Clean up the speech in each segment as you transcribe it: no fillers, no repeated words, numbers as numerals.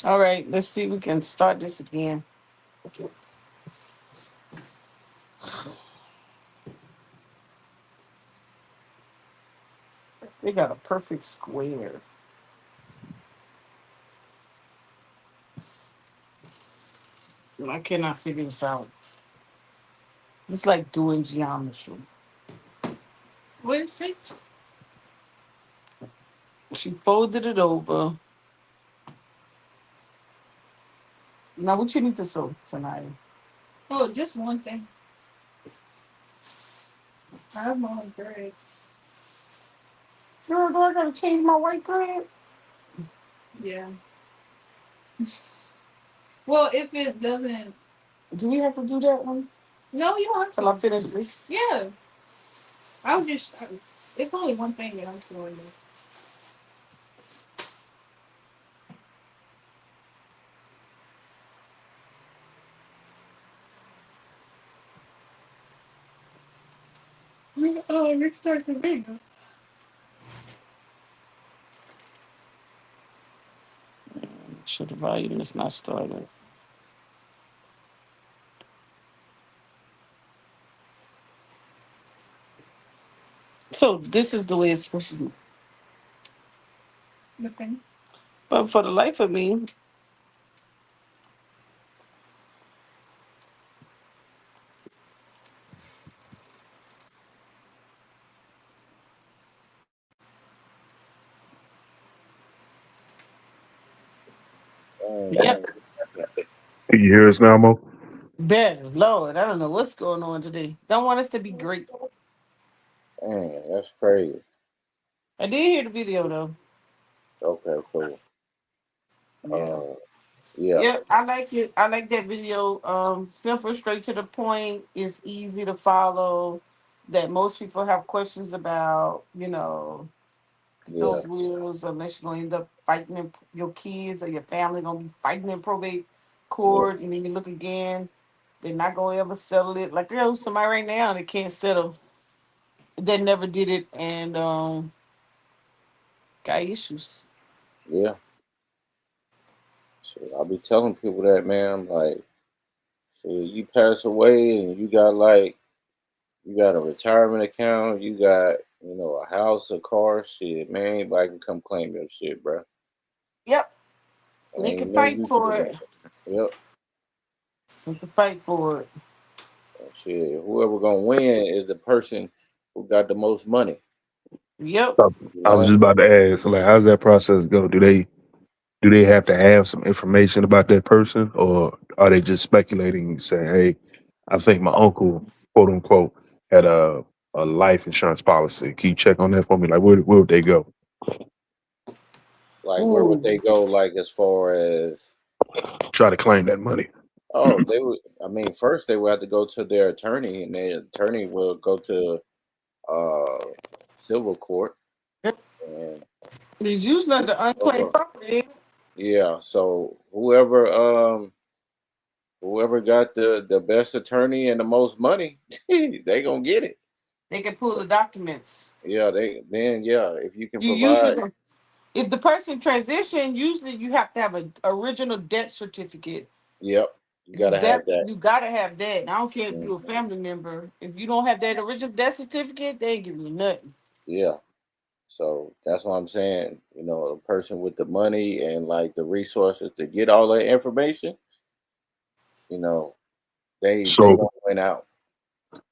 All right, let's see. We can start this again. They got a perfect square. And I cannot figure this out. It's like doing geometry. What is it? She folded it over. Now, what you need to sew tonight? Oh, just one thing. I have my own thread. Girl, do I gotta change my white thread? Yeah. Well, if it doesn't, Do we have to do that one no, you don't have till I to. finish this? Yeah, I'll just. It's only one thing that I'm doing. Oh, let's start the video. Sure, the volume is not started. So this is the way it's supposed to be. Okay. But for the life of me, yep, You hear us now, Mo? better. Lord, I don't know what's going on today. Don't want us to be great. Man, that's crazy. I did hear the video though. Okay, cool. Yeah. Uh, yeah, Yep, I like it. I like that video. Simple, straight to the point. It's easy to follow. That most people have questions about. yeah, Those wills, unless you're gonna end up fighting your kids or your family gonna be fighting in probate yeah, court, and then you look again, they're not gonna ever settle it. Like somebody right now that can't settle, they never did it, and got issues. yeah. So I be telling people that, man. I'm like, so you pass away and you got a retirement account, you got a house, a car, shit, man. Anybody can come claim your shit, bro. Yep, they can Ain't nothing fight you can do for it. about it. Yep. They can fight for it. Shit. Whoever gonna win is the person who got the most money. Yep. You I was know? just about to ask, like, how's that process go? Do they have to have some information about that person, or are they just speculating, saying, "Hey, I think my uncle, quote unquote, had a life insurance policy. Can you check on that for me? Like, where would they go? Like where would Ooh. they go? Like as far as Try to claim that money." oh, they would. I mean, first they would have to go to their attorney, and their attorney will go to uh civil court, Yep. and He's using the unclaimed whoever, property. yeah. So whoever got the best attorney and the most money, they gonna get it. They can pull the documents. Yeah, yeah, if you can You provide, usually, if the person transition, usually you have to have an original death certificate. yep, you gotta have That that. you gotta have that. I don't care if you're a Mhm. family member. If you don't have that original death certificate, they ain't giving you nothing. Yeah. So that's what I'm saying. A person with the money and like the resources to get all that information, you know, they So, gonna win out.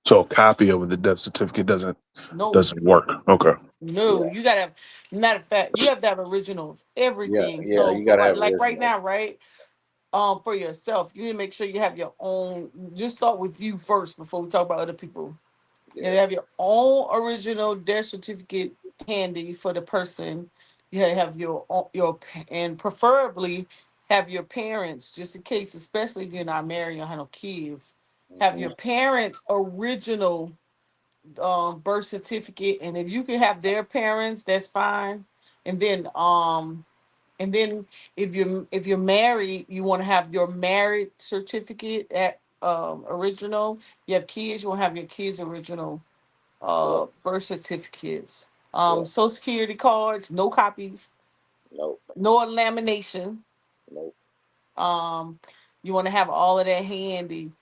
so a copy of the death certificate doesn't No, doesn't work. Okay. no. Yeah, You gotta have. Matter of fact, you have to have original of yeah, everything. yeah. So You for gotta right, have like right original. now, right? For yourself, you need to make sure you have your own. Just start with you first before we talk about other people. You Yeah, have your own original death certificate handy for the person. You have and preferably have your parents, just in case, especially if you're not married or have no kids. Have hmm your parents' original birth certificate, and if you can have their parents, that's fine. And then if you're married, you want to have your married certificate at original. You have kids, you want to have your kids' original yep, birth certificates. yep. Social security cards, no copies, Nope, no lamination. nope. You want to have all of that handy.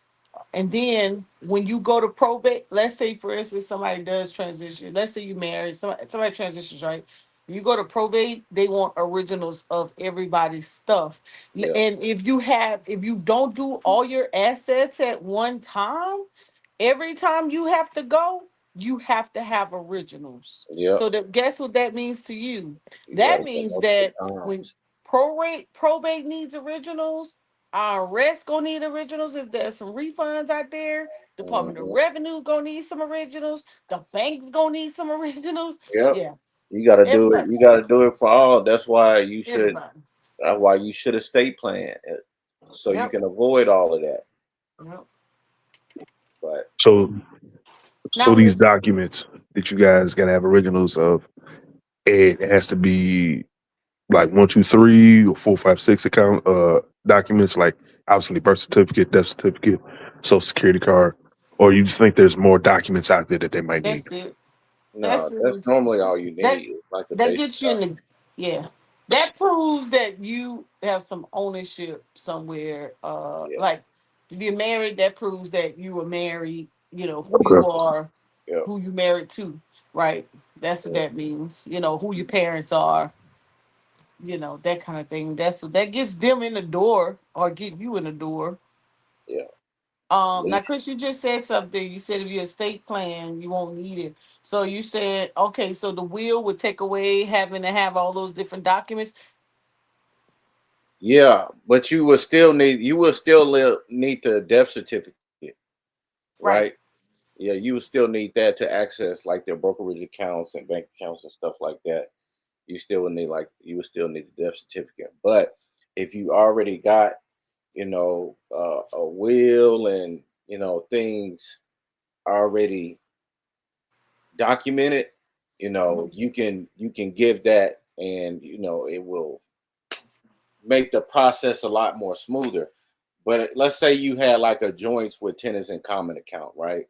And then when you go to probate, let's say for instance somebody does transition. Let's say you married somebody transitions, right? You go to probate, they want originals of everybody's stuff. Yeah. And if you don't do all your assets at one time, every time you have to go, you have to have originals. Yep. So that guess what that means to you? You That gotta get means multiple that when times. probate needs originals, IRS gonna need originals. If there's some refunds out there, Department of Hmm. Revenue gonna need some originals. The bank's gonna need some originals. Yep. Yeah, You gotta do it. everybody, You gotta do it for all. That's why you should. everybody. That's why you should estate plan it, so you Yep. can avoid all of that. Yep. But So so Now these listen. documents that you guys gotta have originals of, it has to be like 1, 2, 3, or 4, 5, 6 account documents, like obviously birth certificate, death certificate, social security card, or you just think there's more documents out there that they might need. That's it. no, That's that's it. normally all you That need. It's like the that basic gets you in document. the yeah. That proves that you have some ownership somewhere. Yeah. Like if you're married, that proves that you were married. You know who you Okay. are, Yeah. who you married to, right? That's what Yeah. that means. You know who your parents are. You know that kind of thing. That's what that gets them in the door or get you in the door. Yeah. At Now, least. Chris, you just said something. You said if your estate plan, you won't need it. So you said, okay, so the will would take away having to have all those different documents, Yeah, but you will still need the death certificate, right? right? Yeah, you would still need that to access like their brokerage accounts and bank accounts and stuff like that. You would still need the death certificate. But if you already got, a will and things already documented, Mhm. you can give that, and it will make the process a lot more smoother. But let's say you had like a joints with tenants in common account, right?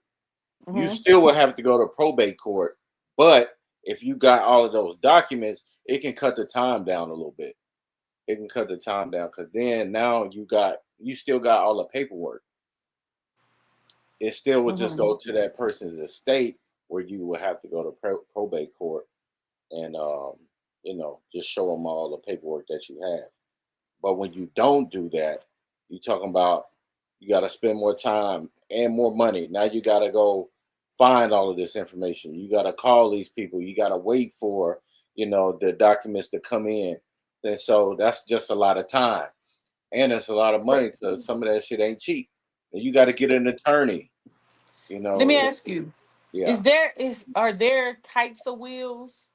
You Mhm. still will have to go to probate court. But if you got all of those documents, it can cut the time down a little bit. It can cut the time down because then now you still got all the paperwork. It still would just Mhm. go to that person's estate where you would have to go to probate court and just show them all the paperwork that you have. But when you don't do that, you talking about you got to spend more time and more money. Now you got to go find all of this information. You got to call these people. You got to wait for the documents to come in. And so that's just a lot of time, and it's a lot of money because some of that shit ain't cheap. And you got to get an attorney. Let me It's ask you: yeah. is are there types of wills?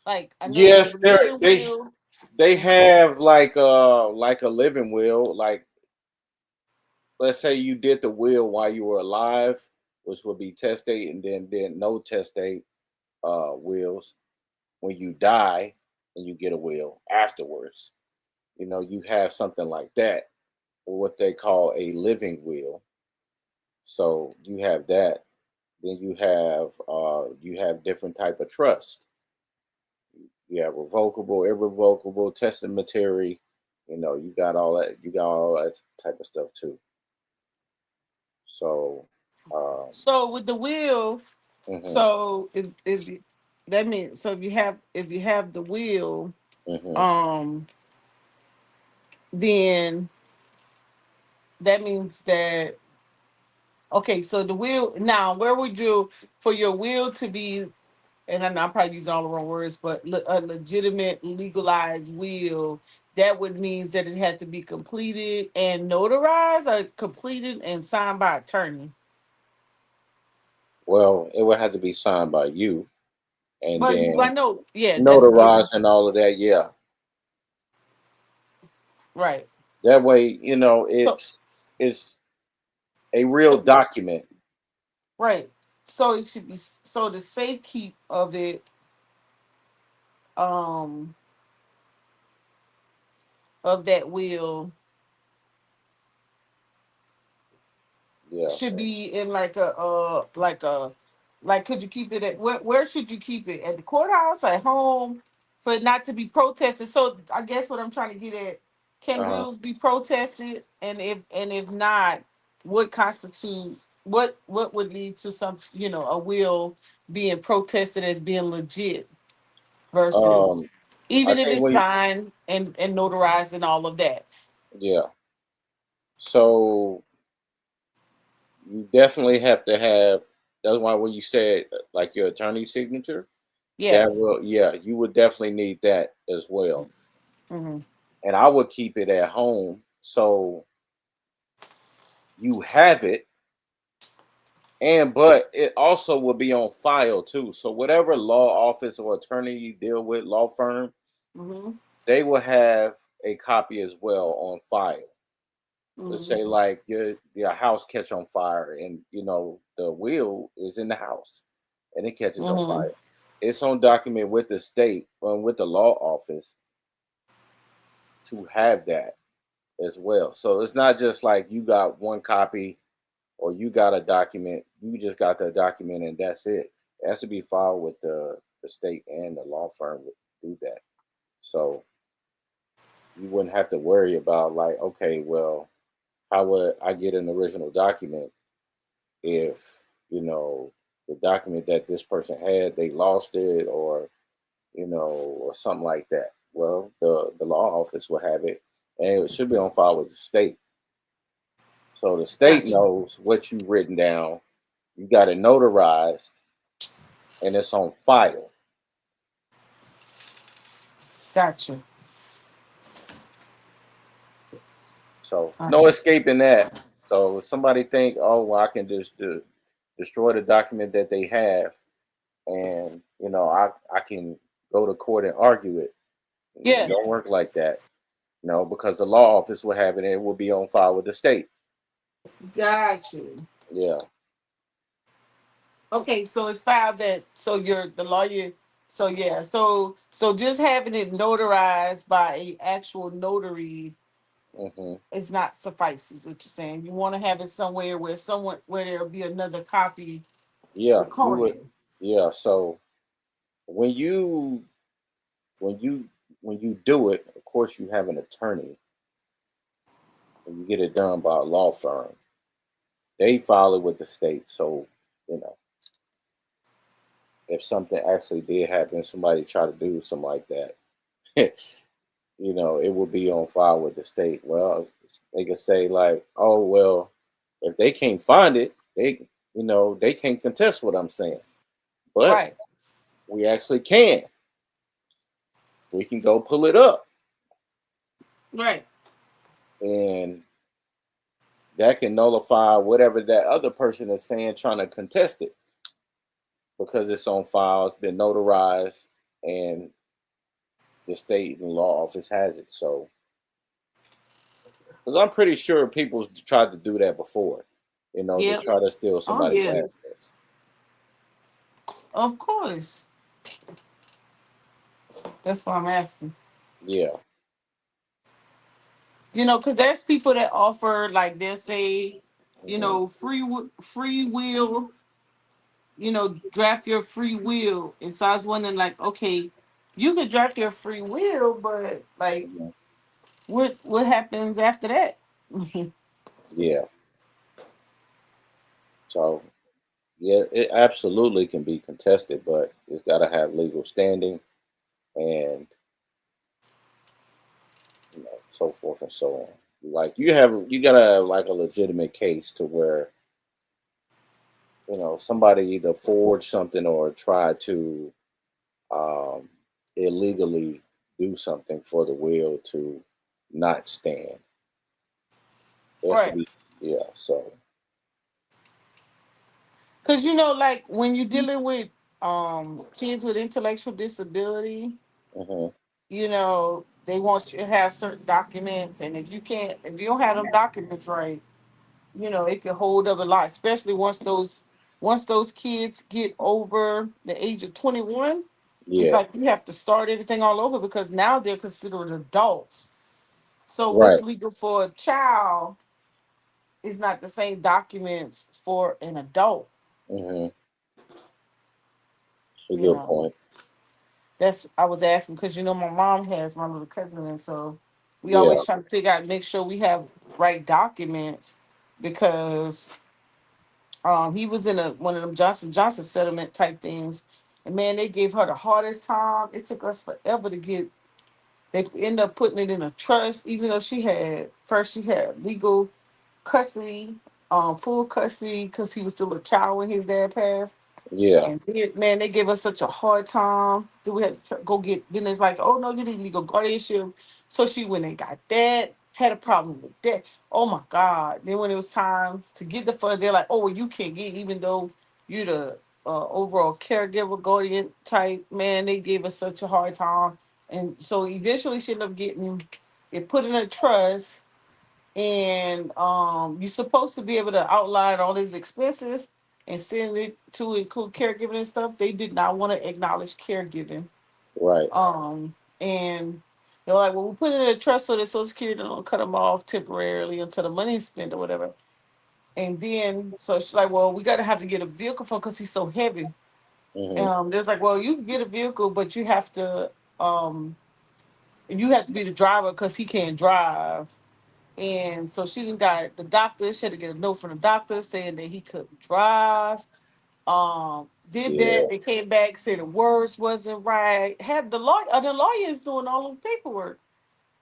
Like I know there's Yes, a they living they will. they Mhm. have like a living will, like let's say you did the will while you were alive, which would be testate, and then no testate wills. When you die and you get a will afterwards, you have something like that, or what they call a living will. So you have that. Then you have different type of trust. You have revocable, irrevocable, testamentary. You got all that. You got all that type of stuff too. So, So with the will, mhm, so if that means so if you have the will, mhm. um, then that means that okay, so the will now, where would you for your will to be? And I'm probably using all the wrong words, but a legitimate legalized will that would means that it had to be completed and notarized, or completed and signed by attorney. Well, it would have to be signed by you, and But I then know, yeah, that's a given, notarized and all of that. Yeah, right? that way, So, it's a real so document. right, so it should be so the safe keep of it, um, of that will Yeah. should So, be in like could you keep it at where should you keep it at the courthouse at home for it not to be protested? So I guess what I'm trying to get at, Can Uh-huh. wills be protested? And if not, what constitute what would lead to some a will being protested as being legit versus Um, I even if think it's when signed and notarized and all of that. yeah. So you definitely have to have. That's why when you said like your attorney's signature, Yeah. that will yeah, you would definitely need that as well. Hmm. And I would keep it at home so you have it, and but it also will be on file too. So whatever law office or attorney you deal with, law firm, Hmm. they will have a copy as well on file. Let's Hmm. say like your house catch on fire and the will is in the house and it catches on Hmm. fire. It's on document with the state with the law office to have that as well. So it's not just like you got one copy or you got a document, you just got the document and that's it. It has to be filed with the state and the law firm to do that. So you wouldn't have to worry about like, okay, well, how would I get an original document if the document that this person had they lost it or something like that. Well, the law office will have it and it should be on file with the state, so the state Gotcha. knows what you written down. You got it notarized and it's on file. Gotcha. So All there's no right. escaping that. So if somebody think, oh well, I can just destroy the document that they have and I can go to court and argue it. It Yeah. don't work like that. No, because the law office will have it and it will be on file with the state. Gotcha. Yeah. Okay, so it's filed that so you're the lawyer. So yeah, so just having it notarized by a actual notary Hmm. is not suffice, is what you're saying. You want to have it somewhere where there'll be another copy Yeah, you would. recorded. Yeah. So when you when you when you do it, of course you have an attorney and you get it done by a law firm. They file it with the state. So, you know, if something actually did happen, somebody try to do something like that, it will be on file with the state. Well, they could say like, oh well, if they can't find it, they can't contest what I'm saying. But Right. we actually can. We can go pull it up, Right. and that can nullify whatever that other person is saying, trying to contest it, because it's on file, it's been notarized, and the state and law office has it. So, because I'm pretty sure people's tried to do that before, to Yeah. try to steal Oh somebody's yeah. assets. Of course. That's what I'm asking. Yeah. Because there's people that offer like they'll say, Hmm. free will, draft your free will. And so I was wondering, like, okay, you could draft your free will, but like, Hmm. what happens after that? Yeah. So, yeah, it absolutely can be contested, but it's got to have legal standing and so forth and so on. Like you gotta have like a legitimate case to where somebody either forged something or tried to um, illegally do something for the will to not stand. There has to Right. be, yeah. So, Because like when you're dealing with kids with intellectual disability, mhm, they want you to have certain documents, and if you don't have them documents right, it can hold up a lot, especially once those kids get over the age of 21. It's yeah, like you have to start everything all over because now they're considered adults. So what's right, legal for a child is not the same documents for an adult. hmm. It's a You good know, point. that's I was asking because my mom has my little cousin, and so We Yeah. always try to figure out, make sure we have right documents because he was in one of them Johnson settlement type things, and man, they gave her the hardest time. It took us forever to get. They ended up putting it in a trust, even though she had legal custody, full custody, because he was still a child when his dad passed. Yeah. And man, they gave us such a hard time. Then we had to go get. Then it's like, oh no, you need legal guardianship. So she went and got that. Had a problem with that. Oh my God. Then when it was time to get the funds, they're like, oh, well, you can't get, even though you're the overall caregiver guardian type. Man, they gave us such a hard time. And so eventually she ended up getting it put in a trust. And you're supposed to be able to outline all his expenses and send it to include caregiving and stuff. They did not want to acknowledge caregiving. Right. And they're like, well, we'll put it in a trust so that Social Security don't cut them off temporarily until the money is spent or whatever. And then so she's like, well, we gotta have to get a vehicle for because he's so heavy. Hmm. There's like, well, you can get a vehicle, but you have to be the driver because he can't drive. And so she done got the doctor. She had to get a note from the doctor saying that he couldn't drive. Did Yeah. that. They came back, said the words wasn't right. Had the lawyers doing all the paperwork.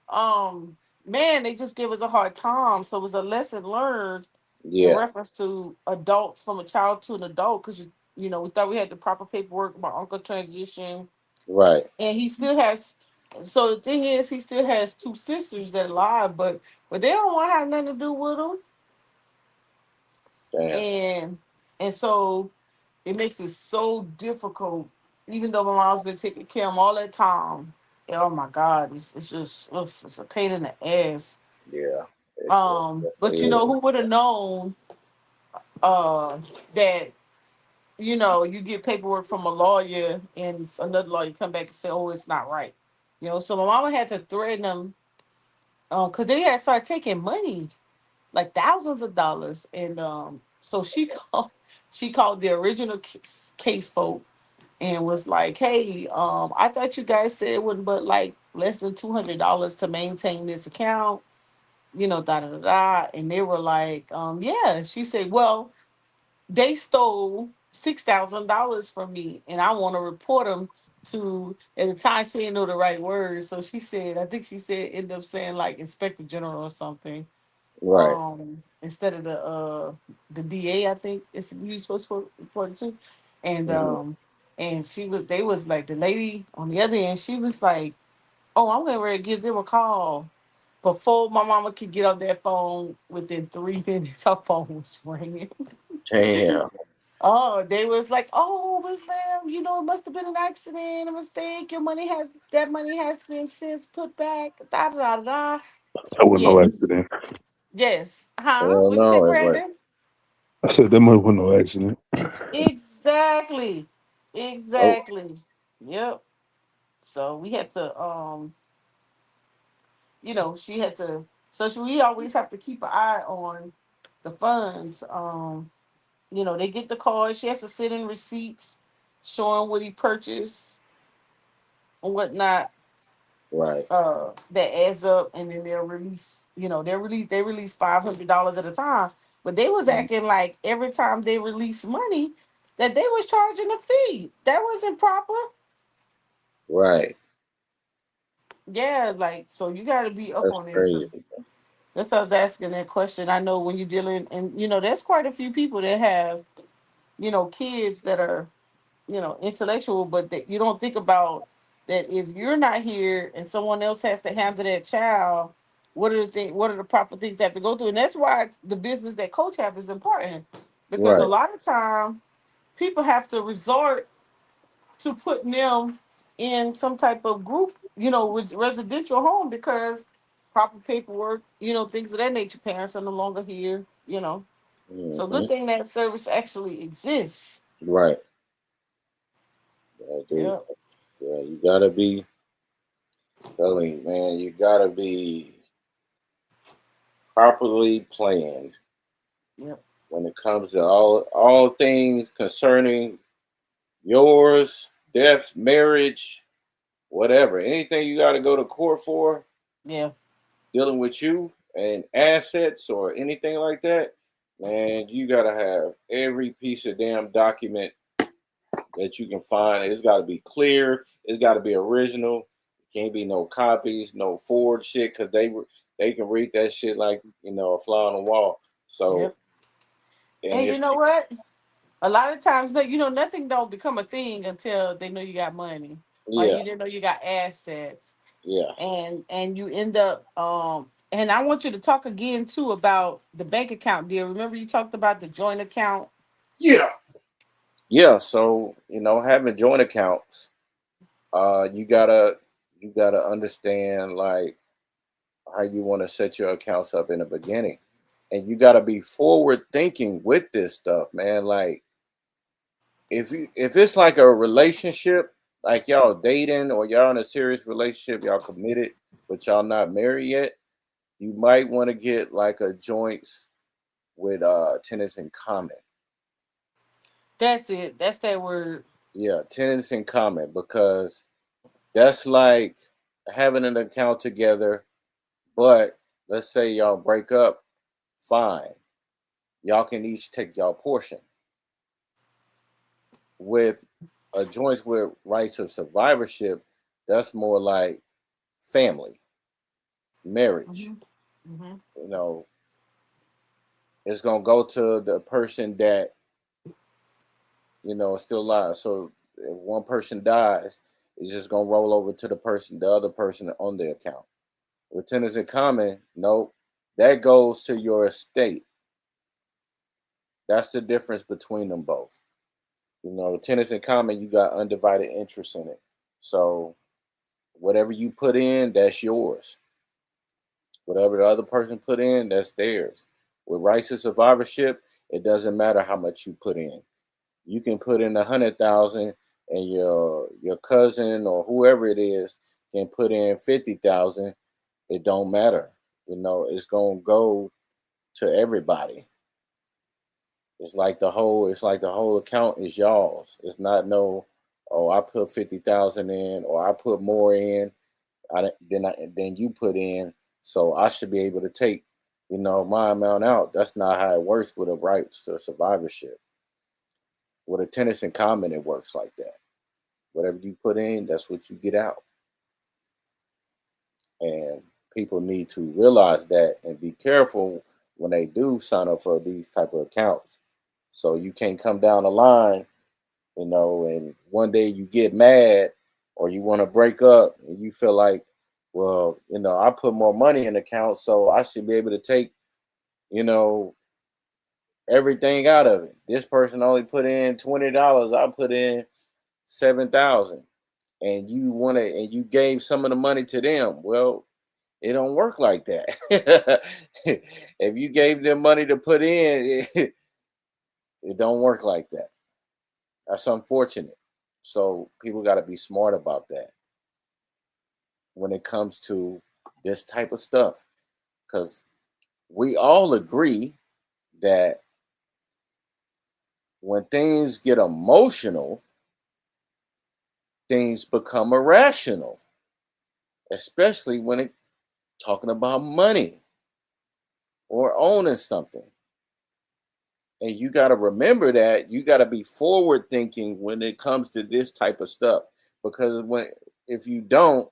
Um, Man, they just give us a hard time. So it was a lesson learned in Yeah. reference to adults, from a child to an adult, because we thought we had the proper paperwork. My uncle transitioned, Right. and he still has. So the thing is, he still has two sisters that live, but they don't want to have nothing to do with him, Damn. and so it makes it so difficult. Even though my mom's been taking care of him all that time, oh my God, it's just it's a pain in the ass. Yeah. It But definitely is. who would have known that you get paperwork from a lawyer and another lawyer come back and say, oh, it's not right. So my mama had to threaten them because they had started taking money, like thousands of dollars. And so she called the original case folk and was like, hey, I thought you guys said it wouldn't but like less than $200 to maintain this account, da da da da. And they were like, yeah. She said, well, they stole $6,000 from me, and I want to report them to. At the time, she didn't know the right words, so she said, I think she said, end up saying like Inspector General or something. Right. Instead of the DA, I think it's you supposed to report it to, and Hmm. they was like the lady on the other end. She was like, oh, I'm going to give them a call. Before my mama could get on that phone, within 3 minutes, her phone was ringing. Damn. Oh, they was like, oh, Miss Lamb, it must have been an accident, a mistake. That money has been since put back. Da da da da. That wasn't no Yes, accident. yes. Huh? Hell What you say, no. It was. Brandon? I said that wasn't no accident. Exactly, Oh. exactly. Yep. So we had to, she had to. We always have to keep an eye on the funds. They get the card. She has to sit in receipts showing what he purchased and whatnot. Right. That adds up, and then they release $500 at a time. But they was Mhm. acting like every time they release money that they was charging a fee. That wasn't proper. Right. Yeah, like, so you got to be up That's on there. So crazy. that's why I was asking that question. I know when you're dealing, and there's quite a few people that have kids that are intellectual, but that you don't think about that if you're not here and someone else has to handle that child, what are the proper things they have to go through? And that's why the business that coach have is important, because a Right. lot of time people have to resort to putting them in some type of group, with residential home, because proper paperwork, things of that nature. Parents are no longer here. So Hmm. good thing that service actually exists. Right. Yeah, dude. Yeah. Yeah, you gotta be telling you, man. You gotta be properly planned Yep. when it comes to all things concerning yours, death, marriage, whatever. Anything you got to go to court for, Yeah. dealing with you and assets or anything like that, man, you gotta have every piece of damn document that you can find. It's got to be clear. It's got to be original. Can't be no copies, no forward shit, because they can read that shit like a fly on the wall. So, Yep. and And you if know what? A lot of times, no, nothing don't become a thing until they know you got money or yeah, you didn't know you got assets, yeah, and you end up. And I want you to talk again too about the bank account deal. Remember you talked about the joint account. yeah, yeah. So having joint accounts, you gotta understand like how you want to set your accounts up in the beginning, and you gotta be forward thinking with this stuff, man. Like if it's like a relationship, like y'all dating or y'all in a serious relationship, y'all committed, but y'all not married yet, you might want to get like a joints with tenants in common. That's it. That's that word. Yeah, tenants in common, because that's like having an account together, but let's say y'all break up, fine. Y'all can each take y'all portion. With a joints with rights of survivorship, that's more like family, marriage. Hmm. Hmm. You know, it's gonna go to the person that is still alive. So if one person dies, it's just gonna roll over to the other person on the account. With tenants in common, nope, that goes to your estate. That's the difference between them both. Tenants in common, you got undivided interest in it. So whatever you put in, that's yours. Whatever the other person put in, that's theirs. With rights of survivorship, it doesn't matter how much you put in. You can put in 100,000, and your cousin or whoever it is can put in 50,000. It don't matter. It's gonna go to everybody. It's like the whole account is y'all's. It's not no, oh, I put 50,000 in or I put more in than you put in, so I should be able to take my amount out. That's not how it works with a rights to survivorship. With a tenants in common, it works like that. Whatever you put in, that's what you get out. And people need to realize that and be careful when they do sign up for these type of accounts. So you can't come down the line, and one day you get mad or you want to break up and you feel like, well, I put more money in the account, so I should be able to take, you know, everything out of it. This person only put in $20. I put in 7,000, and you gave some of the money to them. Well, it don't work like that. If you gave them money to put in, it don't work like that. That's unfortunate. So people got to be smart about that when it comes to this type of stuff, because we all agree that when things get emotional, things become irrational, especially when it talking about money or owning something. And you got to remember that you got to be forward thinking when it comes to this type of stuff, because if you don't,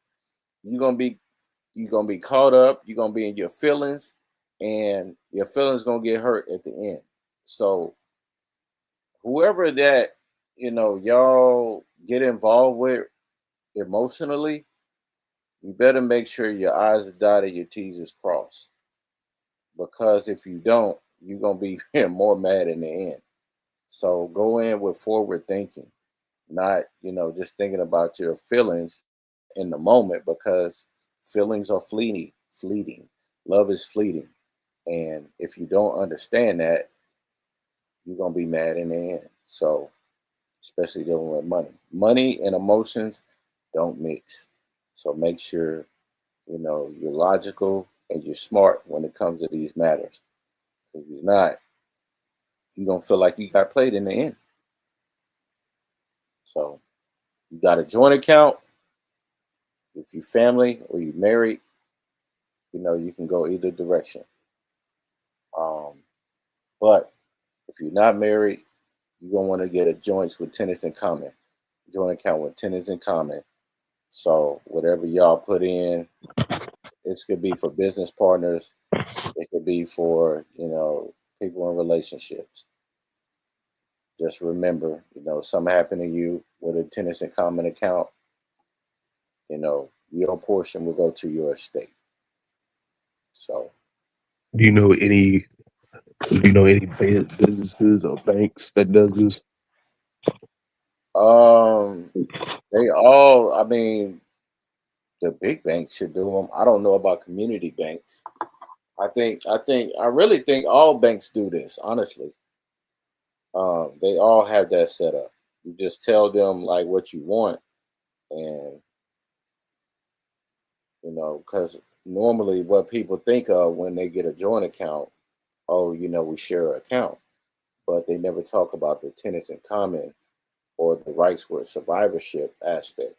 you're gonna be you're gonna be caught up. You're gonna be in your feelings, and your feelings gonna get hurt at the end. So whoever that y'all get involved with emotionally, you better make sure your I's are dotted, your T's is crossed. Because if you don't, you're gonna be more mad in the end. So go in with forward thinking, not just thinking about your feelings in the moment, because feelings are fleeting. Love is fleeting. And if you don't understand that, you're gonna be mad in the end. So especially dealing with money. Money and emotions don't mix. So make sure you're logical and you're smart when it comes to these matters. If you're not, you're gonna feel like you got played in the end. So you got a joint account. If you family or you married, you can go either direction. Um, but if you're not married, you're gonna want to get a joints with tenants in common, joint account with tenants in common. So whatever y'all put in, this could be for business partners. It could be for people in relationships. Just remember, something happened to you with a tenants in common account. Your portion will go to your estate. So, Do you know any? Do you know any businesses or banks that does this? um, they all. I mean, the big banks should do them. I don't know about community banks. I really think all banks do this. Honestly, they all have that set up. You just tell them like what you want, and because normally what people think of when they get a joint account, oh, we share an account, but they never talk about the tenants in common or the rights with survivorship aspect.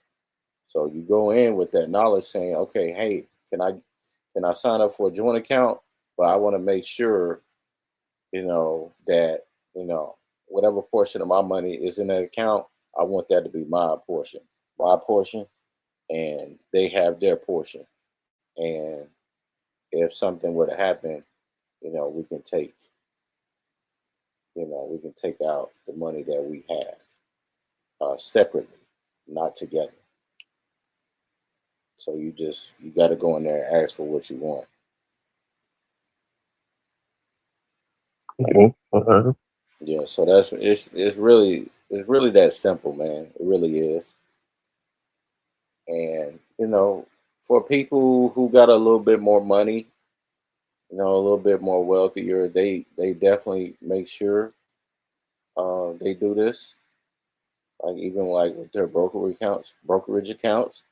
So you go in with that knowledge saying, okay, hey, can I sign up for a joint account? But I want to make sure, that, whatever portion of my money is in that account, I want that to be my portion, and they have their portion. And if something were to happen, we can take out the money that we have separately, not together. So you got to go in there and ask for what you want. Okay. Yeah, so it's really that simple, man. It really is. And for people who got a little bit more money, a little bit more wealthier, they definitely make sure they do this. Like even like with their brokerage accounts,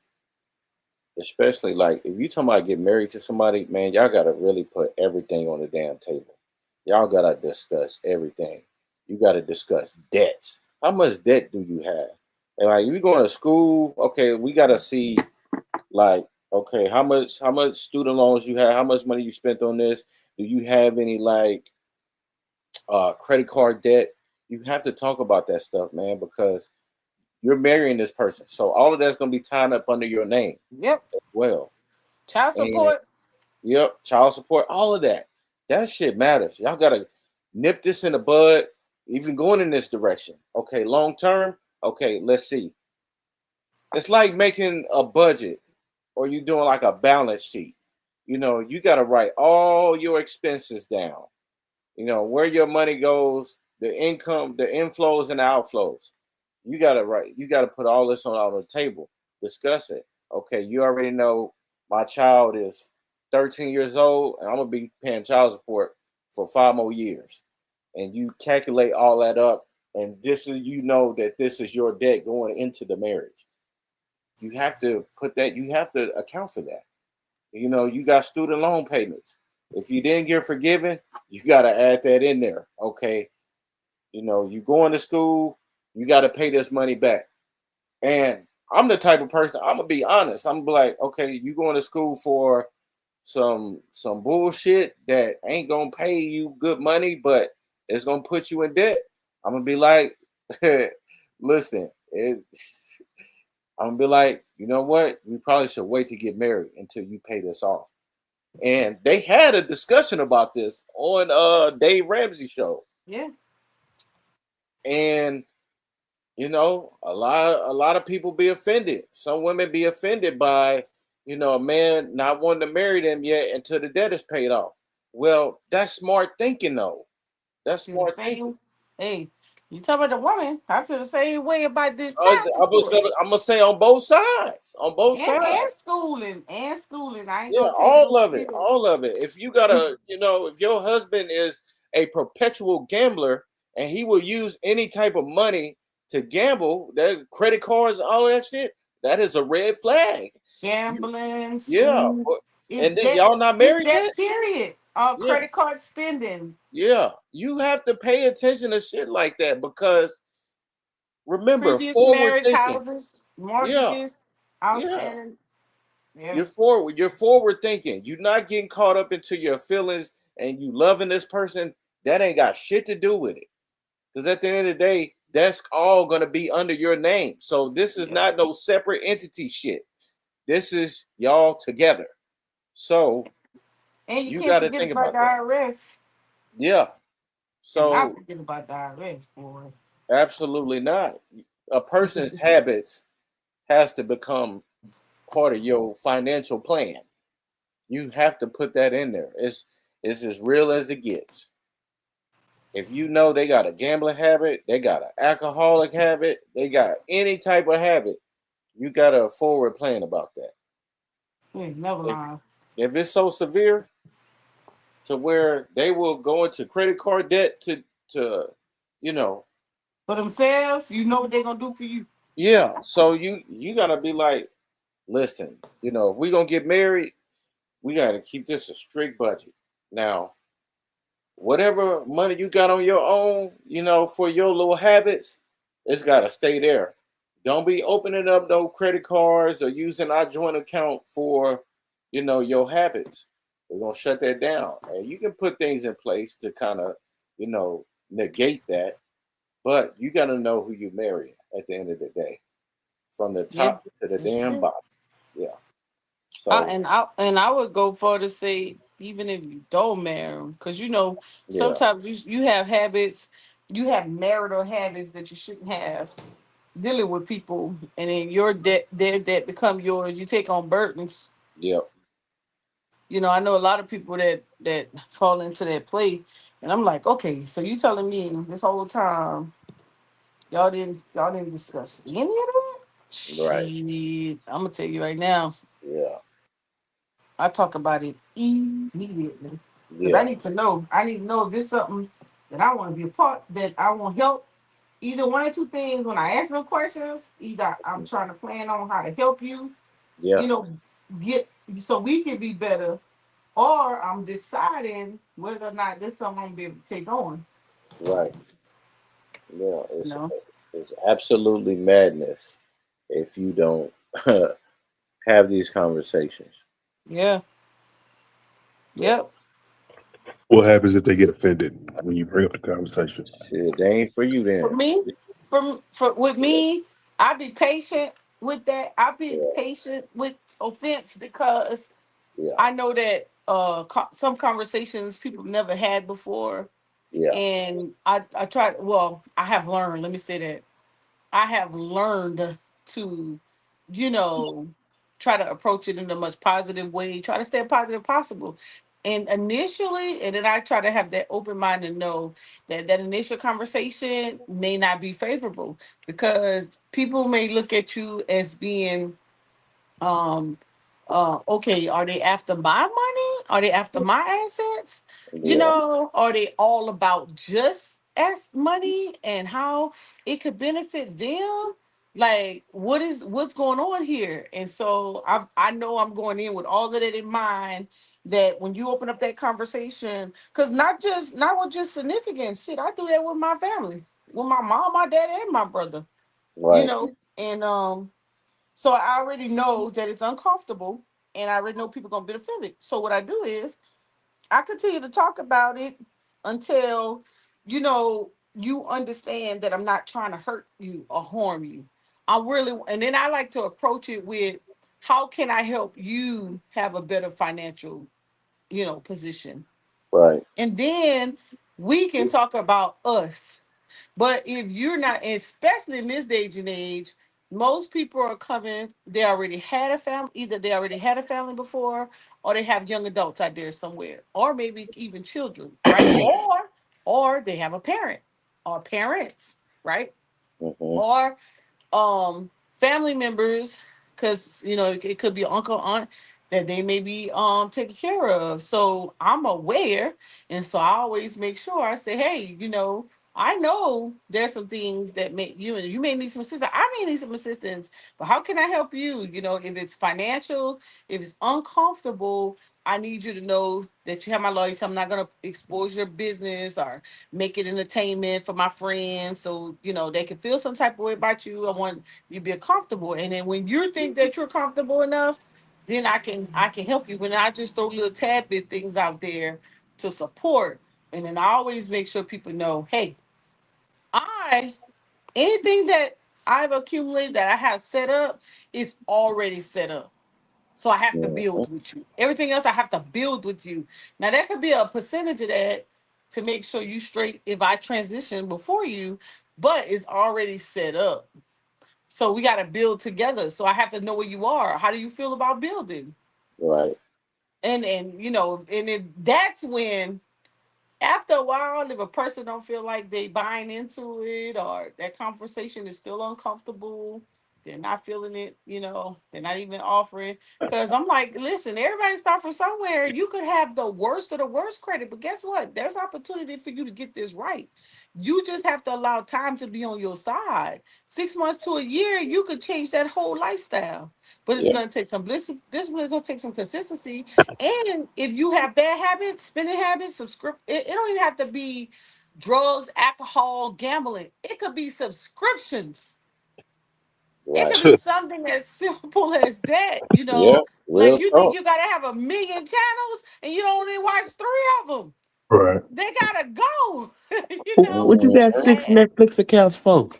especially like if you talking about get married to somebody, man, y'all gotta really put everything on the damn table. Y'all gotta discuss everything. You gotta discuss debts. How much debt do you have? And like if you going to school, okay, we gotta see like, okay, how much student loans you have, how much money you spent on this. Do you have any like credit card debt? You have to talk about that stuff, man, because you're marrying this person. So all of that's gonna be tied up under your name Yep. as well. Child And support. yep, child support, all of that. That shit matters. Y'all gotta nip this in the bud, even going in this direction. Okay, long term. Okay, let's see. It's like making a budget or you doing like a balance sheet. You gotta write all your expenses down. Where your money goes, the income, the inflows and the outflows. You gotta put all this on the table, discuss it. Okay, you already know my child is 13 years old and I'm gonna be paying child support for 5 more years. And you calculate all that up, and this is your debt going into the marriage. You have to account for that. You got student loan payments. If you didn't get forgiven, you got to add that in there. Okay. You going to school, you got to pay this money back. And I'm the type of person, I'm going to be honest. I'm gonna be like, okay, you going to school for some bullshit that ain't going to pay you good money, but it's going to put you in debt. I'm going to be like, listen, I'm going to be like, you know what? We probably should wait to get married until you pay this off. And they had a discussion about this on Dave Ramsey show. Yeah. And a lot of people be offended. Some women be offended by, a man not wanting to marry them yet until the debt is paid off. Well, that's smart thinking though. That's Feel the smart thinking. same. Hey, you talk about the woman. I feel the same way about this Uh, child I'm gonna support. say, I'm gonna say on both sides. On both And sides. schooling. And schooling. I ain't Yeah, gonna take all no of it, figures. all of it. If you gotta, if your husband is a perpetual gambler and he will use any type of money to gamble, that credit cards, all that shit, that is a red flag. You, Gambling, yeah, school. and then y'all not It's married debt yet? period. Yeah, Credit card spending. yeah. You have to pay attention to shit like that because remember, Previous forward marriage thinking. houses, Yeah, mortgages, yeah. outstanding. Yeah. You're forward thinking. You're not getting caught up into your feelings and you loving this person. That ain't got shit to do with it. Because at the end of the day, that's all gonna be under your name. So this is Yeah. not no separate entity shit. This is y'all together. So And you you can't got to forget think about the about that. IRS. Yeah. Cannot So forget about the IRS, boy. absolutely not. A person's habits has to become part of your financial plan. You have to put that in there. It's as real as it gets. If you know they got a gambling habit, they got an alcoholic habit, they got any type of habit, you got a forward plan about that. Never If lie. if it's so severe to where they will go into credit card debt to you know, For themselves, you know what they're gonna do for you. yeah. So you gotta be like, listen, if we gonna get married, we gotta keep this a strict budget. Now, whatever money you got on your own, for your little habits, it's gotta stay there. Don't be opening up no credit cards or using our joint account for, your habits. We're gonna shut that down. And you can put things in place to kind of, negate that, but you gotta know who you marry at the end of the day, from the Yeah, top to the that's damn true. bottom. Yeah. So And I would go further to say even if you don't marry them, because yeah, sometimes you have habits, you have marital habits that you shouldn't have dealing with people, and then your debt, their debt become yours. You take on burdens. yep, I know a lot of people that fall into that play, and I'm like, okay, so you telling me this whole time y'all didn't discuss any of that? right, Shit, I'm gonna tell you right now. yeah, I talk about it immediately because I yeah, need to know. I need to know if there's something that I want to be a part that I want help. Either one or two things. When I ask them questions, either I'm trying to plan on how to help you, yeah, you know, get so we can be better, or I'm deciding whether or not this is something I'm gonna be able to take on. right. Yeah, You know? it's absolutely madness if you don't have these conversations. Yeah. Yeah, Yep. What happens if they get offended when you bring up the conversation? shit, they ain't for you For then. me, for with me, I be patient with that. I be Yeah, patient with offense because yeah, I know that some conversations people never had before, yeah, and I tried. Well, I have learned. Let me say that I have learned to, you know, try to approach it in the most positive way. Try to stay positive possible. And initially, and then I try to have that open mind and know that that initial conversation may not be favorable because people may look at you as being um okay, are they after my money, are they after my assets, yeah, are they all about just as money and how it could benefit them, like what's going on here. And so I know I'm going in with all of that in mind, that when you open up that conversation, because not with just significance shit, I do that with my family, with my mom, my dad, and my brother, right, and so I already know that it's uncomfortable, and I already know people gonna be offended. So what I do is I continue to talk about it until you understand that I'm not trying to hurt you or harm you. I really, and then I like to approach it with, how can I help you have a better financial, position, right, and then we can talk about us. But if you're not, especially in this age and age, most people are coming, they already had a family, either they already had a family before, or they have young adults out there somewhere, or maybe even children, right? Or they have a parent or parents, right? hmm, Or family members, because it could be uncle, aunt, that they may be taken care of. So I'm aware, and so I always make sure I say, hey, I know there's some things that you may need some assistance, I may need some assistance, but how can I help you? If it's financial, if it's uncomfortable, I need you to know that you have my loyalty. I'm not going to expose your business or make it entertainment for my friends, so they can feel some type of way about you. I want you to be comfortable, and then when you think that you're comfortable enough, then I can help you. When I just throw little tad bit things out there to support, and then I always make sure people know, hey, I anything that I've accumulated that I have set up is already set up. So I have to Mhm. build with you. Everything else I have to build with you. Now there could be a percentage of that to make sure you straight if I transition before you, but it's already set up. So we got to build together. So I have to know where you are. How do you feel about building? Right. And and if that's when after a while, if a person don't feel like they buying into it or that conversation is still uncomfortable, they're not feeling it, they're not even offering. Cause I'm like, listen, everybody start from somewhere. You could have the worst of the worst credit, but guess what? There's opportunity for you to get this right. You just have to allow time to be on your side. 6 months to a year, you could change that whole lifestyle. But it's Yeah. gonna take some discipline, it's gonna take some consistency, and if you have bad habits, spending habits, it don't even have to be drugs, alcohol, gambling. It could be subscriptions. It Right. could be something as simple as that, Yeah. Like Real you think talk. you gotta have a million channels and you don't only watch three of them. Right. They gotta go, What you got Mhm. six Netflix accounts for?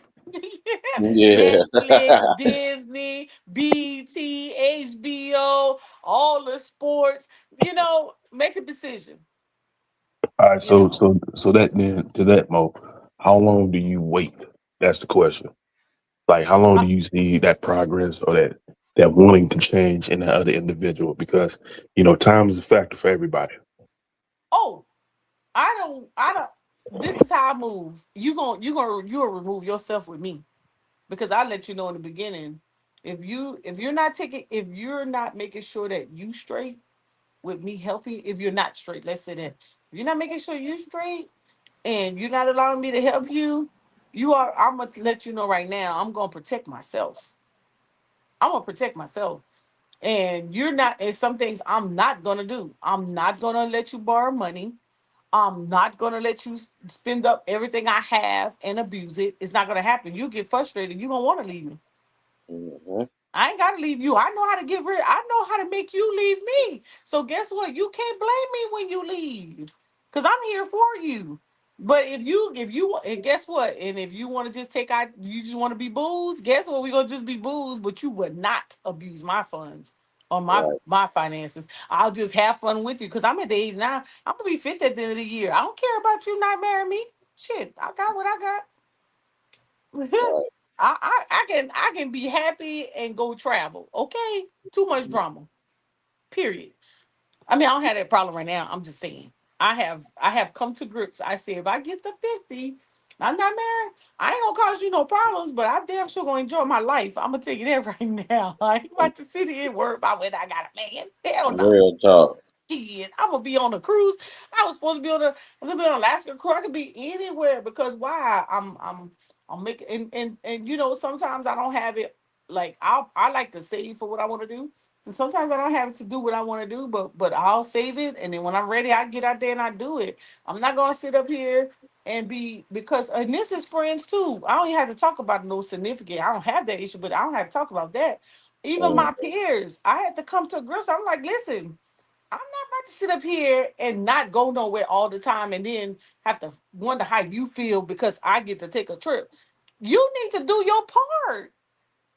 Yeah. Netflix, Disney, BT, HBO, all the sports, make a decision, All right, you so know. Mo, how long do you wait? That's the question. Like, how long do you see that progress or that wanting to change in the other individual? Because time is a factor for everybody. Oh, I don't this is how I move. You'll remove yourself with me because I let you know in the beginning. If you're not making sure that you straight with me helping, if you're not straight, let's say that. If you're not making sure you straight and you're not allowing me to help you, I'm gonna let you know right now, I'm gonna protect myself. I'm gonna protect myself. And you're not and some things I'm not gonna do. I'm not gonna let you borrow money. I'm not gonna let you spend up everything I have and abuse it. It's not gonna happen. You get frustrated. You're gonna want to leave me. Mhm. I ain't gotta leave you. I know how to get rid. I know how to make you leave me. So guess what? You can't blame me when you leave, cause I'm here for you. But if you and guess what? And if you want to just take out, you just want to be booze. Guess what? We gonna just be booze, but you would not abuse my funds or my Right. my finances. I'll just have fun with you, cause I'm at the age now. I'm gonna be 50 at the end of the year. I don't care about you not marrying me. Shit, I got what I got. Right. I can be happy and go travel. Okay, too much drama. Period. I mean, I don't have that problem right now. I'm just saying. I have come to grips. I say if I get to 50, I'm not married. I ain't gonna cause you no problems, but I damn sure gonna enjoy my life. I'm gonna tell you that right now. I ain't about to sit here and worry about whether I got a man. Hell no. Real talk. Shit, I'm gonna be on a cruise. I was supposed to be on a little bit on Alaska cruise. I could be anywhere because why? I'm making and sometimes I don't have it. Like I like to save for what I want to do. So sometimes I don't have it to do what I want to do, but I'll save it, and then when I'm ready, I get out there and I do it. I'm not gonna sit up here and be because and this is friends too. I don't even have to talk about no significant. I don't have that issue, but I don't have to talk about that. Even Mm. my peers, I had to come to grips. I'm like, listen. I'm not about to sit up here and not go nowhere all the time and then have to wonder how you feel because I get to take a trip. You need to do your part.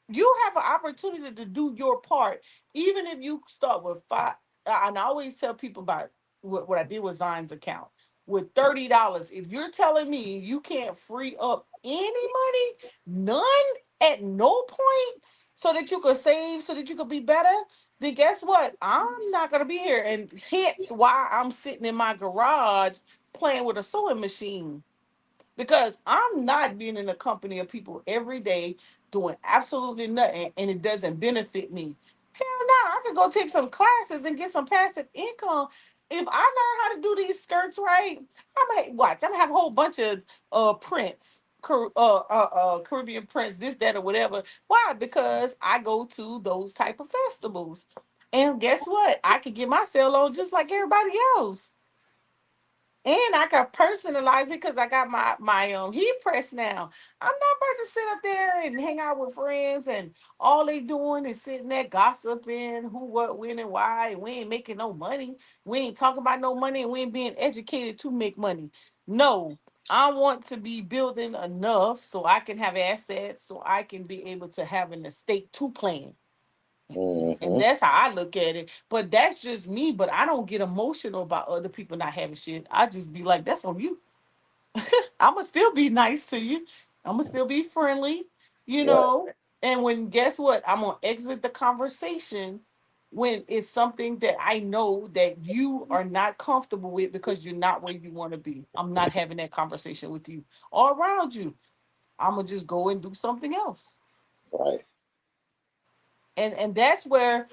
You have an opportunity to do your part, even if you start with five. And I always tell people about what I did with Zion's account with $30. If you're telling me you can't free up any money, none at no point, so that you could save, so that you could be better, then guess what? I'm not gonna be here, and hence why I'm sitting in my garage playing with a sewing machine because I'm not being in the company of people every day doing absolutely nothing and it doesn't benefit me. Hell no, I could go take some classes and get some passive income. If I learn how to do these skirts right, I'm gonna have a whole bunch of prints. Caribbean prints, this, that, or whatever. Why? Because I go to those type of festivals. And guess what? I could get my sale on just like everybody else. And I can personalize it because I got my heat press now. I'm not about to sit up there and hang out with friends and all they doing is sitting there gossiping who, what, when, and why. And we ain't making no money. We ain't talking about no money, and we ain't being educated to make money. No, I want to be building enough so I can have assets, so I can be able to have an estate to plan. And Mm-hmm. that's how I look at it. But that's just me. But I don't get emotional about other people not having shit. I just be like, that's on you. I'ma still be nice to you. I'ma still be friendly, you Right. know. And when guess what? I'm gonna exit the conversation when it's something that I know that you are not comfortable with because you're not where you want to be. I'm not having that conversation with you or around you. I'm gonna just go and do something else. Right. And that's where,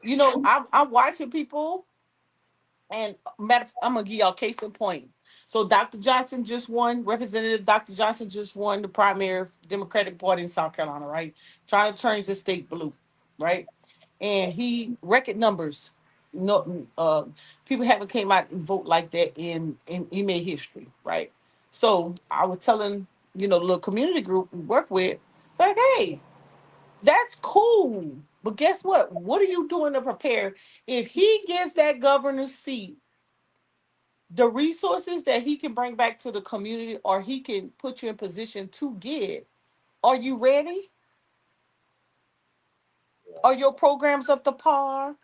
I'm watching people. And I'm gonna give y'all case in point. So Dr. Johnson just won. Representative Dr. Johnson just won the primary of Democratic Party in South Carolina, right? Trying to turn the state blue, right? And he record numbers. No, people haven't came out and vote like that in email history, right? So I was telling the little community group we work with, it's like, hey, that's cool. But guess what? What are you doing to prepare if he gets that governor's seat? The resources that he can bring back to the community or he can put you in position to get, are you ready? Are your programs up to par?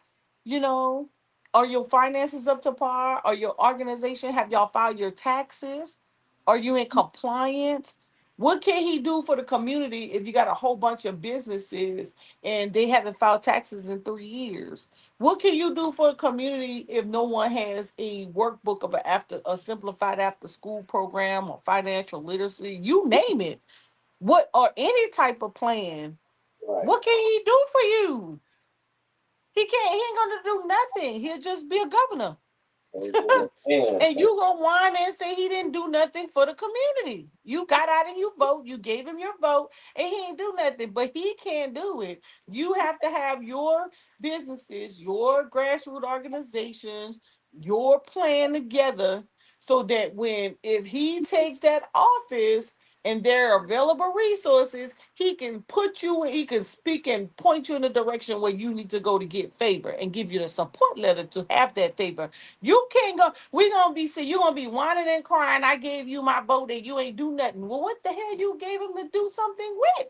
You know, are your finances up to par? Are your organization, have y'all filed your taxes? Are you in compliance? What can he do for the community if you got a whole bunch of businesses and they haven't filed taxes in 3 years? What can you do for a community if no one has a workbook of a simplified after school program or financial literacy? You name it. What or any type of plan? Right. What can he do for you? He can't. He ain't gonna do nothing. He'll just be a governor. And you gonna whine and say he didn't do nothing for the community. You got out and you vote. You gave him your vote, and he ain't do nothing. But he can't do it. You have to have your businesses, your grassroots organizations, your plan together, so that if he takes that office and there are available resources, he can put you and he can speak and point you in the direction where you need to go to get favor and give you the support letter to have that favor. You can't go. We're gonna be see. You're gonna be whining and crying. I gave you my vote and you ain't do nothing. Well, what the hell you gave him to do something with?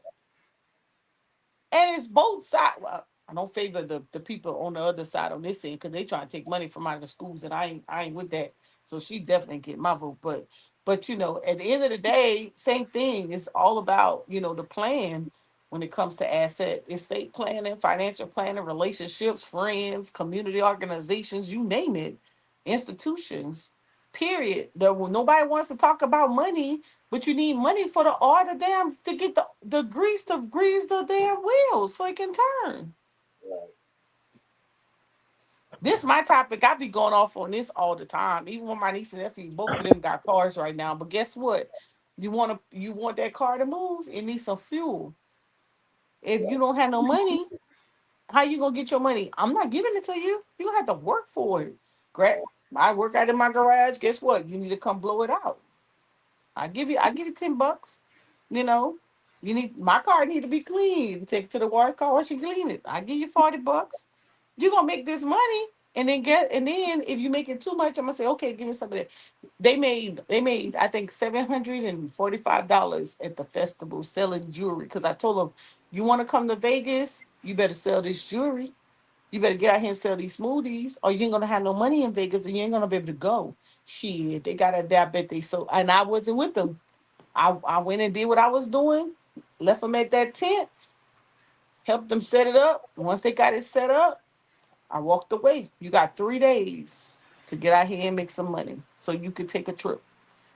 And it's both sides. Well, I don't favor the people on the other side on this end because they trying to take money from out of the schools, and I ain't with that. So she definitely get my vote. But at the end of the day, same thing. It's all about the plan when it comes to asset estate planning, financial planning, relationships, friends, community organizations, you name it, institutions. Period. Nobody wants to talk about money, but you need money for the all the damn to get the grease to grease the damn wheels so it can turn. Right. This my topic. I be going off on this all the time. Even with my niece and nephew, both of them got cars right now. But guess what? You want that car to move, it needs some fuel. If you don't have no money, how you gonna get your money? I'm not giving it to you. You gonna have to work for it. I work out in my garage. Guess what? You need to come blow it out. I give you $10. You know, my car need to be clean. You take it to the car wash and clean it. I give you $40. You're gonna make this money. And then if you make it too much, I'm gonna say, okay, give me some of that. They made I think $745 at the festival selling jewelry. Cause I told them, you wanna come to Vegas, you better sell this jewelry. You better get out here and sell these smoothies, or you ain't gonna have no money in Vegas and you ain't gonna be able to go. Shit, they got a I bet they so and I wasn't with them. I went and did what I was doing, left them at that tent, helped them set it up. Once they got it set up, I walked away. You got 3 days to get out here and make some money so you could take a trip.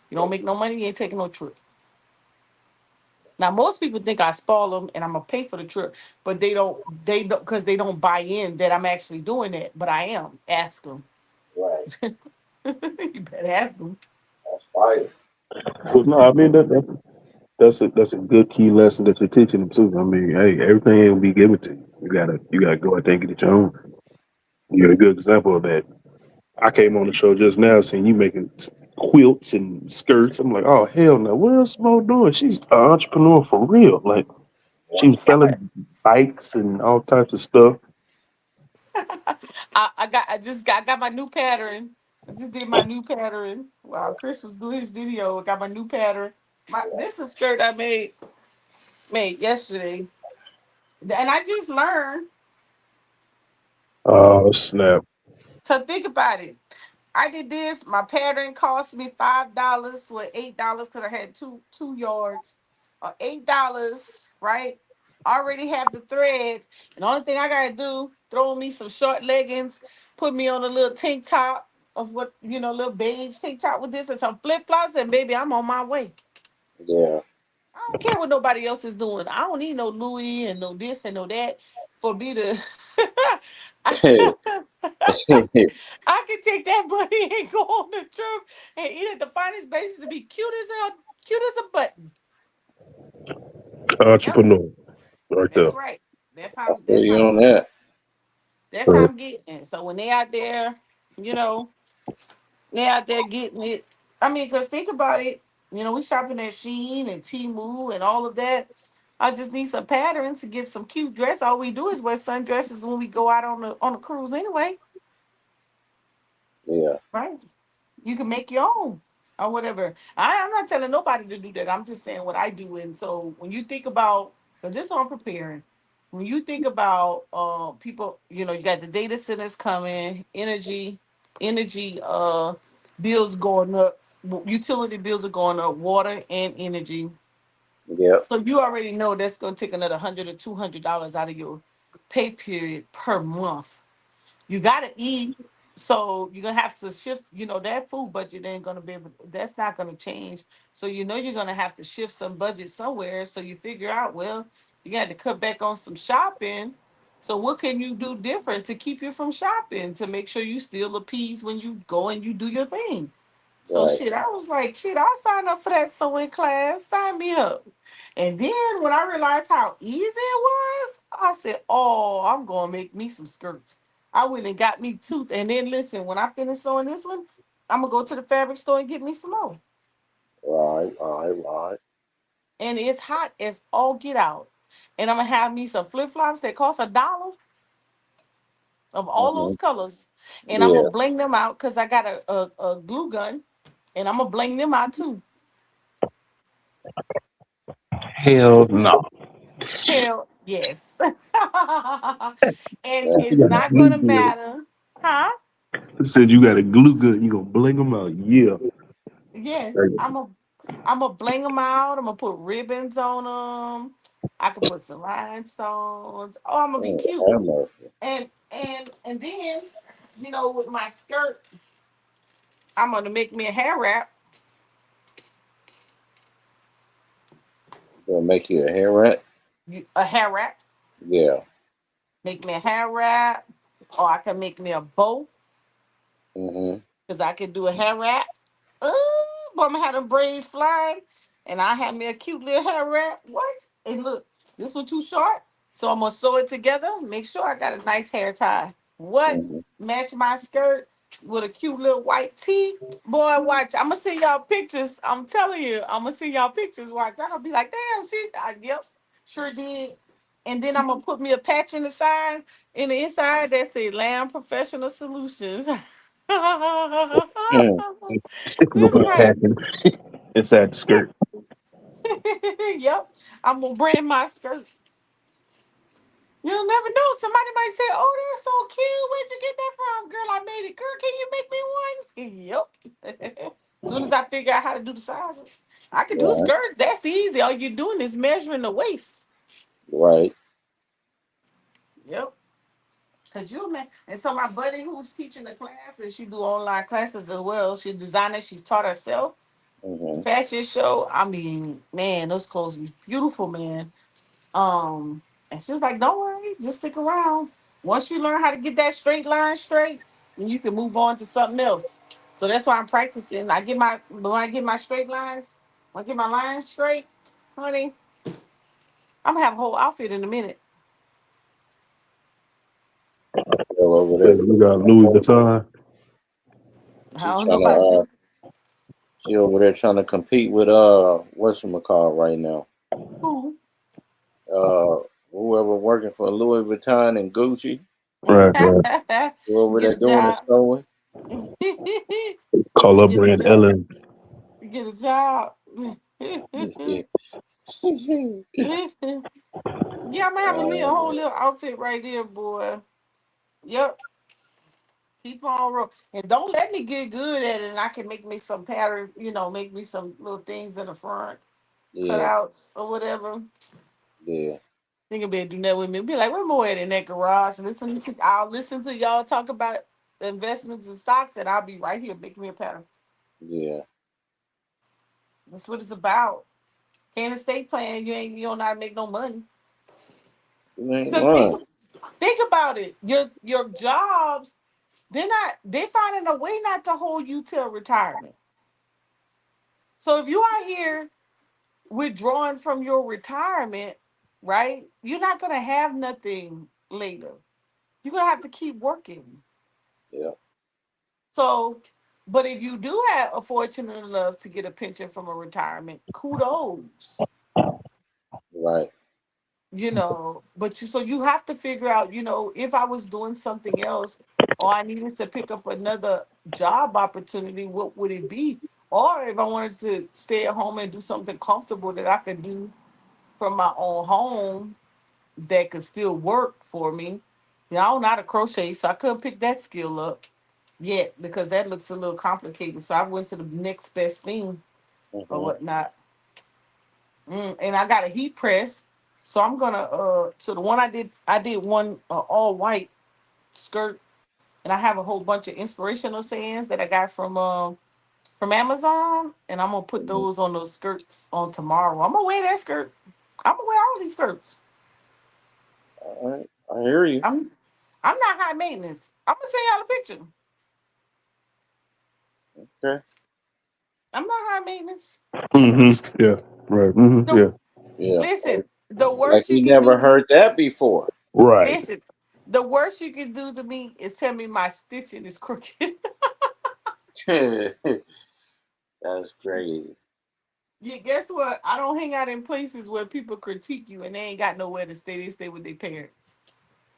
You don't make no money, you ain't taking no trip. Now, most people think I spoil them and I'm gonna pay for the trip, but they don't because they don't buy in that I'm actually doing it. But I am. Ask them. Right. You better ask them. That's fire. But no, I mean that's a good key lesson that you're teaching them too. I mean, hey, everything ain't gonna be given to you. You gotta go out there and get it your own. You're a good example of that. I came on the show just now, seeing you making quilts and skirts. I'm like, oh hell no, what else Mo doing? She's an entrepreneur for real. Like she was selling bikes and all types of stuff. I got my new pattern. I just did my new pattern while Chris was doing his video. I got my new pattern. This is a skirt I made yesterday. And I just learned Oh snap! to think about it. I did this. My pattern cost me $5 with $8 because I had two yards. $8, right? Already have the thread. And the only thing I gotta do, throw me some short leggings, put me on a little tank top of what little beige tank top with this and some flip flops, and baby, I'm on my way. Yeah. I don't care what nobody else is doing. I don't need no Louis and no this and no that for me to. I can take that money and go on the trip and eat at the finest places to be cute as a button. Yep, Entrepreneur right there. that's right. That's I how. feel That's you how. on that. That's how I'm getting. So when they out there, you know, they out there getting it. I mean, cause think about it. We shopping at Shein and Temu and all of that. I just need some patterns to get some cute dress. All we do is wear sundresses when we go out on the cruise anyway, Yeah. right? You can make your own or whatever. I'm not telling nobody to do that. I'm just saying what I do. And so when you think about, because this is what I'm preparing. When you think about people, you got the data centers coming, energy bills going up, utility bills are going up, water and energy. Yep. So you already know that's gonna take another $100 or $200 out of your pay period per month. You gotta eat, so you're gonna have to shift. That food budget ain't gonna be able. That's not gonna change. So you're gonna have to shift some budget somewhere. So you figure out, well, you got to cut back on some shopping. So what can you do different to keep you from shopping to make sure you still appease when you go and you do your thing? So Right. shit, I was like, shit, I'll sign up for that sewing class. Sign me up. And then when I realized how easy it was, I said, oh, I'm gonna make me some skirts. I went and got me two. And then listen, when I finish sewing this one, I'm gonna go to the fabric store and get me some more. Right. Right. Right. And it's hot as all get out. And I'm gonna have me some flip flops that cost $1 of all Mm-hmm. those colors. And I'm Yeah. gonna bling them out because I got a glue gun, and I'm gonna bling them out too. Hell no. Hell yes. And That's it's You got a not glue gonna gun. matter, huh? Said you got a glue gun. You gonna bling them out? Yeah. Yes, I'm a bling them out. I'm gonna put ribbons on them. I can put some rhinestones. Oh, I'm gonna be cute. almost. And then, with my skirt, I'm gonna make me a hair wrap. Gonna make you a hair rat. A hair wrap. Yeah. Make me a hair wrap, or I can make me a bow Mm-hmm. because I can do a hair wrap. Oh, but I'm gonna have them braids flying, and I have me a cute little hair wrap. What? And look, this one too short, so I'm gonna sew it together. Make sure I got a nice hair tie. What? Mm-hmm. Match my skirt with a cute little white tee. Boy, watch. I'm gonna send y'all pictures. I'm telling you, I'm gonna send y'all pictures. Watch. I'm gonna be like, damn, yep, sure did. And then I'm gonna put me a patch in the inside that say Lamb Professional Solutions. Still gonna That's put right. packing inside the skirt. Yep. I'm gonna brand my skirt. You'll never know. Somebody might say, "Oh, that's so cute. Where'd you get that from, girl? I made it. Girl, can you make me one?" Yep. As soon as I figure out how to do the sizes, I can do Right. skirts. That's easy. All you're doing is measuring the waist. Right. Yep. Cause you man, and so my buddy who's teaching the class, and she do online classes as well. She's a designer. She's taught herself. Mm-hmm. Fashion show. I mean, man, those clothes be beautiful, man. And she was like, "Don't worry, just stick around. Once you learn how to get that straight line straight, then you can move on to something else." So that's why I'm practicing. When I get my straight lines, when I get my lines straight, honey, I'm gonna have a whole outfit in a minute. All over Hey, there. we got Louis Vuitton. I She don't know trying to about Louis. She over there trying to compete with whatchamacallit right now. Who? Uh, Whoever working for Louis Vuitton and Gucci. Right, right. Whoever Get they're a doing the job. sewing. Call up Get a brand job. Ellen. Get a job. Yeah. Yeah, I'm having me a whole little outfit right here, boy. Yep. Keep on roll. And don't let me get good at it and I can make me some pattern, make me some little things in the front, Yeah, cutouts or whatever. yeah, Think about do that with me. Be like, we're more at in that garage. I'll listen to y'all talk about investments and stocks and I'll be right here making me a pattern. yeah. That's what it's about. Can't estate plan, you don't know how to make no money. You ain't Because lying. think about it. Your jobs, they're finding a way not to hold you till retirement. So if you are here withdrawing from your retirement, right? You're not gonna have nothing later. You're gonna have to keep working. Yeah, So, but if you do have a fortunate enough to get a pension from a retirement, kudos. right. But you have to figure out, if I was doing something else or I needed to pick up another job opportunity, what would it be? Or if I wanted to stay at home and do something comfortable that I could do from my own home that could still work for me. I don't know how to crochet, so I couldn't pick that skill up yet because that looks a little complicated. So I went to the next best thing or Mm-hmm. whatnot. And I got a heat press. So I'm gonna so the one I did one all white skirt, and I have a whole bunch of inspirational sayings that I got from Amazon, and I'm gonna put Mm-hmm. those on those skirts on tomorrow. I'm gonna wear that skirt. I'm gonna wear all these skirts. All right, I hear you. I'm I'm not high maintenance. I'm gonna send y'all a picture. Okay. I'm not high maintenance. Yeah. Right. Yeah. The Yeah. listen, the Like worst you you can do never to me, heard that before. Right. listen, the worst you can do to me is tell me my stitching is crooked. That's crazy. Yeah, guess what? I don't hang out in places where people critique you and they ain't got nowhere to stay. They stay with their parents.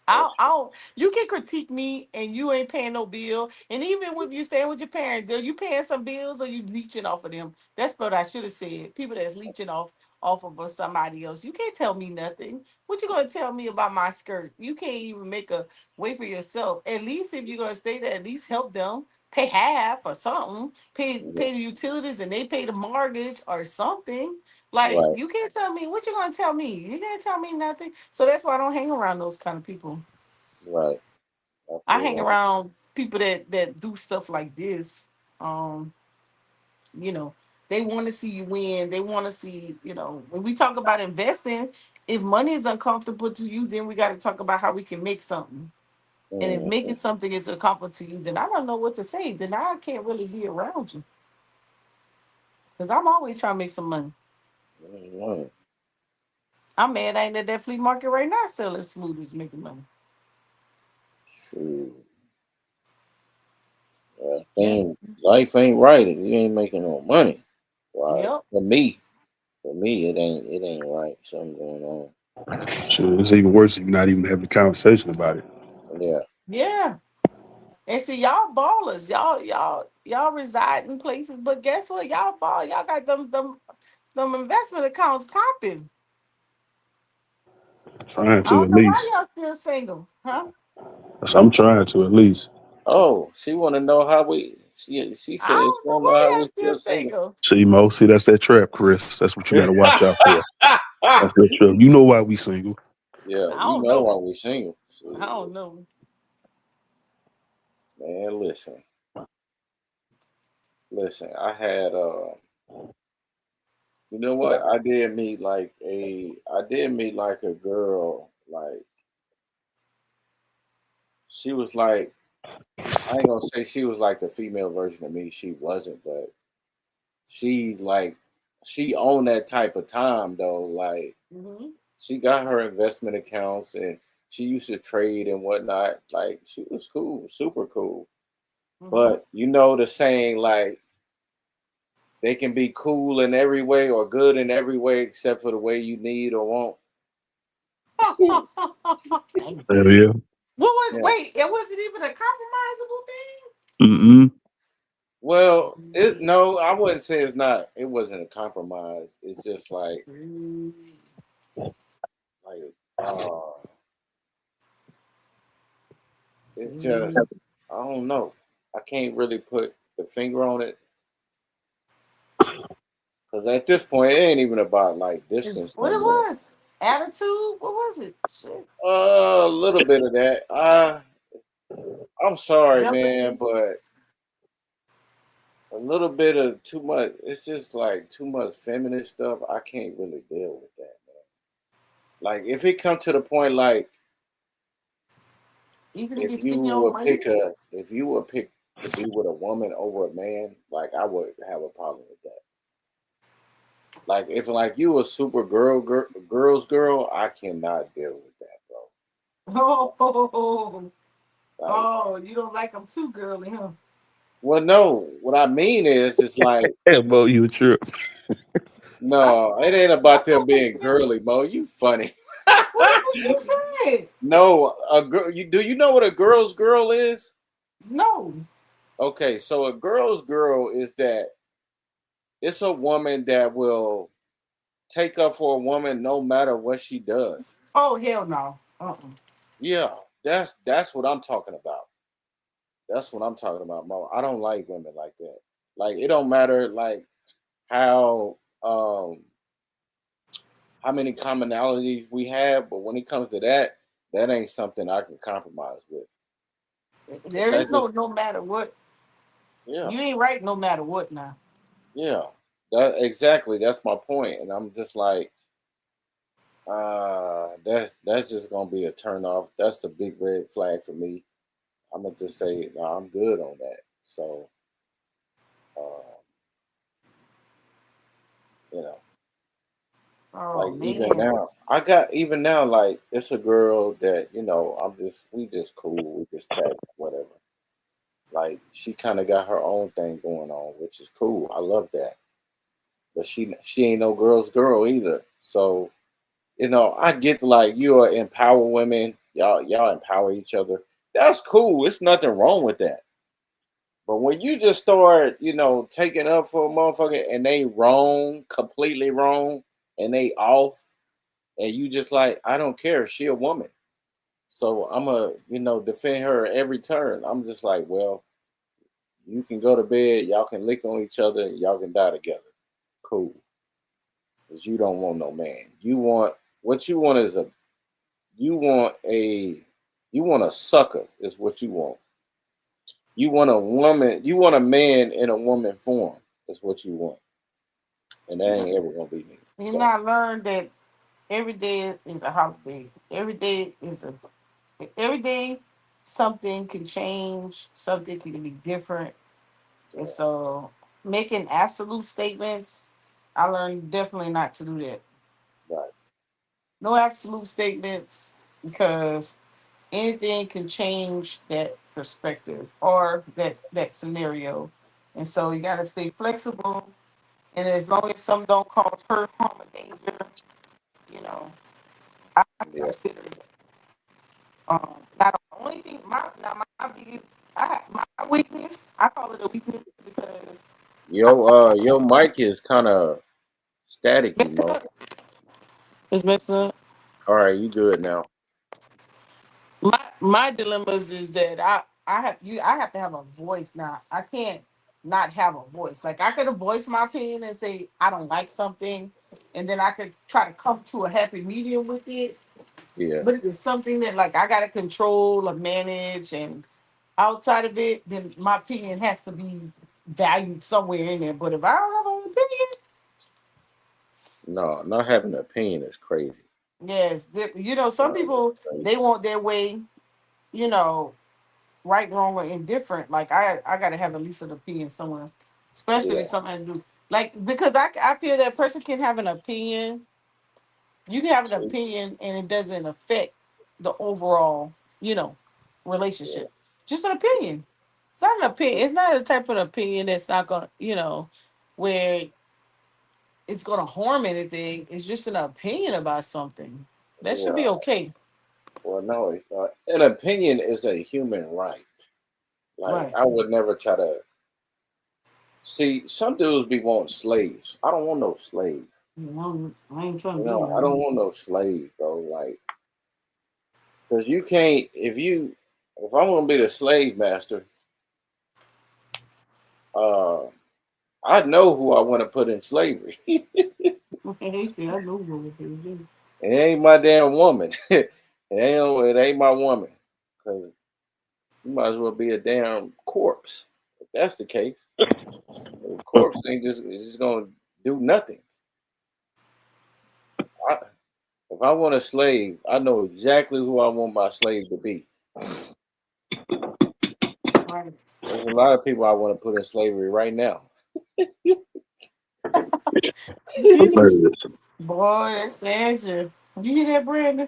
That's I don't. You can critique me, and you ain't paying no bill. And even if you staying with your parents, are you paying some bills, or you leeching off of them? That's what I should have said. People that's leeching off of somebody else. You can't tell me nothing. What you gonna tell me about my skirt? You can't even make a way for yourself. At least if you're gonna stay there, at least help them. Pay half or something. Pay the utilities, and they pay the mortgage or something. Like right. you can't tell me what you gonna tell me. You can't tell me nothing. So that's why I don't hang around those kind of people. Right. I I hang feel around people that do stuff like this. Um, you know, they want to see you win. They want to see, when we talk about investing, if money is uncomfortable to you, then we got to talk about how we can make something. like. And if making something is uncomfortable to you, then I don't know what to say. Then I can't really be around you because I'm always trying to make some money. Mm-hmm. I'm mad I ain't at that flea market right now selling smoothies, making money. True. Yeah, Yeah. life ain't right if you ain't making no money. Right. Yep. For me, it ain't right. Something going on. Sure. It's even worse if you're not even having a conversation about it. Yeah. Yeah. And see, y'all ballers, y'all reside in places, but guess what? Y'all ball, y'all got them investment accounts popping. Trying I to don't at know why least. y'all still single, huh? I'm trying to at least. Oh, she want to know how we. She I said she don't know want to know why how we y'all still still single. single. See, Mo, see, that's that trap, Chris. That's what you got to watch out for. That's that trap. You know why we single. Yeah, I we don't know know. why we single. I Shit. don't know. Man, listen. I had you know what? I did meet like a girl. Like she was like, I ain't gonna say she was like the female version of me. She wasn't, but she like she owned that type of time though. Like Hmm. she got her investment accounts and she used to trade and whatnot. Like she was cool, super cool. Hmm. But you know the saying like they can be cool in every way or good in every way except for the way you need or want. Dang. Hell yeah. What was? Yeah. Wait, it wasn't even a compromisable Mm-mm. Well, it no, I wouldn't say it's not. It wasn't a compromise. It's just thing. like uh it's Mm. just I don't know. I can't really put the finger on it because at this point it ain't even about like It's distance what no it more. was. Attitude. What was it? Shit. A little bit of that. I'm sorry, man, Jealousy. but a little bit of too much. It's just like too much feminist stuff. I can't really deal with that, man. Like if it come to the point, like Even if you if you spend your own would money. if you would pick to be with a woman over a man, like I would have a problem with that. Like if like you a super girl's girl, I cannot deal with that, bro. Oh, Like, oh, you don't like them too girly, huh? well, no. What I mean is, it's like Hell, Bo, you a trip. I no, it thought, ain't I about them thought they being said, girly, Mo. You funny. what would you say? No, a girl. You do you know what a girl's girl is? No. Okay, so a girl's girl is that it's a woman that will take up for a woman no matter what she does. Oh, hell no. Uh-uh. Yeah, that's what I'm talking about. That's what I'm talking about, Mo. I don't like women like that. Like it don't matter like how how many commonalities we have, but when it comes to that, that ain't something I can compromise with. There That is no just no matter what. yeah, You ain't right no matter what now. yeah. That exactly that's my point. And I'm just like, that's just gonna be a turn off. That's a big red flag for me. I'm gonna just say no, I'm good on that. So uh, you know. Oh Like even man. now, I got even now like it's a girl that we just cool, we just chat whatever. Like she kind of got her own thing going on, which is cool. I love that. But she ain't no girl's girl either. So I get like you are empower women, y'all empower each other. That's cool. It's nothing wrong with that. But when you just start, taking up for a motherfucker and they wrong, completely wrong, and they off, and you just like, I don't care. She a woman. So I'm a, defend her every turn. I'm just like, well, you can go to bed, y'all can lick on each other, y'all can die together. Cool. Because you don't want no man. What you want is you want a, you want a sucker is what you want. You want a woman, you want a man in a woman form is what you want. And that ain't ever gonna be me. You know, So I learned that every day is a holiday. Every day something can change, something can be different. And yeah, so making absolute statements, I learned definitely not to do that. right. No absolute statements because anything can change that perspective or that scenario. And so you gotta stay flexible and as long as some don't cause hurt, harm, or danger, you know, I Yeah. consider it. Now the only thing my biggest my weakness, I call it a weakness because Your mic is kind of staticky, messed Mo. up. It's messed up. All right, you good now. My dilemmas is that I have to have a voice now. I can't not have a voice. Like I could voice my opinion and say I don't like something, and then I could try to come to a happy medium with it. Yeah. But it is something that like I gotta control or manage, and outside of it, then my opinion has to be valued somewhere in there. But if I don't have an opinion, No, not having an opinion is crazy. yes, some No, that's people crazy. they want their way, you know, right, wrong, or indifferent. Like I gotta have at least an opinion somewhere, especially if Yeah. it's something to do. Like because I feel that a person can have an opinion. You can have an See? opinion and it doesn't affect the overall, you know, Yeah. relationship. Just an opinion. It's not an opinion. It's not a type of opinion that's not gonna, where it's gonna harm anything. It's just an opinion about something. That should be Well, okay. well, no, an opinion is a human right. Like, Right. I would never try to see some dudes be wanting slaves. I don't want no slave. I ain't trying You to be know, I don't one. want no slave, bro. Like, because you can't, if I'm gonna be the slave master, uh, I know who I want to put in slavery. They say I know what it is. It ain't my damn woman. It ain't my woman. Because you might as well be a damn corpse. If that's the case, the corpse ain't just is just gonna do nothing. I, if I want a slave, I know exactly who I want my slave to be. Right. There's a lot of people I want to put in slavery right now. This Hilarious. boy, that's Sandra. You hear that, Brandon?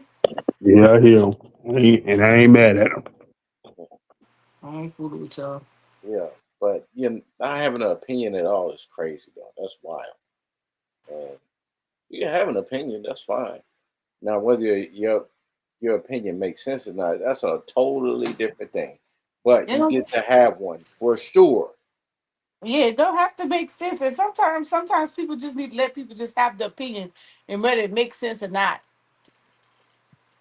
Yeah, I hear him. And I ain't mad at him. I ain't fooling with y'all. Yeah, but not having an opinion at all is crazy, though. That's wild. And you can have an opinion, that's fine. Now, whether your opinion makes sense or not, that's a totally different thing. But You you know? get to have one for sure. Yeah, it don't have to make sense. And sometimes people just need to let people just have the opinion and whether it makes sense or not.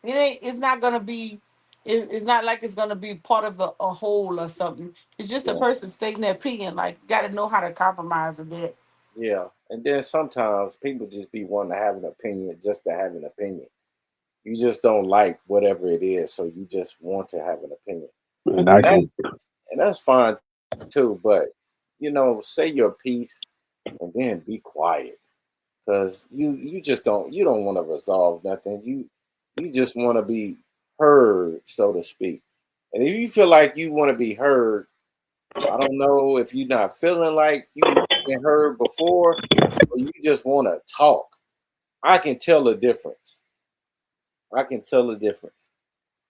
It ain't. It's not gonna be. It's not like it's gonna be part of a whole or something. It's just a Yeah, person stating their opinion. Like, got to know how to compromise with that. yeah. And then sometimes people just be wanting to have an opinion just to have an opinion. You just don't like whatever it is, so you just want to have an opinion. And I And that's can. and that's fine too. But say your piece and then be quiet. Because you just don't want to resolve nothing. You just want to be heard, so to speak. And if you feel like you want to be heard, I don't know if you're not feeling like you've been heard before, or you just want to talk. I can tell the difference. I can tell the difference.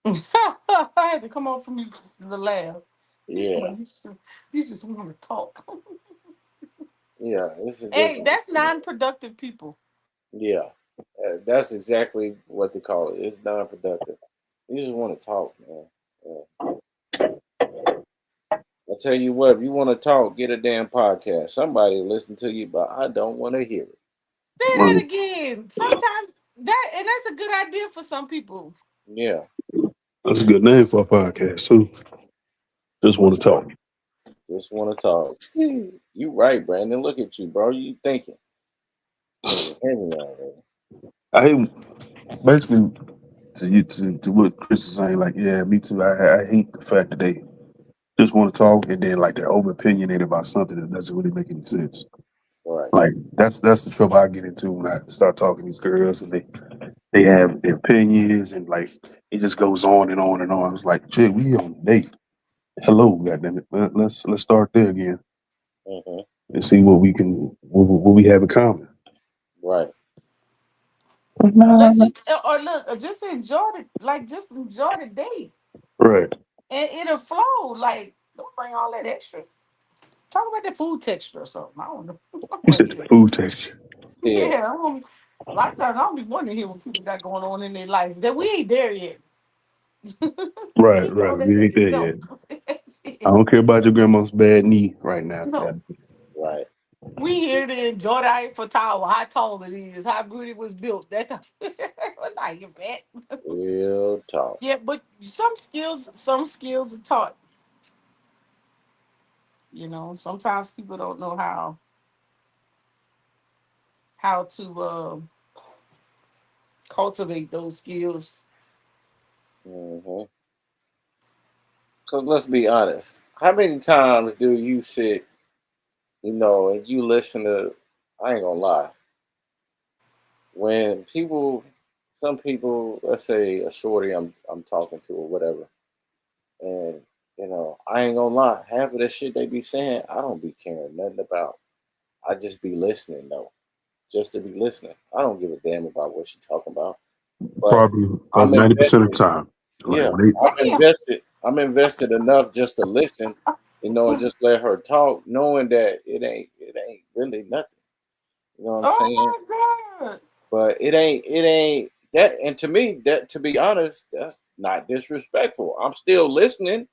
I had to come on from you the laugh. He's Yeah, somebody you just want to talk. yeah, it's a Hey, difference. that's non-productive people. Yeah, that's exactly what they call it. It's non-productive. You just want to talk, man. Yeah. I tell you what, if you want to talk, get a damn podcast. Somebody will listen to you, but I don't want to hear it. Say that Well, again. Sometimes that's a good idea for some people. Yeah, that's a good name for a podcast, too. Just want to just talk. just want to talk. You right, Brandon. Look at you, bro. You thinking? Thinking heavy already. I hate, basically, to what Chris is saying, like, yeah, me too. I hate the fact that they just want to talk and then, like, they're over opinionated about something that doesn't really make any sense. Right. Like, that's the trouble I get into when I start talking to these girls and they have their opinions and, like, it just goes on and on and on. It's like, shit, we on a date. Hello, goddammit. Let's start there again Hmm. and see what we have in common. Right. Or let's just or look, or just enjoy it. Like, just enjoy the date, Right. and it'll flow. Like, don't bring all that extra. Talk about the food texture or something. I don't know. I You want said to the hear food texture. that. Yeah. Yeah, a lot of times I don't be wanting to hear what people got going on in their life. That we ain't there yet. Right, Keep all right. that We to ain't there yourself. yet. I don't care about your grandma's bad knee right now. No, God. Right. we here to enjoy the Eiffel Tower, how tall it is, how good it was built. That well, not your bet. Real talk. Yeah, but some skills are taught. Sometimes people don't know how to cultivate those skills. Hmm. Cause let's be honest. How many times do you sit, and you listen to? I ain't gonna lie. When some people, let's say a shorty I'm talking to or whatever, and I ain't gonna lie, half of the shit they be saying, I don't be caring nothing about. I just be listening though, just to be listening. I don't give a damn about what she talking about, but I'm Probably 90% of invested. the time. Like Yeah, when Oh I'm yeah. invested. I'm invested enough just to listen, and just let her talk, knowing that it ain't really nothing. You know what I'm saying? Oh my God. But it ain't that. And to me, that, to be honest, that's not disrespectful. I'm still listening.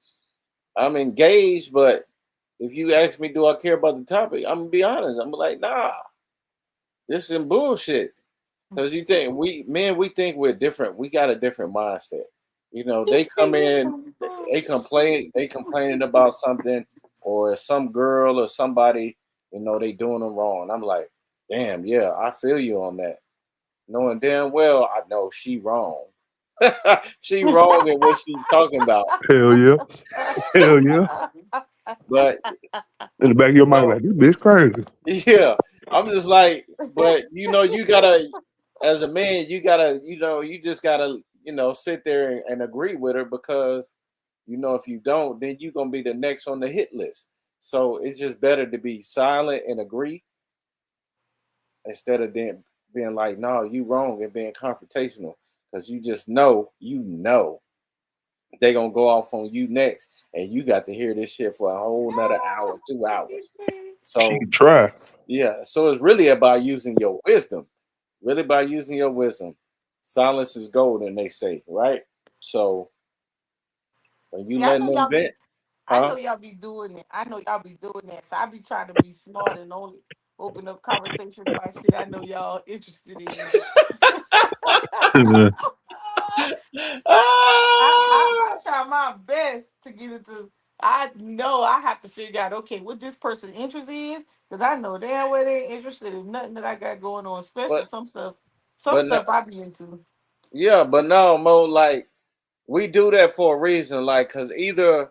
I'm engaged, but if you ask me, do I care about the topic? I'm gonna be honest. I'm like, nah, this is some bullshit. Because you think we think we're different. We got a different mindset. You know, He they said come it's in, some they complaining about something, or some girl or somebody, you know, they doing them wrong. I'm like, damn, yeah, I feel you on that. Knowing damn well I know she wrong. She wrong in what she talking about. Hell yeah. Hell yeah. But In the back of your you mind, know, like, this bitch crazy. yeah, I'm just like, but you know, you gotta, as a man, you gotta, you know, you just gotta, you know, sit there and agree with her because, you know, if you don't, then you're gonna be the next on the hit list. So it's just better to be silent and agree instead of then being like, no, you wrong, and being confrontational because you just know, they gonna go off on you next, and you got to hear this shit for a whole another hour, 2 hours. She So can try. yeah, so it's really about using your wisdom. Really by using your wisdom. Silence is golden, they say, right? So when you See, I letting know them y'all be vent, I know huh? y'all be doing it. I know y'all be doing that. So I be trying to be smart and only open up conversation about shit I know y'all interested in. I Ah! try my best to get it to. I know I have to figure out, okay, what this person interest is, because I know damn well they interested in nothing that I got going on, especially But some stuff. Some but no, stuff I be into. yeah, but no, Mo, like we do that for a reason, like because either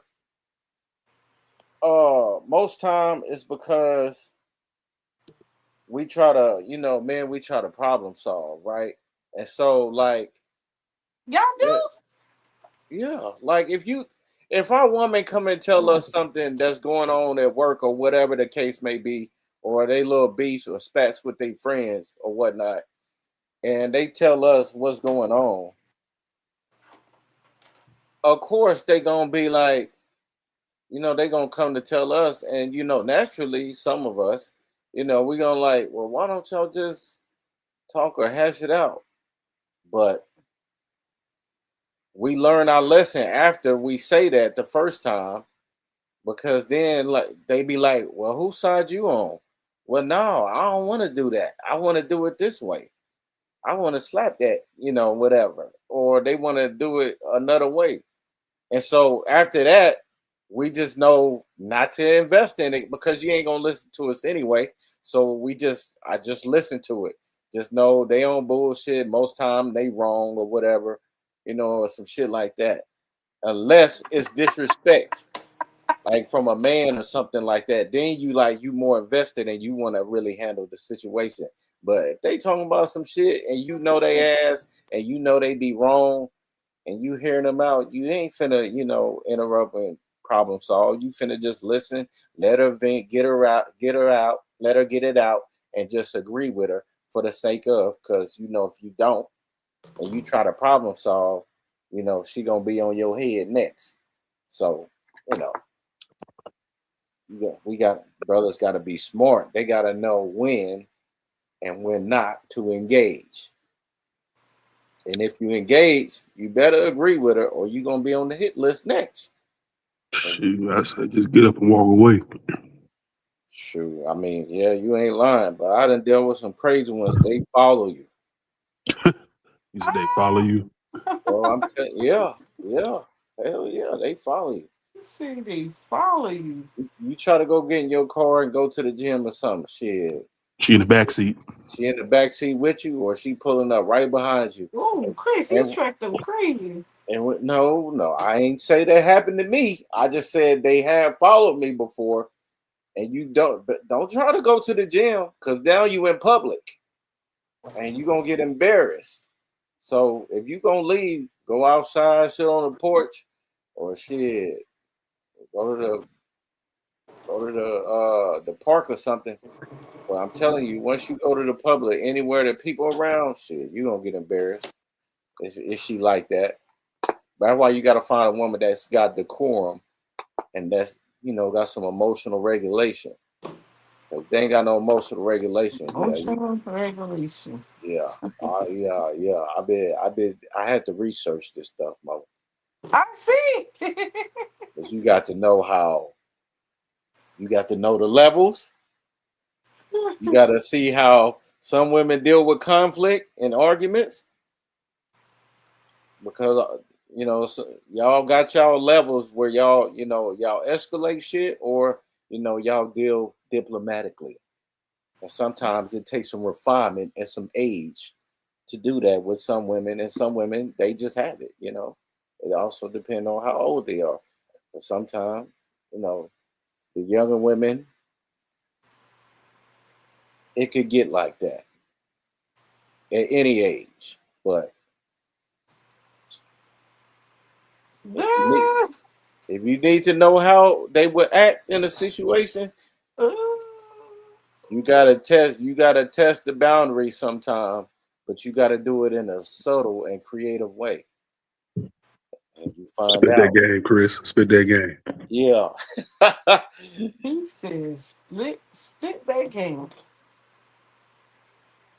most time it's because we try to, you know, man, we try to problem solve, right? And so like Y'all yeah, do? yeah, like if our woman come and tell us something that's going on at work or whatever the case may be, or they little beefs or spats with their friends or whatnot, and they tell us what's going on, of course they gonna be like, you know, they gonna come to tell us, and you know, naturally, some of us, you know, we gonna like, well, why don't y'all just talk or hash it out? But we learn our lesson after we say that the first time, because then like they be like, well, whose side you on? Well, no, I don't want to do that. I want to do it this way. I want to slap that, you know, whatever. Or they want to do it another way. And so after that, we just know not to invest in it because you ain't gonna listen to us anyway. So I just listen to it. Just know they on bullshit. Most time they wrong or whatever, you know, or some shit like that. Unless it's disrespect, like from a man or something like that, then you more invested and you want to really handle the situation. But if they talking about some shit and you know they ass and you know they be wrong and you hearing them out, you ain't finna, you know, interrupt and problem solve. You finna just listen, let her vent, get her out, let her get it out, and just agree with her for the sake of, because you know if you don't and you try to problem solve, you know she gonna be on your head next. So you know we got brothers got to be smart. They got to know when and when not to engage. And if you engage, you better agree with her, or you're gonna be on the hit list next. And Shoot, I said, just get up and walk away. shoot, I mean, yeah, you ain't lying, but I done dealt with some crazy ones. They follow you. You said they follow you. Well, I'm telling, yeah, yeah, hell yeah, they follow you. See, they follow you. You try to go get in your car and go to the gym or something. Shit, She in the back seat. she in the back seat with you, or she pulling up right behind you. Oh, Chris, you And tracked them crazy. no, no, I ain't say that happened to me. I just said they have followed me before, and you don't. But don't try to go to the gym because now you in public, and you gonna get embarrassed. So if you gonna leave, go outside, sit on the porch, or shit, go to the the park or something. But I'm telling you, once you go to the public, anywhere that people around, shit, you gonna get embarrassed. If she like that? That's why you gotta find a woman that's got decorum and that's, you know, got some emotional regulation. If they ain't got no emotional regulation, yeah, Emotional regulation. yeah. I had to research this stuff, Mo, I see. because you got to know the levels. You got to see how some women deal with conflict and arguments, because y'all got y'all levels where y'all escalate shit, or y'all deal diplomatically. And sometimes it takes some refinement and some age to do that with some women, and some women they just have it. It also depends on how old they are. But sometimes, you know, the younger women, it could get like that at any age. But if you need if you need to know how they would act in a situation, you gotta test the boundary sometime, but you gotta do it in a subtle and creative way. And you find Spit that out. game, Chris. Spit that game. Yeah. He says, "Let's spit that game."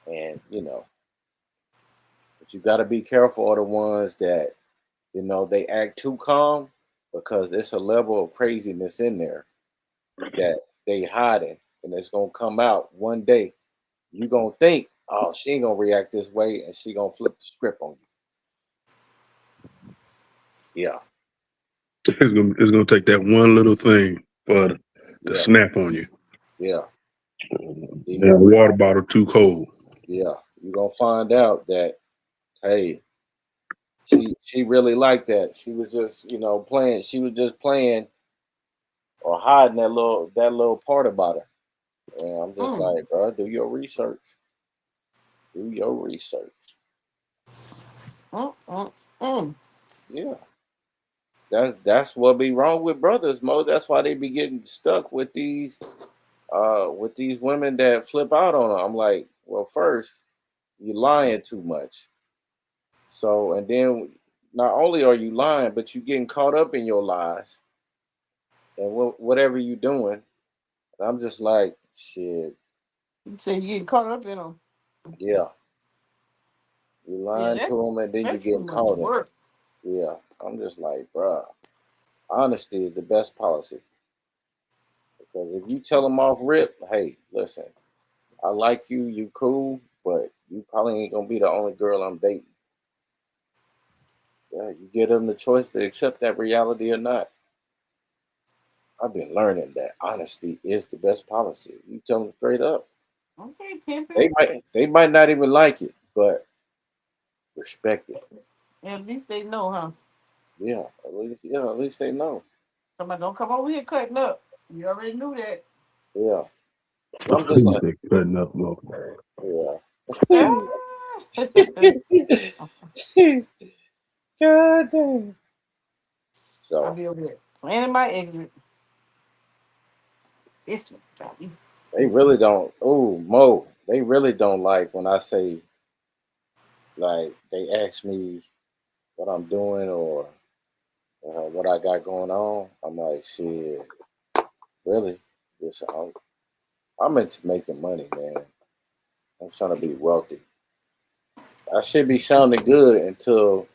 And but you gotta be careful of the ones that, they act too calm, because it's a level of craziness in there that they hiding, and it's gonna come out one day. You gonna think, oh, she ain't gonna react this way, and she gonna flip the script on you. Yeah, It's gonna take that one little thing for to yeah, snap on you. yeah. You Yeah, gonna the water bottle too cold. yeah, you gonna find out that, hey, she really liked that. She was just playing. She was just playing or hiding that little part about her. And I'm just Mm, like, bro, do your research. Do your research. mm, mm, mm. Yeah. That's what be wrong with brothers, Mo. That's why they be getting stuck with these women that flip out on them. I'm like, well, first, you lying too much. So, and then not only are you lying, but you getting caught up in your lies and whatever you doing. And I'm just like, shit, So you get caught up in them. yeah, you Yeah, lying to that's them and then you that's too getting much caught in it. work. Yeah, I'm just like, bruh, honesty is the best policy. Because if you tell them off rip, hey, listen, I like you, you cool, but you probably ain't gonna be the only girl I'm dating. Yeah, you give them the choice to accept that reality or not. I've been learning that honesty is the best policy. You tell them straight up. Okay, They pimping. might not even like it, but respect it. At least they know, huh? At least they know. Somebody don't come over here cutting up. You already knew that. Yeah. I'm just Please like, they cutting up, Mo. yeah. Ah. God damn. I'll So be over there planning my exit. This one. they really don't. Oh, Mo, they really don't like when I say, like, they ask me what I'm doing, or what I got going on. I'm like, shit, really? Yes, I'm into making money, man. I'm trying to be wealthy. I should be sounding good until,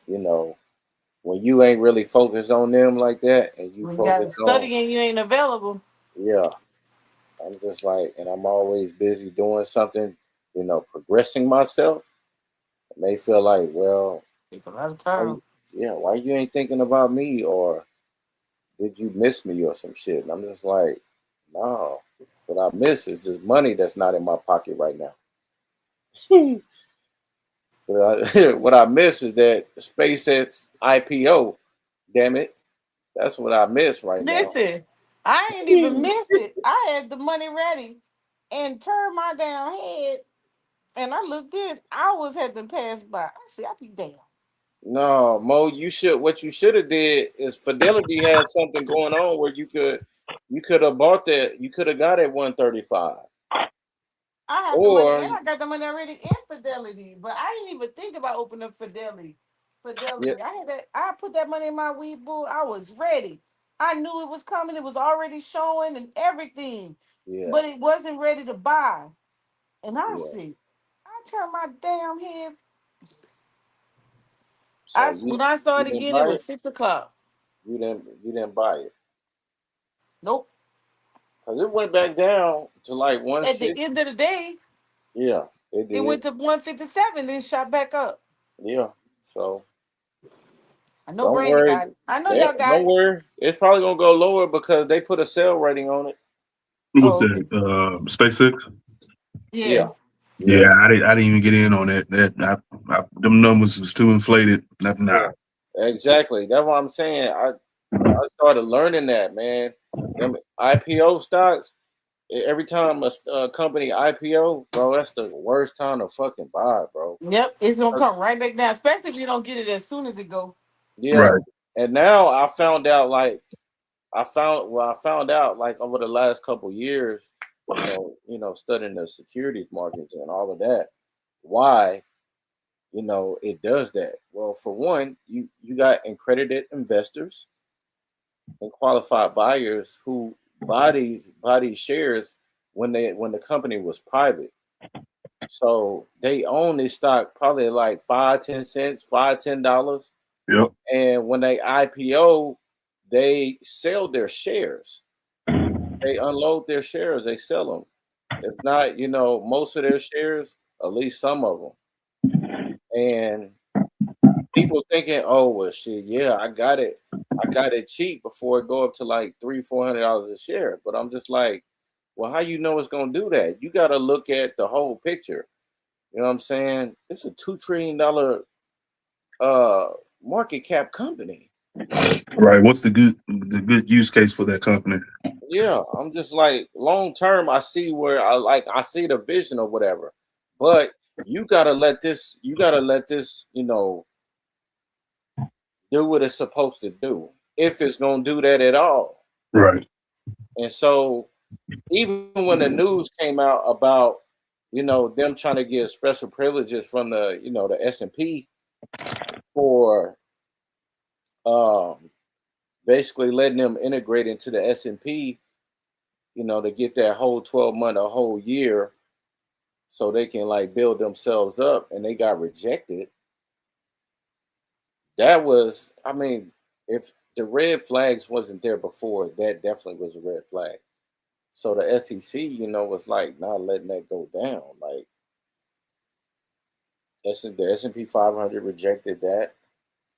when you ain't really focused on them like that, and you When you got to focus on, study and you ain't available, yeah, I'm just like, and I'm always busy doing something, progressing myself. And they feel like, well, take a lot of why, time. yeah, why you ain't thinking about me, or did you miss me or some shit? And I'm just like, no. What I miss is just money that's not in my pocket right now. what I miss is that SpaceX IPO. Damn it, that's what I miss right now. Listen, I ain't even miss it. I had the money ready and turned my damn head and I looked in. Hours had to pass by. I said, I'll be damn. No, Mo, what you should have did is Fidelity had something going on where you could have bought that, you could have got it 135. I had the money Or and I got the money already in Fidelity, but I didn't even think about opening up Fidelity. yeah, Fidelity. I had that. I put that money in my weed bull. I was ready. I knew it was coming. It was already showing and everything. Yeah, but it wasn't ready to buy. And I yeah. see, I turned my damn head. So When I saw you it didn't again, it buy was it. 6 o'clock. You didn't buy it Nope. because it went back down to like At the 160. end of the day, Yeah, it it did. went to 157, then shot back up. Yeah. So I know don't Brandy worry. got it. I know y'all got Don't it. worry. It's probably gonna go lower because they put a sell rating on it. What's Oh, that? okay. SpaceX? Yeah. Yeah. Yeah. Yeah, I didn't even get in on that. Them numbers was too inflated. Yeah. Nah. Exactly. That's what I'm saying. I started learning that, man. Them IPO stocks. Every time a company IPO, bro, that's the worst time to fucking buy, bro. Yep. It's gonna come right back down, especially if you don't get it as soon as it go. Yeah. Right. And now I found out, like, I found out, like, over the last couple years, studying the securities markets and all of that, why it does that. Well, for one, you got accredited investors and qualified buyers who buy these shares when the company was private. So they own this stock probably like 5, 10 cents, $5, $10. Yep. And when they IPO, they sell their shares. They unload their shares, they sell them. If not, most of their shares, at least some of them. And people thinking, oh well, shit, yeah, I got it cheap before it go up to like $300-400 a share. But I'm just like, well, how you know it's gonna do that? You got to look at the whole picture. You know what I'm saying? It's a $2 trillion uh market cap company. Right. What's the good use case for that company? Yeah, I'm just like long term. I see where I see the vision or whatever, but you gotta let this do what it's supposed to do if it's gonna do that at all. Right. And so even when the news came out about them trying to get special privileges from the S&P for um basically letting them integrate into the S&P, to get that whole 12 month, a whole year, so they can like build themselves up, and they got rejected. That was, I mean, if the red flags wasn't there before, that definitely was a red flag. So the SEC, was like not letting that go down. Like the S&P 500 rejected that,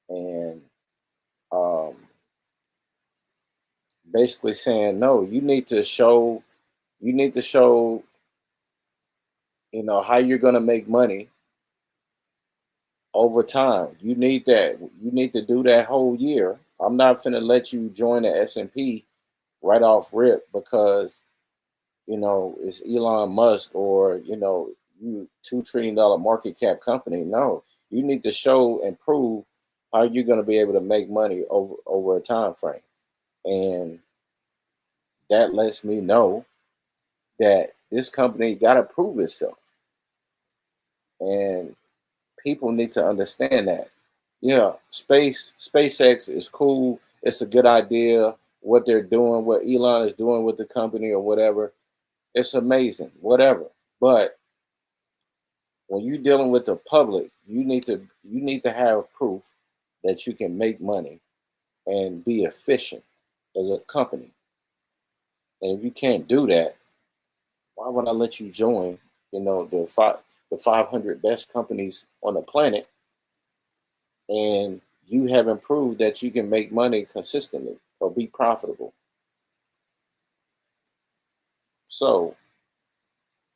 and um, basically saying no. You need to show how you're going to make money over time. You need that. You need to do that whole year. I'm not finna let you join the S&P right off rip because it's Elon Musk or you $2 trillion market cap company. No, you need to show and prove how you're going to be able to make money over a time frame, and that lets me know that this company got to prove itself, and people need to understand that. Yeah, SpaceX is cool. It's a good idea. What they're doing, what Elon is doing with the company or whatever, it's amazing. Whatever, but when you're dealing with the public, you need to have proof that you can make money and be efficient as a company. And if you can't do that, why would I let you join? The 500 best companies on the planet, and you haven't proved that you can make money consistently or be profitable. So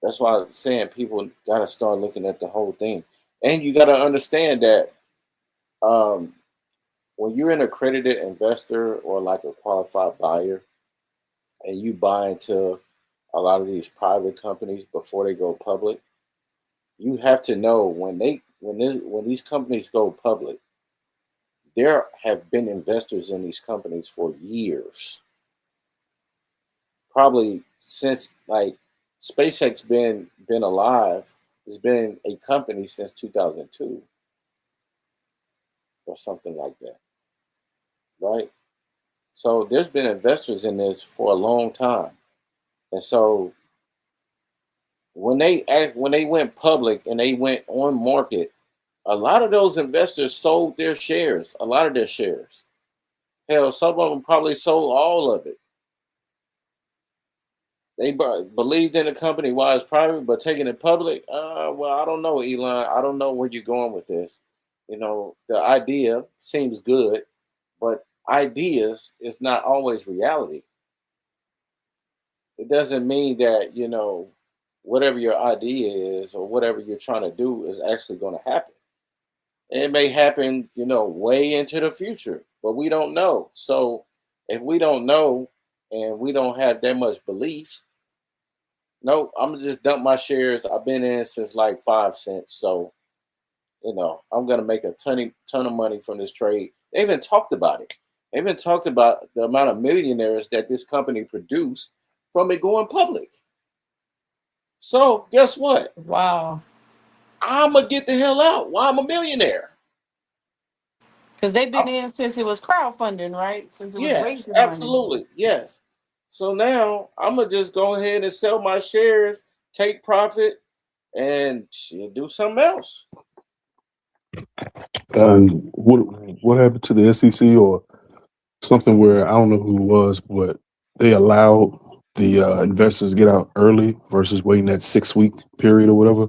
that's why I'm saying people got to start looking at the whole thing, and you got to understand that um, when you're an accredited investor or like a qualified buyer, and you buy into a lot of these private companies before they go public, you have to know when these companies go public, there have been investors in these companies for years, probably since like SpaceX been alive. It's been a company since 2002 or something like that, right? So there's been investors in this for a long time. And so when they went public and they went on market, a lot of those investors sold their shares, a lot of their shares. Hell, some of them probably sold all of it. They believed in the company while it's private, but taking it public, well, I don't know, Elon. I don't know where you're going with this. The idea seems good, but ideas is not always reality. It doesn't mean that, whatever your idea is or whatever you're trying to do is actually going to happen. It may happen, way into the future, but we don't know. So if we don't know and we don't have that much belief, no, I'm gonna just dump my shares. I've been in since like 5 cents. So, I'm gonna make a ton of money from this trade. They even talked about it. They even talked about the amount of millionaires that this company produced from it going public. So guess what? Wow. I'm gonna get the hell out. Why I'm a millionaire? Because they've been in since it was crowdfunding, right? Since it was Yes, raising money. absolutely. Yes. So now I'm gonna just go ahead and sell my shares, take profit, and shit, do something else. What happened to the SEC or something where I don't know who it was, but they allowed the investors to get out early versus waiting that 6 week period or whatever?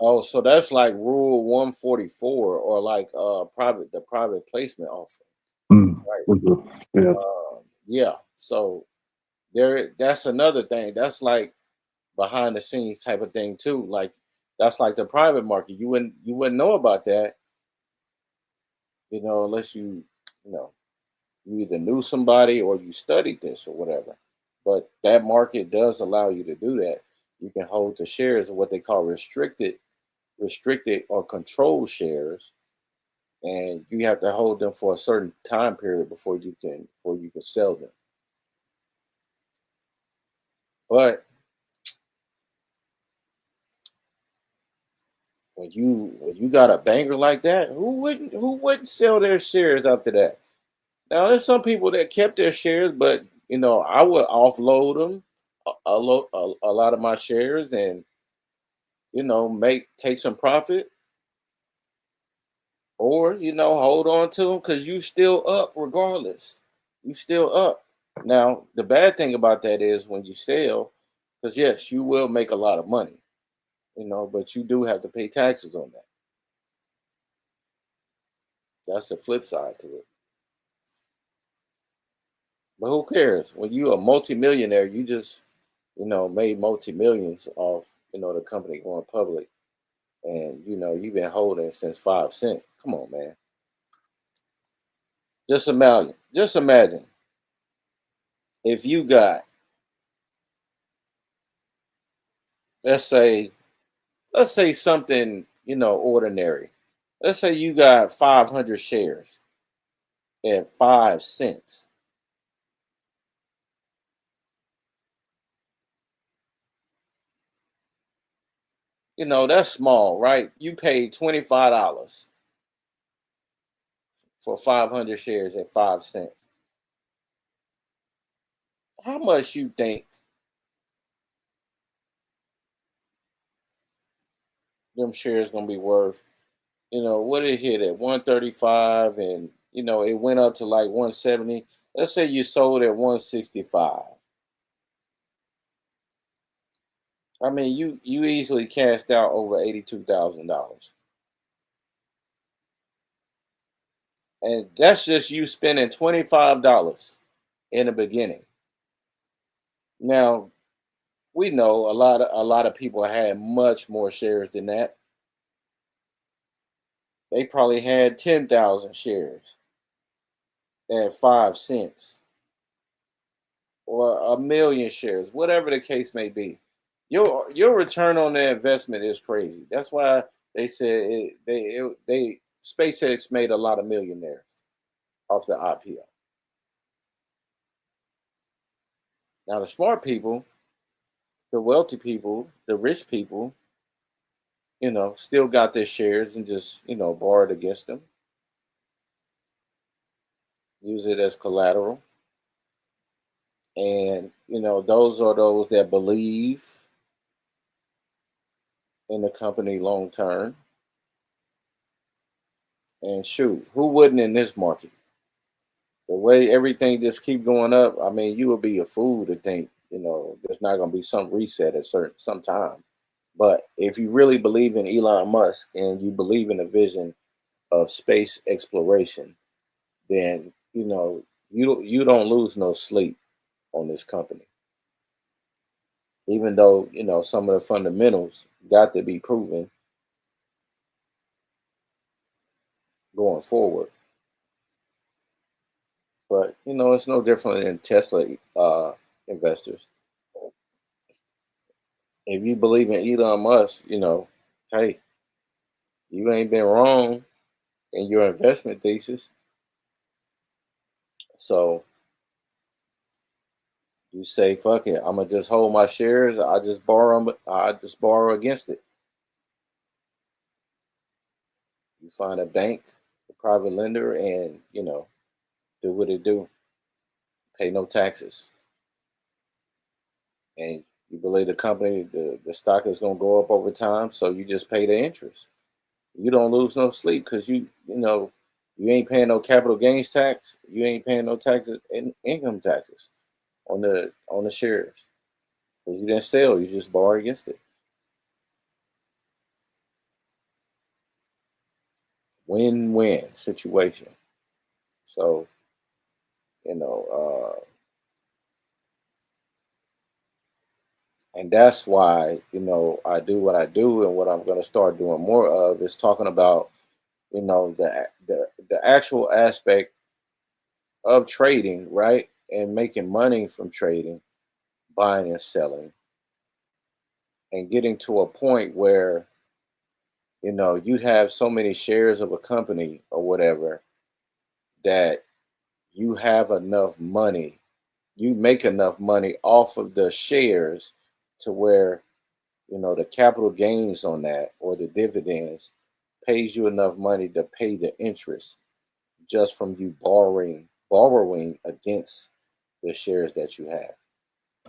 Oh, so that's like Rule 144 or like the private placement offer. Right. Yeah. Yeah. So that's another thing. That's like behind the scenes type of thing too. Like that's like the private market. You wouldn't know about that, unless you know you either knew somebody or you studied this or whatever. But that market does allow you to do that. You can hold the shares of what they call restricted or controlled shares, and you have to hold them for a certain time period before you can sell them. But when you got a banker like that, who wouldn't sell their shares after that? Now there's some people that kept their shares, but I would offload them a lot of my shares and make take some profit, or hold on to them because you still up regardless. You still up. Now the bad thing about that is when you sell, because yes, you will make a lot of money, but you do have to pay taxes on that. That's the flip side to it. But who cares? When you a multimillionaire, you just made multi-millions off the company going public, and you've been holding since 5 cents. Come on, man. Just imagine if you got, let's say something ordinary. Let's say you got 500 shares at 5 cents. That's small, right? You paid $25 for 500 shares at 5 cents. How much you think them shares gonna be worth? What did it hit at 135, and it went up to like 170. Let's say you sold at 165. I mean, you easily cashed out over $82,000, and that's just you spending $25 in the beginning. Now we know a lot of people had much more shares than that. They probably had 10,000 shares at 5 cents, or a million shares, whatever the case may be. Your return on that investment is crazy. That's why they said they SpaceX made a lot of millionaires off the IPO. Now the smart people, the wealthy people, the rich people, still got their shares and just borrowed against them, use it as collateral. And those are those that believe in the company long term. And shoot, who wouldn't in this market? The way everything just keep going up, I mean, you would be a fool to think, there's not going to be some reset at some time. But if you really believe in Elon Musk and you believe in the vision of space exploration, then you don't lose no sleep on this company. Even though some of the fundamentals got to be proven going forward. But it's no different than Tesla investors. If you believe in Elon Musk, hey, you ain't been wrong in your investment thesis. So you say, fuck it, I'm gonna just hold my shares. I just borrow against it. You find a bank, a private lender, and do what it do. Pay no taxes. And you believe the company, the stock is gonna go up over time, so you just pay the interest. You don't lose no sleep because you ain't paying no capital gains tax. You ain't paying no taxes, income taxes on the shares because you didn't sell. You just borrow against it. Win-win situation. So you know, and that's why I do what I do, and what I'm going to start doing more of is talking about the actual aspect of trading, right, and making money from trading, buying and selling, and getting to a point where you have so many shares of a company or whatever that you have enough money, you make enough money off of the shares to where the capital gains on that or the dividends pays you enough money to pay the interest just from you borrowing against the shares that you have.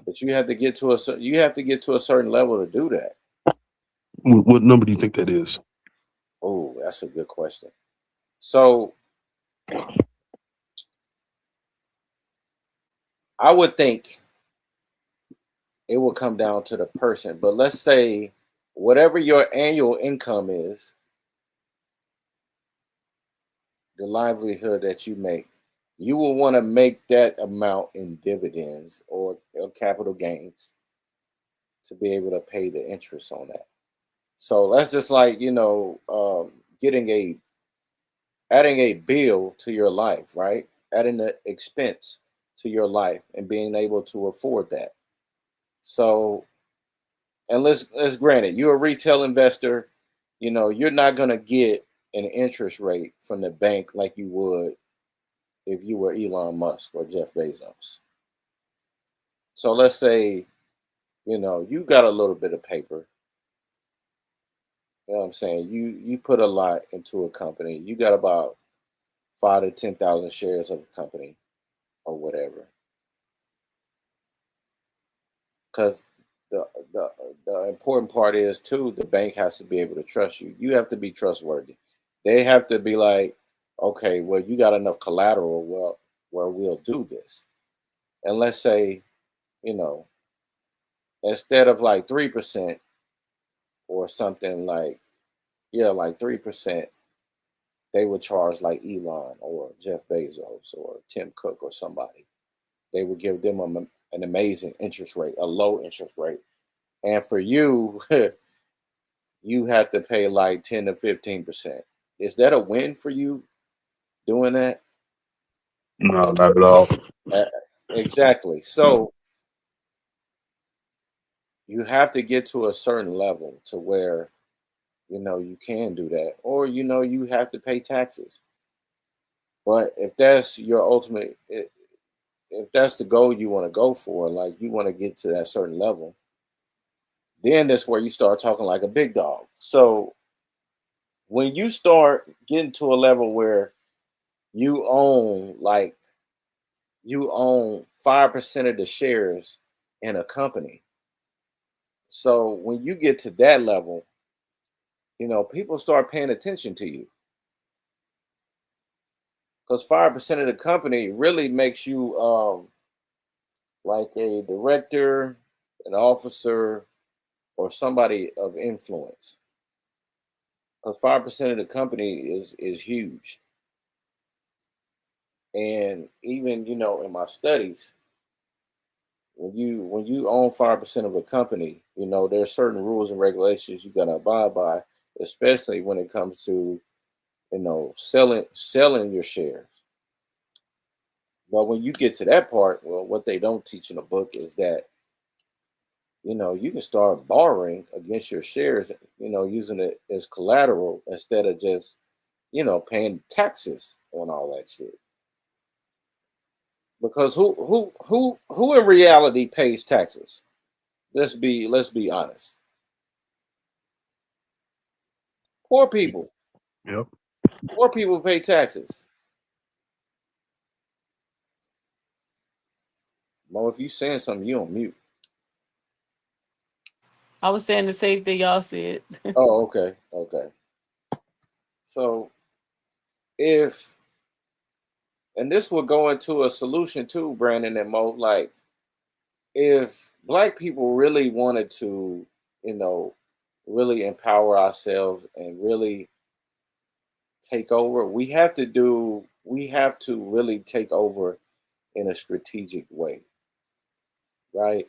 But you have to get to a certain level to do that. What number do you think that is? Oh, that's a good question. So I would think it will come down to the person. But let's say whatever your annual income is, the livelihood that you make, you will want to make that amount in dividends or capital gains to be able to pay the interest on that. So that's just like getting adding a bill to your life, right? Adding the expense to your life and being able to afford that. So, and let's grant it, you're a retail investor, you're not gonna get an interest rate from the bank like you would if you were Elon Musk or Jeff Bezos. So let's say, you got a little bit of paper. You know what I'm saying? You put a lot into a company. You got about 5 to 10,000 shares of a company or whatever. Because the, the the important part is too, the bank has to be able to trust you. You have to be trustworthy. They have to be like, okay, well, you got enough collateral, well, where we'll do this. And let's say, you know, instead of like 3% or something like, yeah, like 3%, they would charge like Elon or Jeff Bezos or Tim Cook or somebody. They would give them an amazing interest rate, a low interest rate. And for you, you have to pay like 10 to 15%. Is that a win for you doing that? No, not at all. Uh, exactly. So you have to get to a certain level to where you can do that, or you have to pay taxes. But if that's your ultimate, if that's the goal you want to go for, like you want to get to that certain level, then that's where you start talking like a big dog. So when you start getting to a level where you own like you own 5% of the shares in a company. So when you get to that level, people start paying attention to you, because 5% of the company really makes you like a director, an officer, or somebody of influence. Because 5% of the company is huge. And even in my studies, when you own 5% of a company, there's certain rules and regulations you gotta abide by, especially when it comes to selling your shares. But when you get to that part, well, what they don't teach in the book is that you can start borrowing against your shares, using it as collateral instead of just paying taxes on all that shit. Because who in reality pays taxes? Let's be honest. Poor people. Yep. Poor people pay taxes. Mo, if you saying something, you on mute. I was saying the same thing y'all said. Oh, okay, okay. So if and this will go into a solution too, Brandon and Mo. Like, if Black people really wanted to, really empower ourselves and really take over, we have to really take over in a strategic way, right?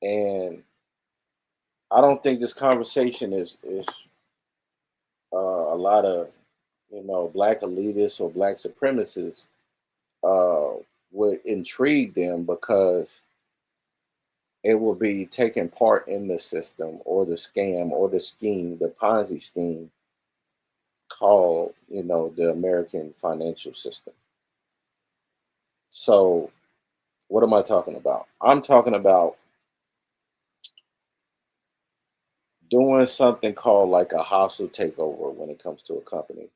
And I don't think this conversation is a lot of Black elitists or Black supremacists would intrigue them, because it will be taking part in the system or the scam or the scheme, the Ponzi scheme called, the American financial system. So what am I talking about? I'm talking about doing something called like a hostile takeover when it comes to a company.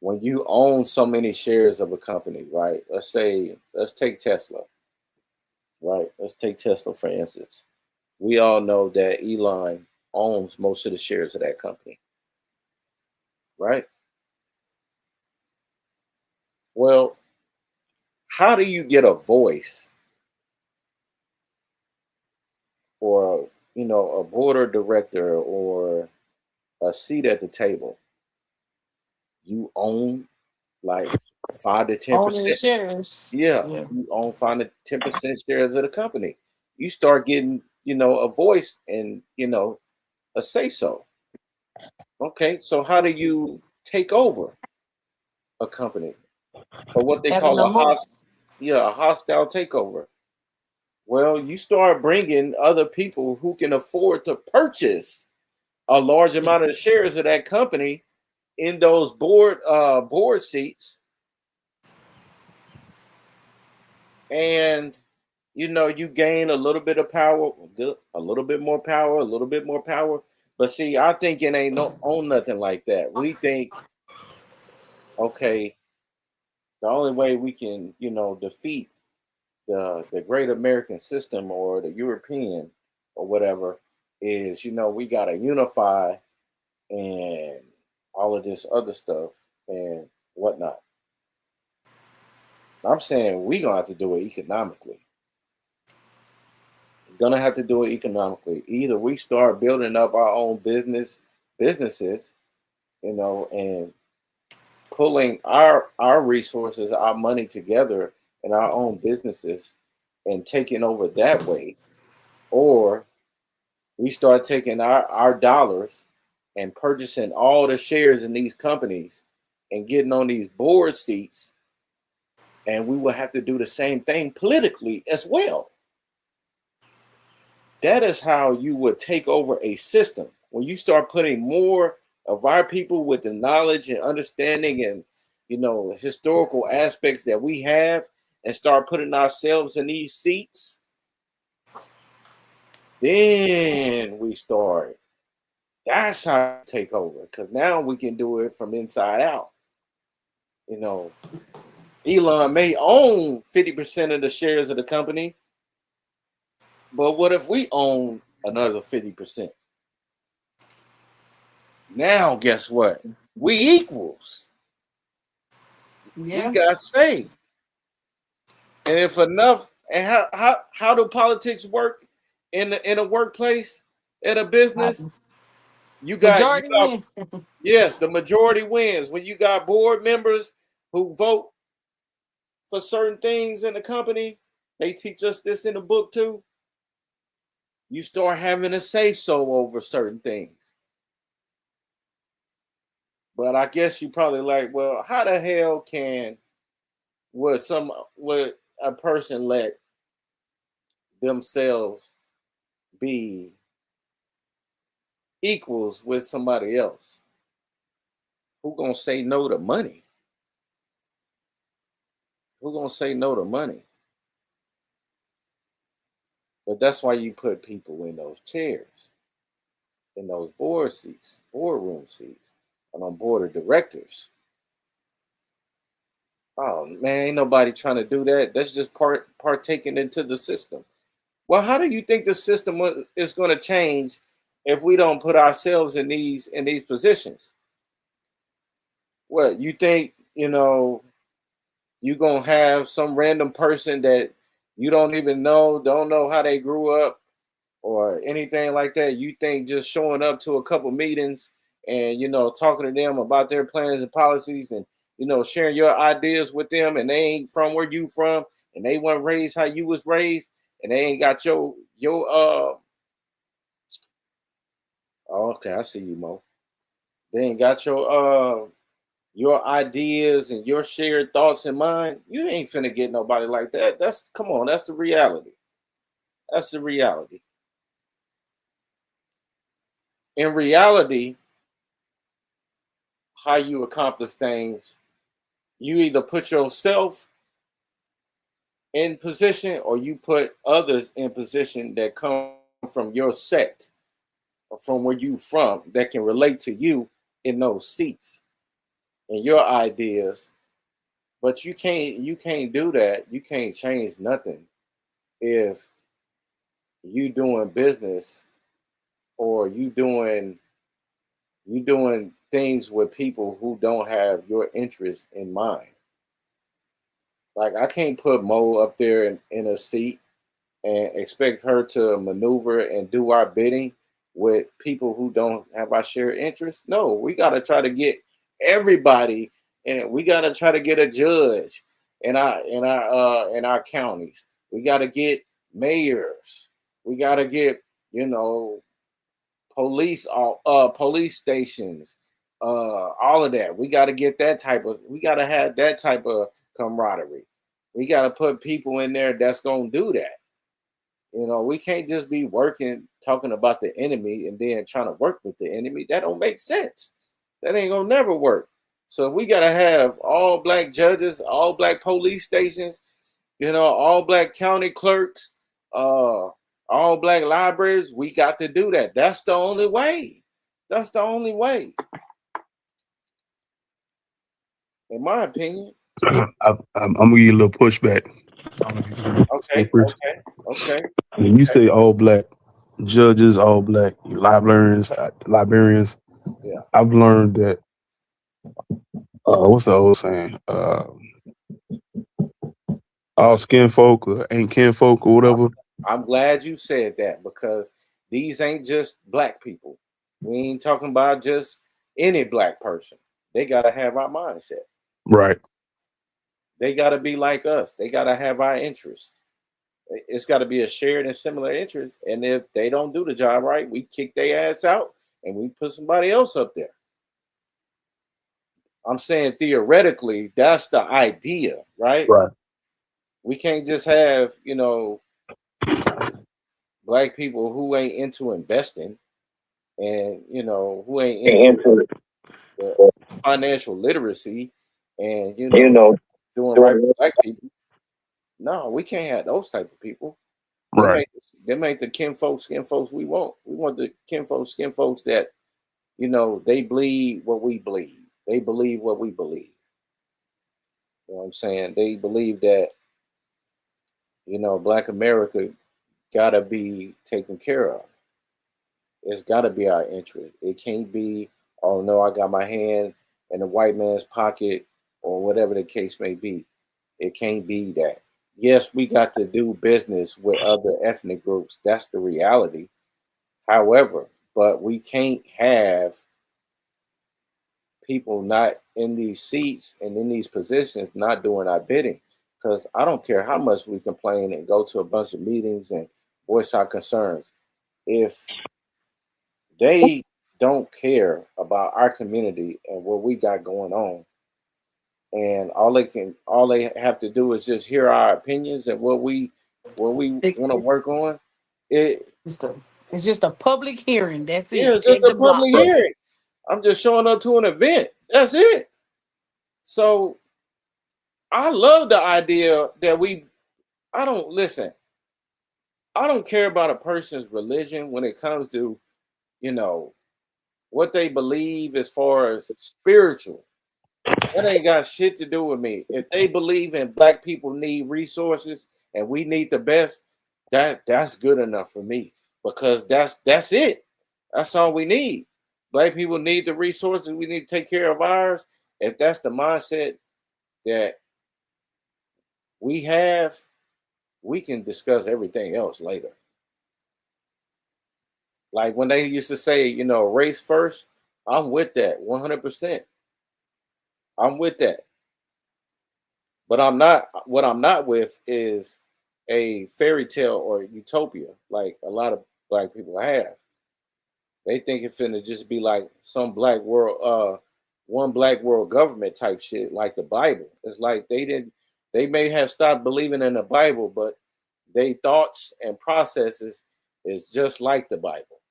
When you own so many shares of a company, right? Let's take Tesla, right? Let's take Tesla for instance. We all know that Elon owns most of the shares of that company, right? Well, how do you get a voice or a board of director or a seat at the table? You own like 5 to 10 Owning the percent. shares. Yeah, Yeah. you own 5 to 10% shares of the company. You start getting a voice and a say so. Okay, so how do you take over a company, or what they Having call the most. a hostile takeover? Well, you start bringing other people who can afford to purchase a large amount of shares of that company in those board seats, and you gain a little bit of power, a little bit more power, a little bit more power. But see, I think it ain't on nothing like that. We think, okay, the only way we can defeat the great American system or the European or whatever is we gotta unify and all of this other stuff and whatnot. I'm saying we gonna have to do it economically. Gonna have to do it economically. Either we start building up our own businesses, and pulling our resources, our money together in our own businesses and taking over that way, or we start taking our dollars and purchasing all the shares in these companies and getting on these board seats, and we will have to do the same thing politically as well. That is how you would take over a system. When you start putting more of our people with the knowledge and understanding and historical aspects that we have, and start putting ourselves in these seats, then we start. That's how to take over, because now we can do it from inside out. Elon may own 50% of the shares of the company, but what if we own another 50%? Now, guess what? We equals. Yeah. We got say. And if enough, and how do politics work in a workplace, at a business? You got Majority wins. yes, the majority wins. When you got board members who vote for certain things in the company, they teach us this in the book too. You start having a say so over certain things. But I guess you probably like, well, how the hell would a person let themselves be equals with somebody else? Who gonna say no to money? Who gonna say no to money? But that's why you put people in those chairs, in those boardroom seats, and on board of directors. Oh man, ain't nobody trying to do that. That's just partaking into the system. Well, how do you think the system is going to change if we don't put ourselves in these positions? What you think? You gonna have some random person that you don't even know, don't know how they grew up or anything like that. You think just showing up to a couple meetings and talking to them about their plans and policies and sharing your ideas with them, and they ain't from where you from, and they weren't raised how you was raised, and they ain't got your oh, okay, I see you, Mo. They ain't got your ideas and your shared thoughts in mind. You ain't finna get nobody like that. That's come on, that's the reality. That's the reality. In reality, how you accomplish things, you either put yourself in position or you put others in position that come from your sect or from where you from that can relate to you in those seats and your ideas. But you can't do that. You can't change nothing if you doing business or you doing things with people who don't have your interest in mind. Like I can't put Mo up there in a seat and expect her to maneuver and do our bidding with people who don't have our shared interests. No, we gotta try to get everybody, and we gotta try to get a judge in our counties. We gotta get mayors. We gotta get you know police stations, all of that. We got to get that type of. We got to have that type of camaraderie. We got to put people in there that's gonna do that. We can't just be working talking about the enemy and then trying to work with the enemy. That don't make sense. That ain't gonna never work. So if we gotta have all black judges, all black police stations, all black county clerks, uh, all black libraries. We got to do that. That's the only way. That's the only way, in my opinion. I'm gonna give you a little pushback. Okay, okay, okay. When you say all black judges, all black librarians, Yeah, I've learned that. What's the old saying? All skin folk or ain't kin folk or whatever. I'm glad you said that because these ain't just black people. We ain't talking about just any black person. They gotta have our mindset. Right. They gotta be like us. They gotta have our interests. It's got to be a shared and similar interest. And if they don't do the job right, we kick their ass out and we put somebody else up there. I'm saying theoretically, that's the idea, right? Right. We can't just have, black people who ain't into investing and, who ain't into the financial literacy and, doing right for black people. No, we can't have those type of people. Right. Them ain't the skin folks we want. We want the skin folks that, they bleed what we bleed. They believe what we believe. You know what I'm saying? They believe that, Black America gotta be taken care of. It's gotta be our interest. It can't be, oh no, I got my hand in the white man's pocket or whatever the case may be. It can't be that. Yes, we got to do business with other ethnic groups. That's the reality. However, but we can't have people not in these seats and in these positions not doing our bidding. Because I don't care how much we complain and go to a bunch of meetings and voice our concerns. If they don't care about our community and what we got going on, and all they have to do is just hear our opinions and what we It- want to work on. It It's, the, it's just a public hearing. That's Yeah, it. it's just Check a the block. public hearing. I'm just showing up to an event. That's it. So I love the idea that I don't listen. I don't care about a person's religion when it comes to, you know, what they believe as far as spiritual. That ain't got shit to do with me. If they believe in black people need resources and we need the best, that's good enough for me because that's it. That's all we need. Black people need the resources. We need to take care of ours. If that's the mindset that we have, we can discuss everything else later. Like when they used to say, race first, I'm with that 100%. I'm with that. But what I'm not with is a fairy tale or utopia like a lot of black people have. They think it's finna just be like some one black world government type shit like the Bible. It's like they may have stopped believing in the Bible, but they thoughts and processes is just like the Bible,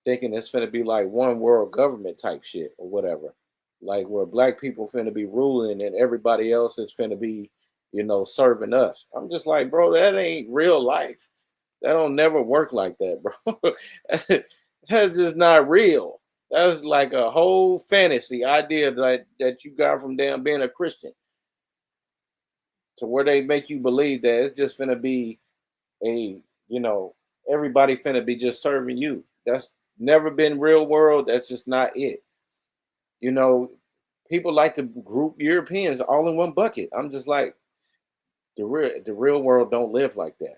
thinking it's finna be like one world government type shit or whatever. Like where black people finna be ruling and everybody else is finna be, serving us. I'm just like, bro, that ain't real life. That don't never work like that, bro. That's just not real. That's like a whole fantasy idea that you got from damn being a Christian. To where they make you believe that it's just finna be a, you know, everybody finna be just serving you. That's never been real world. That's just not it. You know, people like to group Europeans all in one bucket. I'm just like, the real world don't live like that.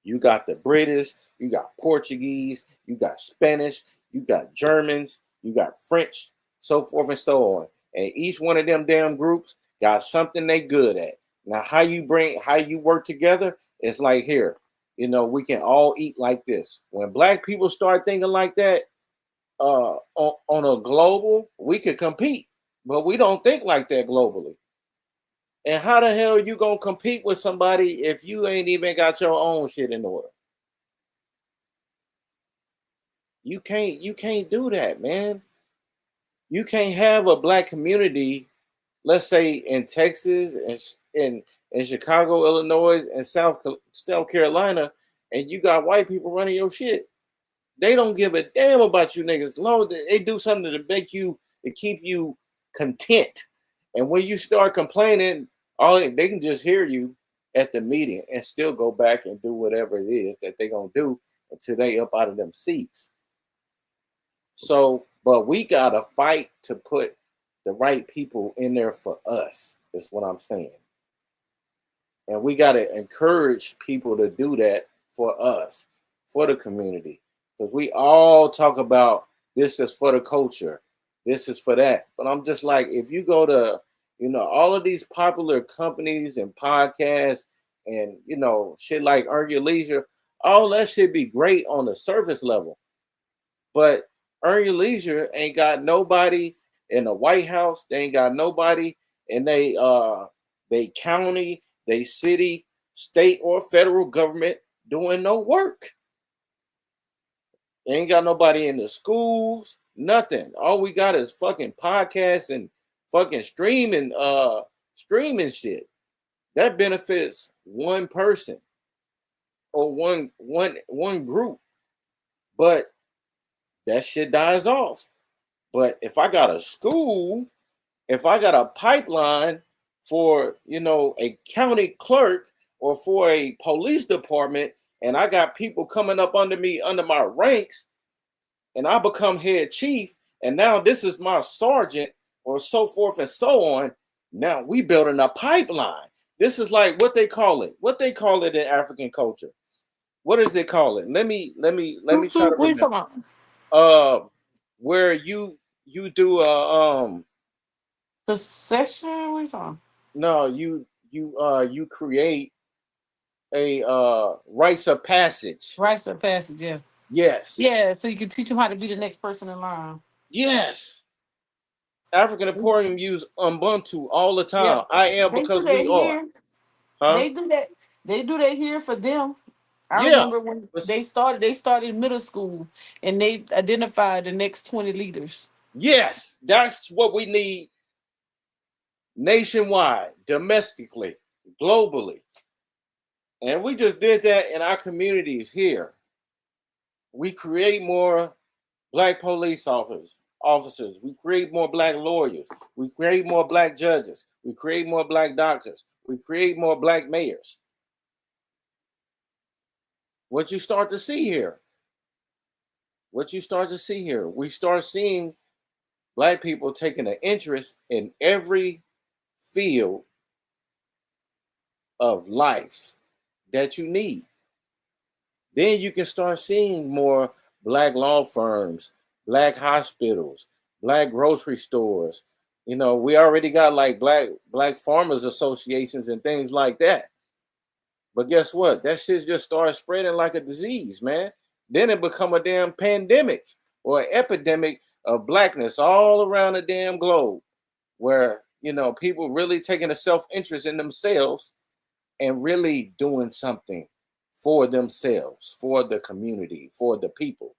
You got the British, you got Portuguese, you got Spanish, you got Germans, you got French, so forth and so on. And each one of them damn groups got something they good at. Now, how you work together, it's like here, we can all eat like this. When black people start thinking like that, on a global, we could compete, but we don't think like that globally. And how the hell are you gonna compete with somebody if you ain't even got your own shit in order? You can't do that, man. You can't have a black community, let's say in Texas and in Chicago, Illinois, and South Carolina, and you got white people running your shit. They don't give a damn about you niggas. Long as they do something to keep you content. And when you start complaining, they can just hear you at the meeting and still go back and do whatever it is that they gonna do until they up out of them seats. So, but we gotta fight to put the right people in there for us, is what I'm saying. And we gotta encourage people to do that for us, for the community. Because we all talk about this is for the culture, this is for that. But I'm just like, if you go to, all of these popular companies and podcasts and shit like Earn Your Leisure, all that should be great on the surface level. But Earn Your Leisure ain't got nobody in the White House. They ain't got nobody in they county, they city, state, or federal government doing no work. They ain't got nobody in the schools, nothing. All we got is fucking podcasts and fucking streaming shit. That benefits one person or one group. But that shit dies off. But if I got a school, if I got a pipeline for, a county clerk or for a police department, and I got people coming up under me under my ranks, and I become head chief, and now this is my sergeant, or so forth and so on. Now we building a pipeline. This is like what they call it. What they call it in African culture. What does they call it? Let me try to What are you remember. talking about? Uh, where you do Succession? What are you talking about? no, you create a rites of passage. Rites of passage, yeah. Yes, Yeah, so you can teach them how to be the next person in line. yes. African Emporium use Ubuntu all the Yeah. time. I am They do because that we are. here. Huh? They do that. They do that here for them. I Yeah. remember when But they started middle school and they identified the next 20 leaders. yes, that's what we need nationwide, domestically, globally. And we just did that in our communities here. We create more black police officers. We create more black lawyers. We create more black judges. We create more black doctors. We create more black mayors. What you start to see here, we start seeing black people taking an interest in every field of life that you need. Then you can start seeing more black law firms, black hospitals, black grocery stores. We already got like black farmers associations and things like that. But guess what? That shit just started spreading like a disease, man. Then it become a damn pandemic or an epidemic of blackness all around the damn globe, where people really taking a self-interest in themselves and really doing something for themselves, for the community, for the people.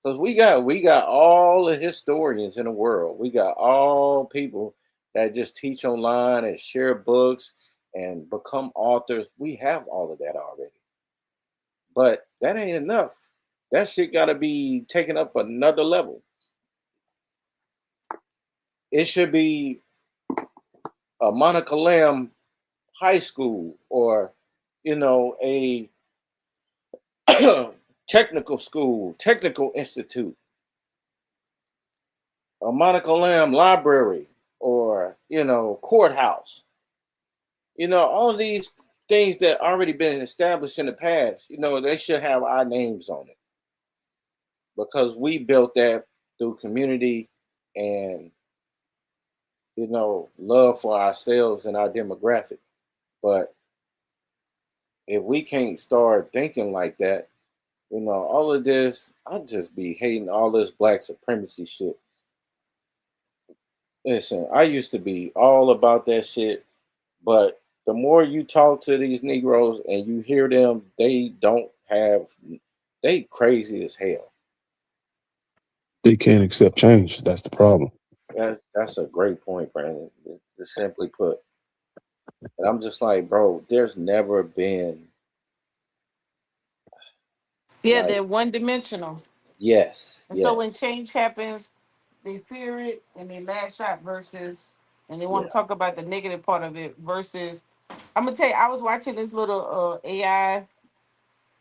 Because we got all the historians in the world. We got all people that just teach online and share books and become authors. We have all of that already. But that ain't enough. That shit gotta be taken up another level. It should be a Monica Lamb high school, or a technical school, technical institute, a Monica Lamb library, or courthouse. All of these things that already been established in the past. They should have our names on it, because we built that through community and love for ourselves and our demographic. But if we can't start thinking like that, all of this, I'd just be hating all this black supremacy shit. Listen, I used to be all about that shit, but the more you talk to these Negroes and you hear them, they crazy as hell. They can't accept change. That's the problem. That's a great point, Brandon. Just simply put. And I'm just like, bro, there's never been Yeah, like, they're one dimensional. yes, And so when yes, change happens, they fear it and they lash out versus, and they want yeah, to talk about the negative part of it versus. I'm gonna tell you, I was watching this little AI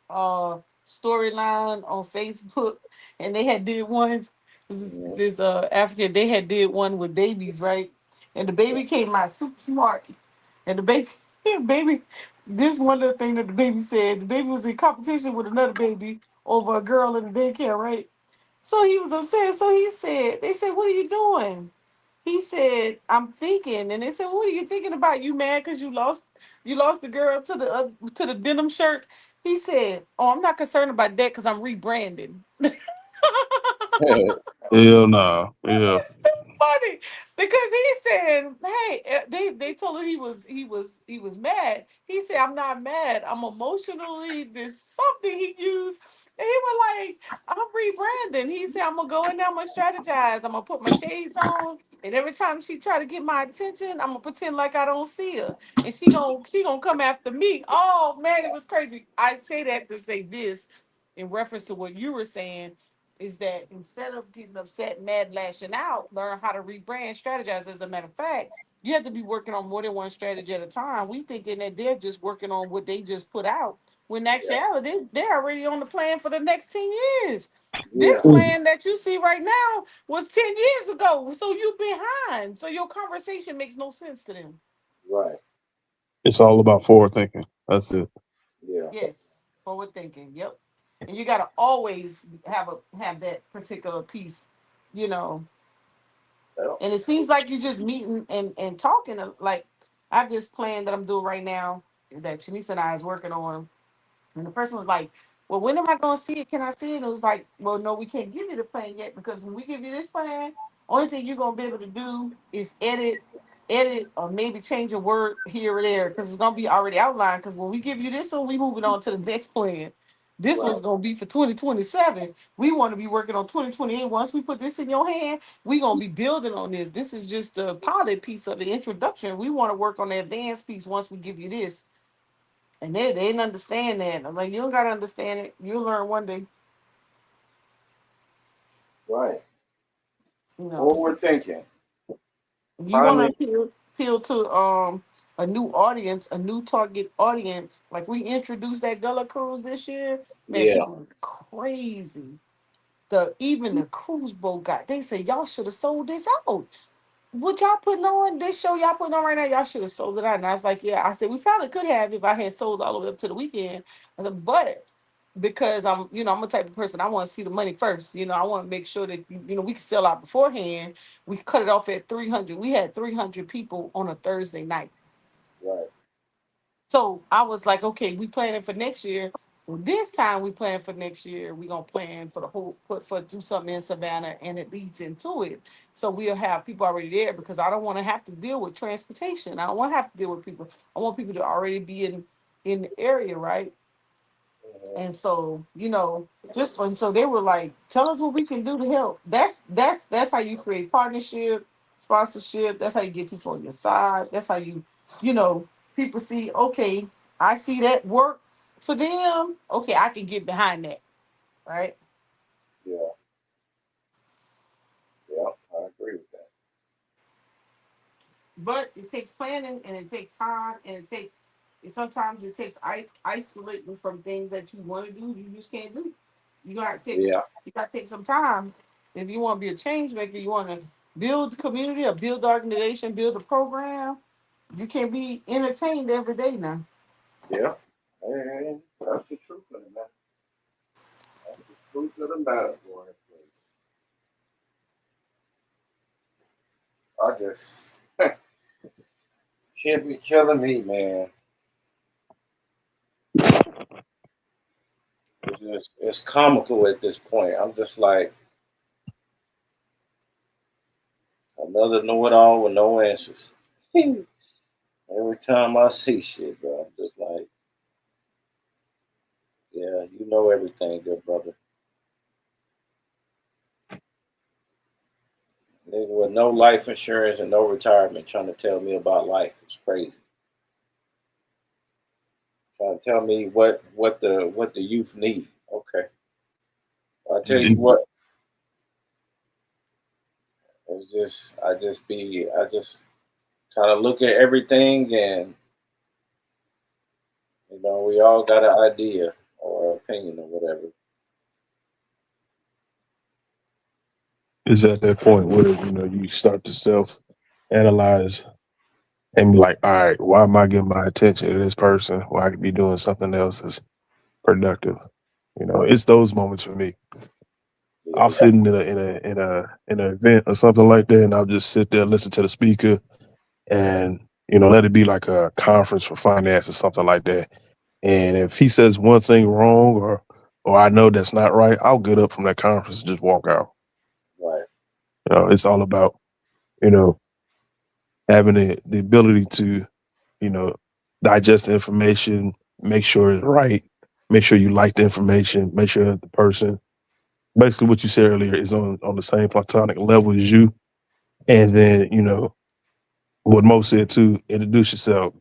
storyline on Facebook, and they had did one. mhm, This African, they had did one with babies, right? And the yeah. baby came out super smart, and the baby, baby, this one little thing that the baby said, the baby was in competition with another baby over a girl in the daycare, right? So he was upset. So he said, they said, "What are you doing?" He said, "I'm thinking." And they said, "What are you thinking about? You mad because you lost the girl to the denim shirt?" He said, "Oh, I'm not concerned about that because I'm rebranding." Hell no. Yeah. It's too funny because he said, "Hey," they told him he was mad. He said, "I'm not mad. I'm emotionally." There's something he used, and he was like, "I'm rebranding." He said, "I'm gonna go in there. I'm gonna strategize. I'm gonna put my shades on, and every time she try to get my attention, I'm gonna pretend like I don't see her, and she gonna come after me." Oh man, it was crazy. I say that to say this in reference to what you were saying is that instead of getting upset, mad, lashing out, learn how to rebrand, strategize. As a matter of fact, You have to be working on more than one strategy at a time. We thinking that they're just working on what they just put out. When in Yeah. actuality, they're already on the plan for the next 10 years. This Yeah. plan that you see right now was 10 years ago. So you behind. So your conversation makes no sense to them. Right. It's all about forward thinking. That's it. Yeah. Yes. Forward thinking. Yep. And you gotta always have that particular piece, you know. Yeah. And it seems like you're just meeting and talking. Like I have this plan that I'm doing right now that Shanice and I is working on. And the person was like, "Well, when am I going to see it? Can I see it?" And it was like, "Well, no, we can't give you the plan yet because when we give you this plan, only thing you're going to be able to do is edit, or maybe change a word here or there because it's going to be already outlined. Because when we give you this one, we moving on to the next plan. This Right. one's going to be for 2027. We want to be working on 2028. Once we put this in your hand, we going to be building on this. This is just the pilot piece of the introduction. We want to work on the advanced piece once we give you this." And they didn't understand that. I'm like, you don't gotta understand it. You'll learn one day. Right. You know, Forward thinking. you want Primary. to appeal to a new audience, a new target audience. Like we introduced that Gullah cruise this year, man. Yeah. People were crazy. Even the cruise boat guy, they said y'all should have sold this out. What y'all putting on this show y'all putting on right now? Y'all should have sold it out. And I was like, yeah. I said we probably could have if I had sold all the way up to the weekend. I said, but because I'm a type of person. I want to see the money first. I want to make sure that we can sell out beforehand. We cut it off at 300. We had 300 people on a Thursday night. Right. So I was like, okay, we planning for next year. Well, this time we plan for next year. We gonna plan for the whole for do something in Savannah, and it leads into it. So we'll have people already there because I don't want to have to deal with transportation. I don't want to have to deal with people. I want people to already be in the area, right? Mhm. And so, just and so they were like, tell us what we can do to help. That's how you create partnership, sponsorship. That's how you get people on your side. That's how you know, people see, okay, I see that work for them. Okay, I can get behind that. Right. Yeah. Yeah. I agree with that. But it takes planning and it takes time and sometimes it takes isolating from things that you want to do, you just can't do. Yeah. You gotta take some time. If you want to be a change maker, you want to build the community or build the organization, build a program. You can't be entertained every day now. Yeah. Hey, that's the truth of it, man. That's the truth of the matter, boy. I just can't be killing me, man. It's comical at this point. I'm just like another know-it-all with no answers. Every time I see shit, bro, I'm just like, yeah, you know everything, good brother. Nigga with no life insurance and no retirement trying to tell me about life. It's crazy. Trying to tell me what the youth need. Okay. I tell you Mhm. what, I just kind of look at everything and we all got an idea or opinion or whatever. It's at that point where you start to self analyze and be like, all right, why am I giving my attention to this person? Why I could be doing something else that's productive. It's those moments for me. I'll Yeah. sit in an event or something like that, and I'll just sit there, listen to the speaker, and let it be like a conference for finance or something like that. And if he says one thing wrong or I know that's not right, I'll get up from that conference and just walk out. Right. It's all about you know having the ability to you know digest the information, make sure it's right, make sure you like the information, make sure that the person basically what you said earlier is on the same platonic level as you. And then, what Mo said too, introduce yourself,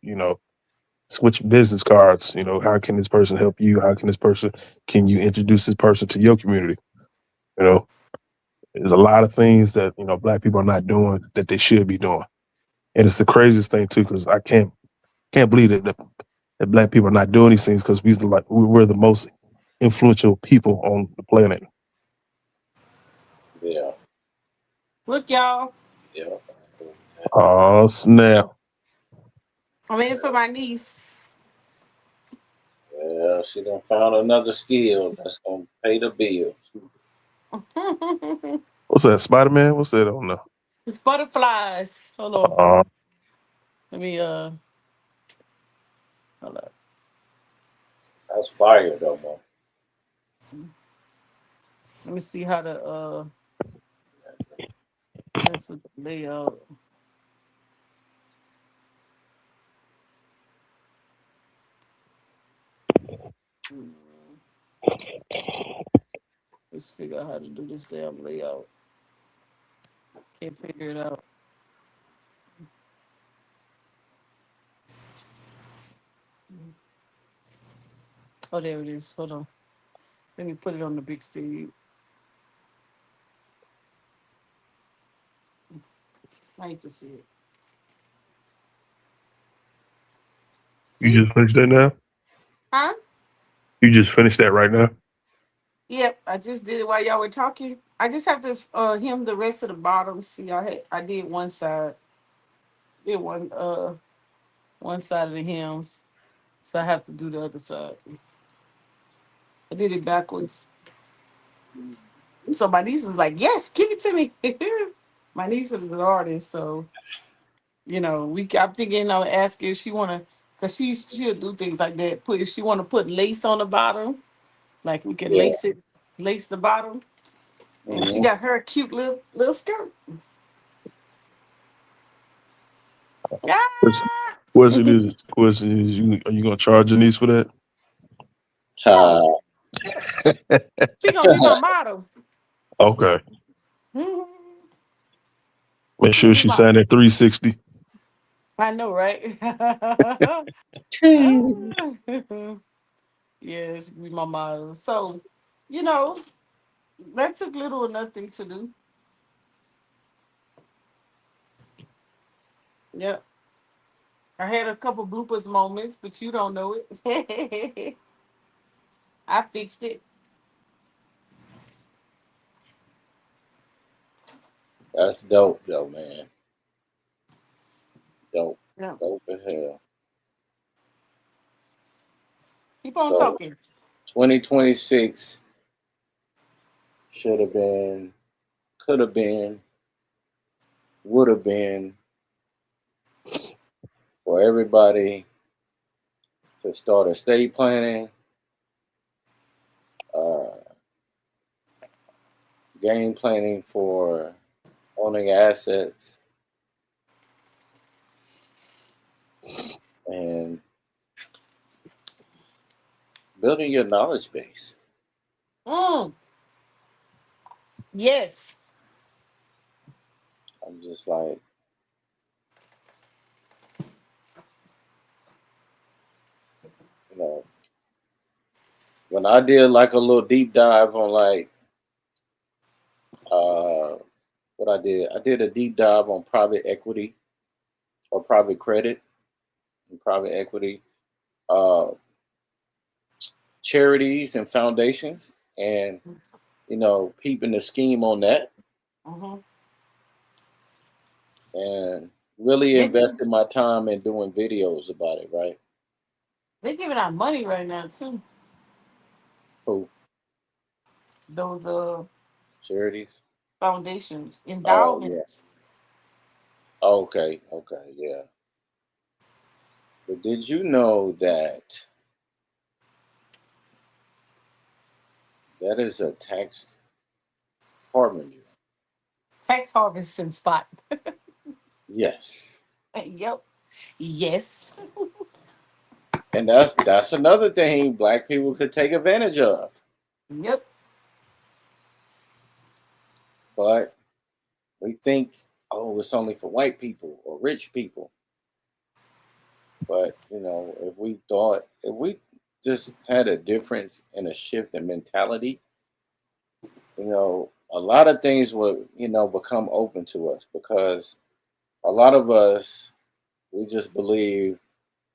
switch business cards, how can this person help you? How can this person can you introduce this person to your community? You know, there's a lot of things that, black people are not doing that they should be doing. And it's the craziest thing too, because I can't believe that black people are not doing these things because we're the most influential people on the planet. Yeah. Look, y'all. Yeah. Oh snap! I'm in for my niece. Well, she done found another skill that's gonna pay the bills. What's that? Spider Man? What's that on there? It's butterflies. Hold on. Uh, Let me hold up. That's fire though, man. Let me see how to mess with the layout. Hmm. Let's figure out how to do this damn layout. Can't figure it out. Oh, there it is. Hold on. Let me put it on the big stage. I need to see it. you See? just finished that now? Huh? You just finished that right now? Yep. I just did it while y'all were talking. I just have to hem the rest of the bottom. See, I did one side. Did one side of the hems. So I have to do the other side. I did it backwards. So my niece is like, yes, give it to me. My niece is an artist, so I'm thinking I'll ask her if she wanna, cause she'll do things like that. Put if she wanna put lace on the bottom, like we can Yeah. lace the bottom, and she Mm-hmm. got her a cute little skirt. Question Ah! question is you are you gonna charge Janice for that? No, she gonna be my model. Okay. Mhm. Make She'll sure be she my. signed at 360. I know, right? Yeah, she'll be my model. So, you know, that took little or nothing to do. Yep. I had a couple bloopers moments, but you don't know it. I fixed it. That's dope though, man. Dope. Yeah. Dope as hell. Keep on So talking. 2026 should have been, could have been, would have been for everybody to start estate planning, uh, game planning for owning assets, and building your knowledge base. Mm, yes. I'm just like, you know, when I did like a little deep dive on like uh, what I did a deep dive on private equity or private credit and private equity, uh, charities and foundations, and peeping the scheme on that, Mm-hmm. and really They give, invested my time in doing videos about it. Right? they're giving out money right now too. Who? Those Charities? foundations, Oh yeah. endowments. Okay. Okay. Yeah. But did you know that that is a tax harbinger? Tax harvesting spot. Yes. Yep. Yes. And that's another thing black people could take advantage of. Yep. But we think, oh, it's only for white people or rich people. But if we just had a difference and a shift in mentality, a lot of things would, become open to us because a lot of us, we just believe,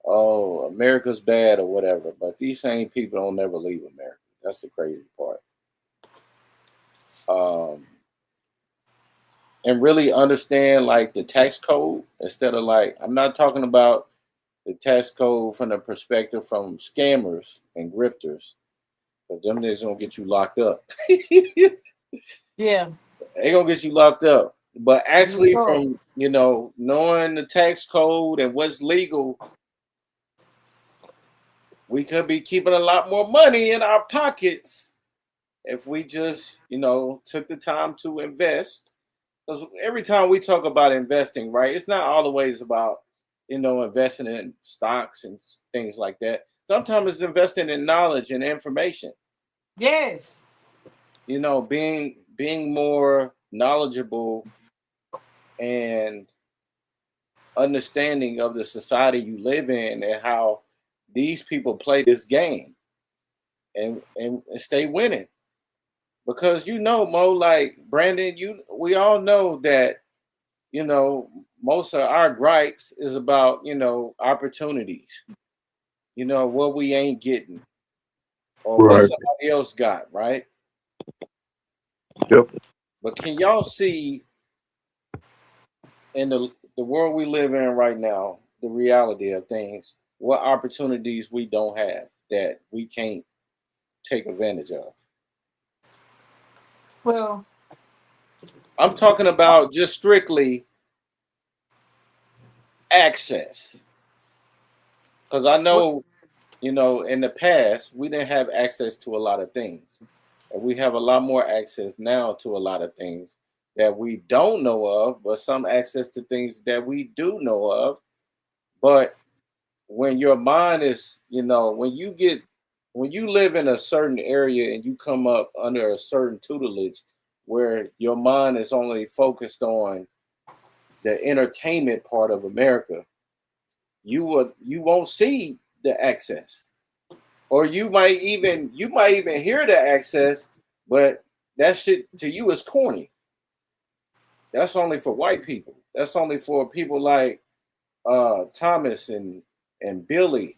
oh, America's bad or whatever. But these same people don't never leave America. That's the crazy part. Um, and really understand like the tax code instead of like, I'm not talking about the tax code from the perspective from scammers and grifters. But them niggas gonna get you locked up. Yeah. They gonna get you locked up. But Real actually, talk. from knowing the tax code and what's legal, we could be keeping a lot more money in our pockets if we just took the time to invest. Because every time we talk about investing, right, it's not always about investing in stocks and things like that. Sometimes it's investing in knowledge and information. Yes. Being more knowledgeable and understanding of the society you live in and how these people play this game and stay winning. Because Mo, like Brandon, we all know that most of our gripes is about opportunities, what we ain't getting or what Right. somebody else got, right? Yep. But can y'all see in the world we live in right now, the reality of things, what opportunities we don't have that we can't take advantage of? Well, I'm talking about just strictly access. Because I what know, in the past, we didn't have access to a lot of things. And we have a lot more access now to a lot of things that we don't know of, but some access to things that we do know of. But when your mind is, when you live in a certain area and you come up under a certain tutelage where your mind is only focused on the entertainment part of America, you won't see the access. Or you might even hear the access, but that shit to you is corny. That's only for white people. That's only for people like Thomas and Billy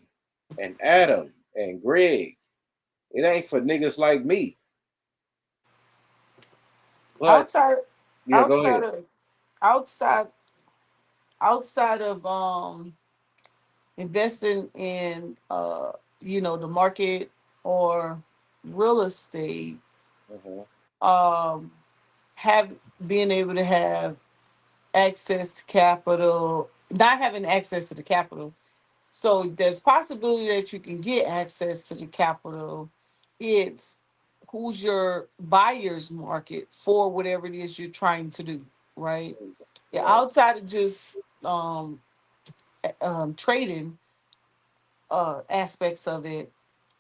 and Adam and Greg. It ain't for niggas like me. But outside yeah, go outside ahead. of outside outside of investing in the market or real estate, Hmm. um have being able to have access to capital, not having access to the capital. So there's possibility that you can get access to the capital. It's who's your buyer's market for whatever it is you're trying to do, right? Yeah, Right, outside of just trading aspects of it,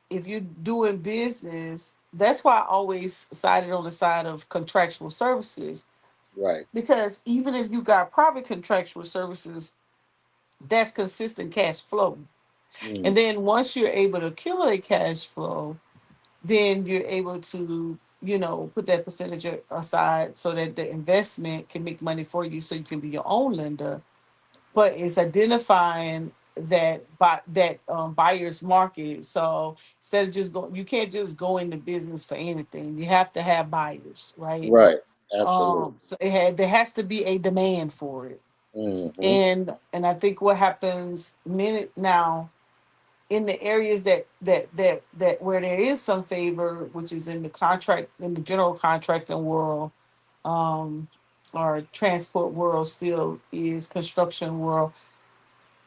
if you're doing business, that's why I always sided on the side of contractual services. right. Because even if you got private contractual services, that's consistent cash flow. And Mm, then once you're able to accumulate cash flow, then you're able to, put that percentage aside so that the investment can make money for you so you can be your own lender. But it's identifying that buyer's market. So instead of just going, you can't just go into business for anything. You have to have buyers, right? right. Absolutely. So there has to be a demand for it. Hmm. And I think what happens minute now in the areas that where there is some favor, which is in the general contracting world, um, or transport world, still is construction world.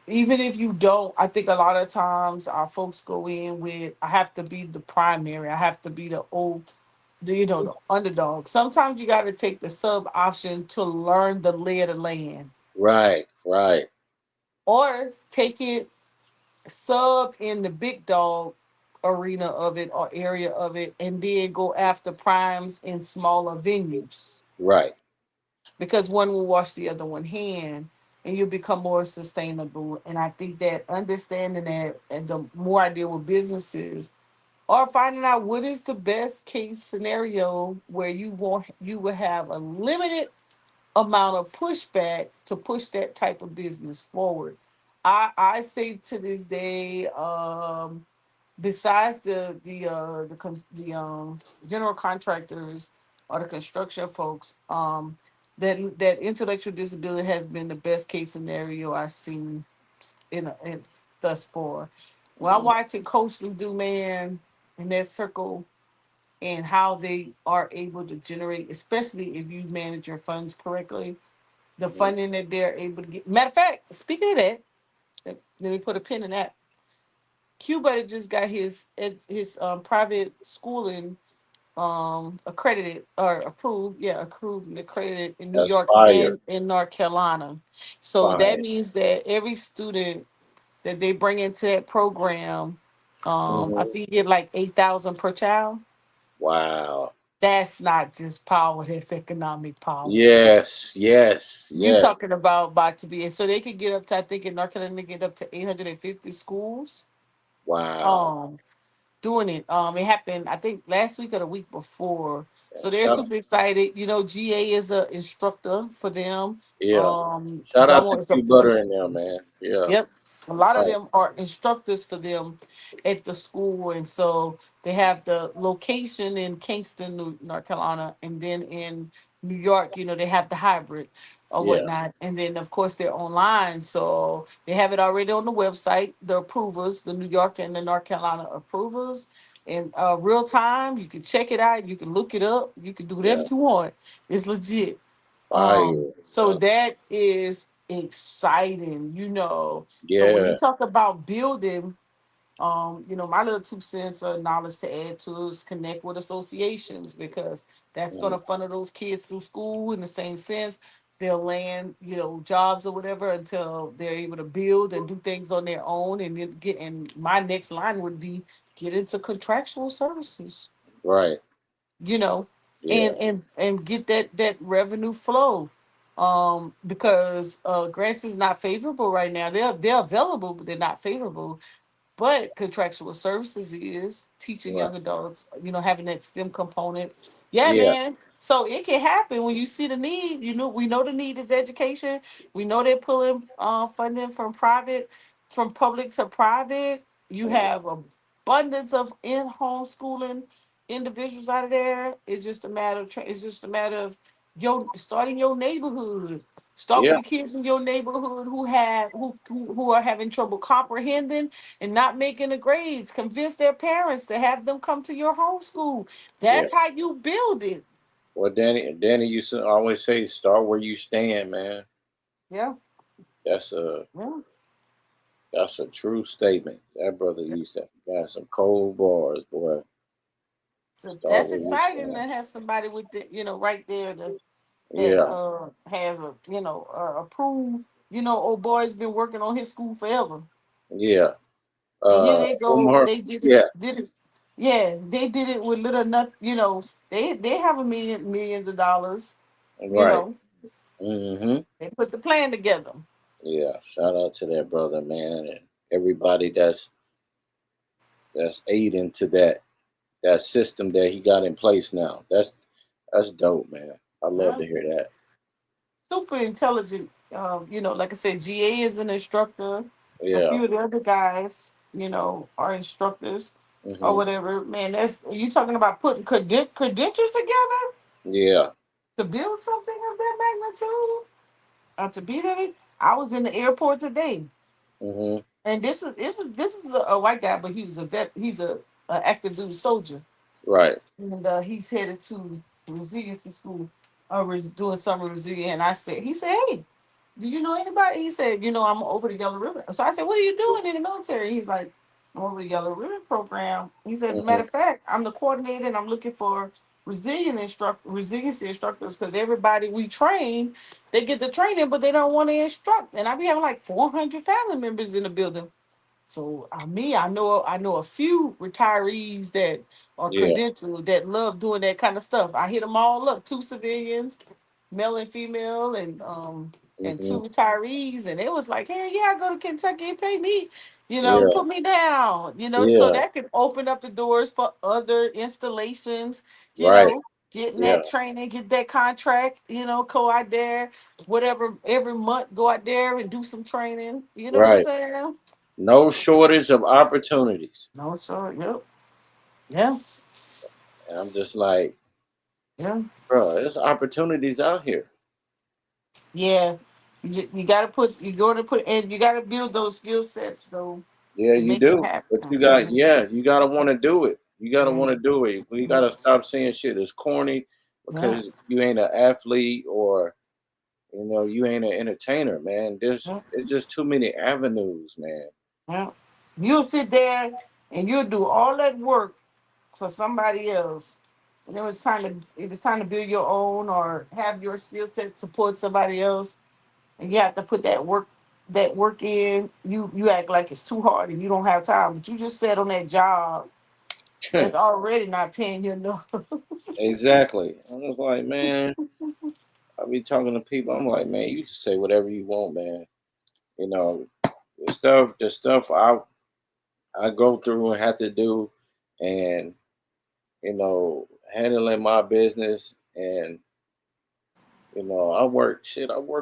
Even if you don't, I think a lot of times our folks go in with, I have to be the primary, I have to be the underdog. Sometimes you got to take the sub option to learn the lay of the land, Right, right, or take it sub in the big dog arena of it or area of it, and then go after primes in smaller venues, right, because one will wash the other one hand, and you'll become more sustainable. And I think that understanding that, and the more I deal with businesses, or finding out what is the best case scenario where you will have a limited amount of pushback to push that type of business forward. I say to this day, besides the general contractors or the construction folks, that intellectual disability has been the best case scenario I've seen in thus far. When I'm Mhm. watching Coach do, man, in that circle, and how they are able to generate, especially if you manage your funds correctly, the Mhm. funding that they're able to get. Matter of fact, speaking of that, let me put a pin in that. Cuba just got his private schooling accredited or approved, yeah, approved and accredited in New That's York fire. and in North Carolina. So that Fire. means that every student that they bring into that program, I Hmm. think you get like 8,000 per child. Wow. That's not just power, that's economic power. Yes. Yes. You Yes. talking about to be, and so they could get up to, I think in North Carolina they get up to 850 schools. Wow. Um doing it. It happened, I think, last week or the week before. Yeah. So they're super excited. You know, GA is a instructor for them. Yeah. Shout out to Domo is a Q Butter in there, man. Yeah. Yep. A lot of Right. them are instructors for them at the school. And so they have the location in Kingston, North Carolina, and then in New York, they have the hybrid or Yeah. whatnot. And then, of course, they're online. So they have it already on the website, the approvers, the New York and the North Carolina approvers. In real time, you can check it out. You can look it up. You can do whatever Yeah. you want. It's legit. Fire. So that is exciting, So when you Yeah. talk about building, my little 2 cents of knowledge to add to is connect with associations, because that's Mhm. gonna funnel those kids through school in the same sense. They'll land, jobs or whatever until they're able to build and do things on their own, and then get. And my next line would be get into contractual services, Right. you know, Yeah. and get that revenue flow. Because grants is not favorable right now. They're available, but they're not favorable. But contractual services is teaching Right. young adults, having that STEM component. Yeah, Yeah. man. So it can happen when you see the need. We know the need is education. We know they're pulling funding from private, from public to private. You Mhm. have abundance of in-home schooling individuals out of there. It's just a matter of it's just a matter of your starting your neighborhood. Start with Yeah. the kids in your neighborhood who are having trouble comprehending and not making the grades. Convince their parents to have them come to your homeschool. Yeah. That's how you build it. Well, Danny used to always say, "Start where you stand, man." Yeah, That's a yeah. that's a true statement. That brother used to got some cold bars, boy. So Start that's where you exciting stand. to have somebody with the, right there that Yeah. has a, approved, old boy's been working on his school forever. Yeah. And here they One go, more. they Yeah. did it. Yeah, they did it with little nothing, they have millions of dollars, you Right. know. Hmm. They put the plan together. Yeah. Shout out to that brother, man, and everybody that's aiding to that system that he got in place now. That's dope, man. I love Yeah. to hear that. Super intelligent. Like I said, GA is an instructor. A Yeah. few of the other guys, are instructors or Hmm. whatever. Man, that's you talking about putting credentials together Yeah. to build something of that magnitude. To be there, I was in the airport today, Hmm. and this is a white guy, but he was a vet. He's a active duty soldier, Right. and he's headed to resiliency school. Doing summer resilience, and he said, "Hey, do you know anybody?" He said, "I'm over the Yellow Ribbon." So I said, "What are you doing in the military?" He's like, "I'm over the Yellow Ribbon program." He says, "As a Hmm. matter of fact, I'm the coordinator and I'm looking for resiliency instructors, because everybody we train, they get the training, but they don't want to instruct." And I be having like 400 family members in the building. So I know a few retirees that are Yeah. credentialed that love doing that kind of stuff. I hit them all up, two civilians, male and female, and two Hmm. retirees, and it was like, hey, yeah, I go to Kentucky and pay me, Yeah. put me down, so Yeah. that could open up the doors for other installations, you Right. know. getting Yeah. that training, get that contract, go out there, whatever, every month, go out there and do some training. You know what I'm Right. saying? No shortage of opportunities. No, so, yep. Yeah, And I'm just like, yeah, bro, there's opportunities out here. yeah. You got to you're going to put, and you got to build those skill sets, though, Yeah, to you make it do. But happen. you got, yeah, you got to want to do it. You got to Yeah, want to do it. We got yeah, to stop saying shit is corny yeah, because you ain't an athlete or, you ain't an entertainer, man. yeah. It's just too many avenues, man. Yeah. You'll sit there and you'll do all that work for somebody else. And then if it's time to build your own or have your skill set support somebody else, and you have to put that work in, you act like it's too hard and you don't have time. But you just sat on that job that's already not paying you enough. Exactly. I was like, man, I be talking to people. I'm like, man, you can say whatever you want, man. You know, the stuff I go through and have to do, and handling my business, and I work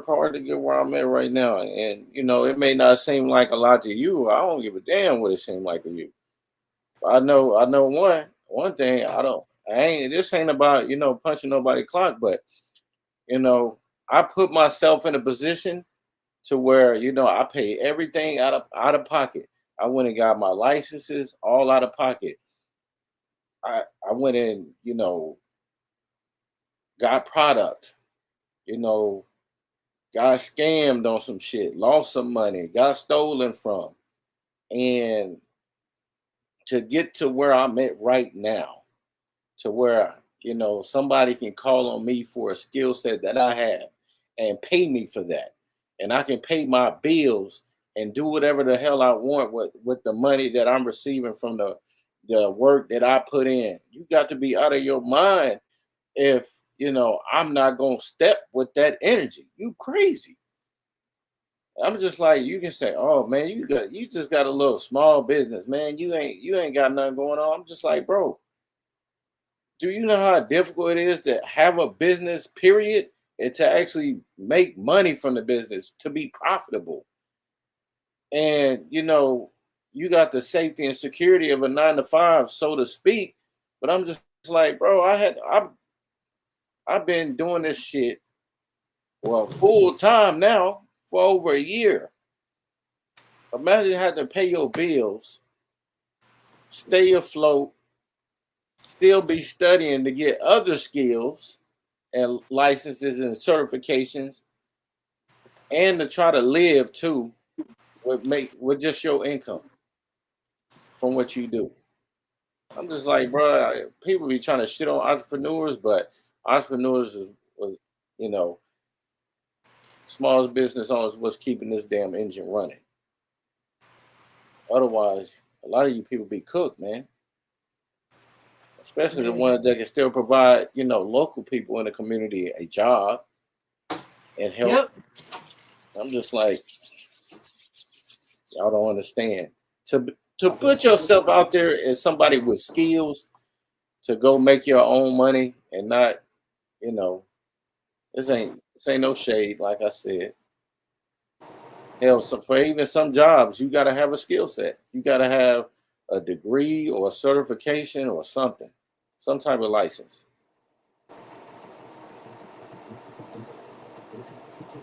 hard to get where I'm at right now. And it may not seem like a lot to you. I don't give a damn what it seems like to you. I know one thing. This ain't about punching nobody clock, but you know, I put myself in a position to where I pay everything out of pocket. I went and got my licenses all out of pocket. I went and got product. You know, got scammed on some shit, lost some money, got stolen from, and to get to where I'm at right now, to where somebody can call on me for a skill set that I have and pay me for that, and I can pay my bills and do whatever the hell I want with the money that I'm receiving from the work that I put in. You got to be out of your mind if I'm not gonna step with that energy. You crazy. I'm just like, you can say, oh man, you just got a little small business, man. You ain't got nothing going on. I'm just like, bro, do you know how difficult it is to have a business, period, and to actually make money from the business, to be profitable? And you got the safety and security of a 9 to 5, so to speak. But I'm just like, bro, I've been doing this shit, well, full time now for over a year. Imagine having to pay your bills, stay afloat, still be studying to get other skills and licenses and certifications, and to try to live too with just your income from what you do. I'm just like, bro, people be trying to shit on entrepreneurs, but entrepreneurs was, you know, small business owners was keeping this damn engine running. Otherwise, a lot of you people be cooked, man. Especially the Yeah. ones that can still provide, local people in the community a job and help. Yep. I'm just like, y'all don't understand. To put yourself out there as somebody with skills to go make your own money and not, you know, this ain't no shade, like I said. Hell, for even some jobs, you gotta have a skill set. You gotta have a degree or a certification or something, some type of license.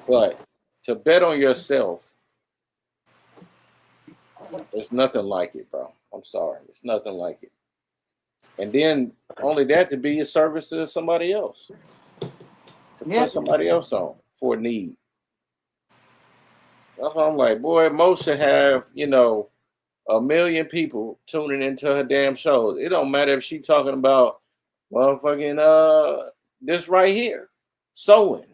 But to bet on yourself, it's nothing like it, bro. I'm sorry. It's nothing like it. And then only that to be a service to somebody else, to put Yep. somebody else on for a need. That's why I'm like, boy, Mo should have, 1 million people tuning into her damn shows. It don't matter if she talking about motherfucking this right here, sewing.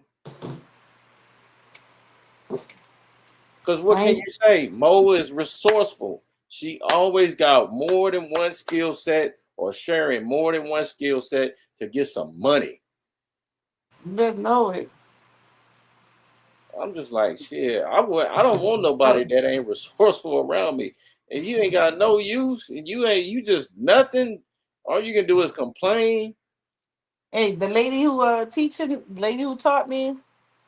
Because what can Right. you say? Mo is resourceful. She always got more than one skill set or sharing more than one skill set to get some money. You better know it. I'm just like, shit, I don't want nobody that ain't resourceful around me. And you ain't got no use, and you just nothing. All you can do is complain. Hey, the lady who taught me,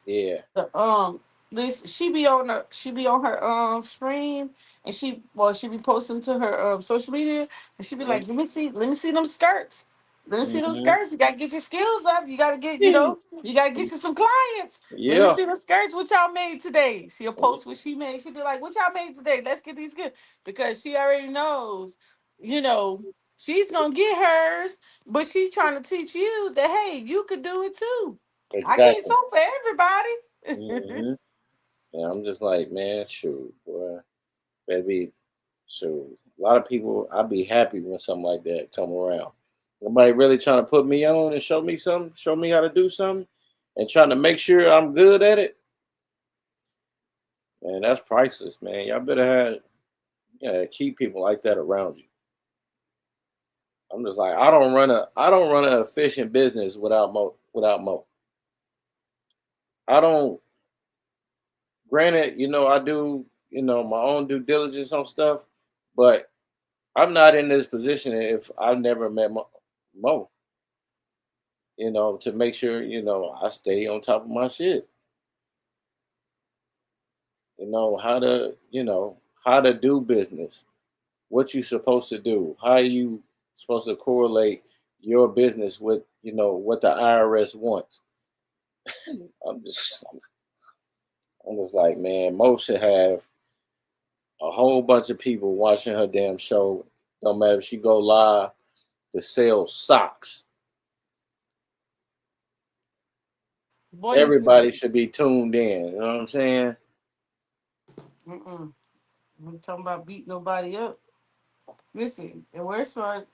Yeah. the this she be on her stream, and she be posting to her social media, and she be like, let me see them skirts. Let me see them Mm-hmm. skirts. You gotta get your skills up. You gotta get, you gotta get you some clients. Let me Yeah. see the skirts what y'all made today. She'll post what she made. She'll be like, what y'all made today? Let's get these skills. Because she already knows, you know, she's gonna get hers, but she's trying to teach you that hey, you could do it too. I get Exactly. some for everybody. Mm-hmm. And I'm just like, man, shoot, boy, baby, shoot. A lot of people, I'd be happy when something like that come around. Nobody really trying to put me on and show me something, show me how to do something, and trying to make sure I'm good at it. Man, that's priceless, man. Y'all better have, yeah, keep people like that around you. I'm just like, I don't run an efficient business without Mo. I don't. Granted, I do, my own due diligence on stuff, but I'm not in this position if I've never met Mo, to make sure, I stay on top of my shit. How to do business, what you supposed to do, how you supposed to correlate your business with, what the IRS wants. I'm just, I'm just like, man, Mo should have a whole bunch of people watching her damn show. Don't matter if she go live to sell socks. Boy, listen. Everybody should be tuned in. You know what I'm saying? Mm-mm. I'm talking about beat nobody up. Listen, the worst part,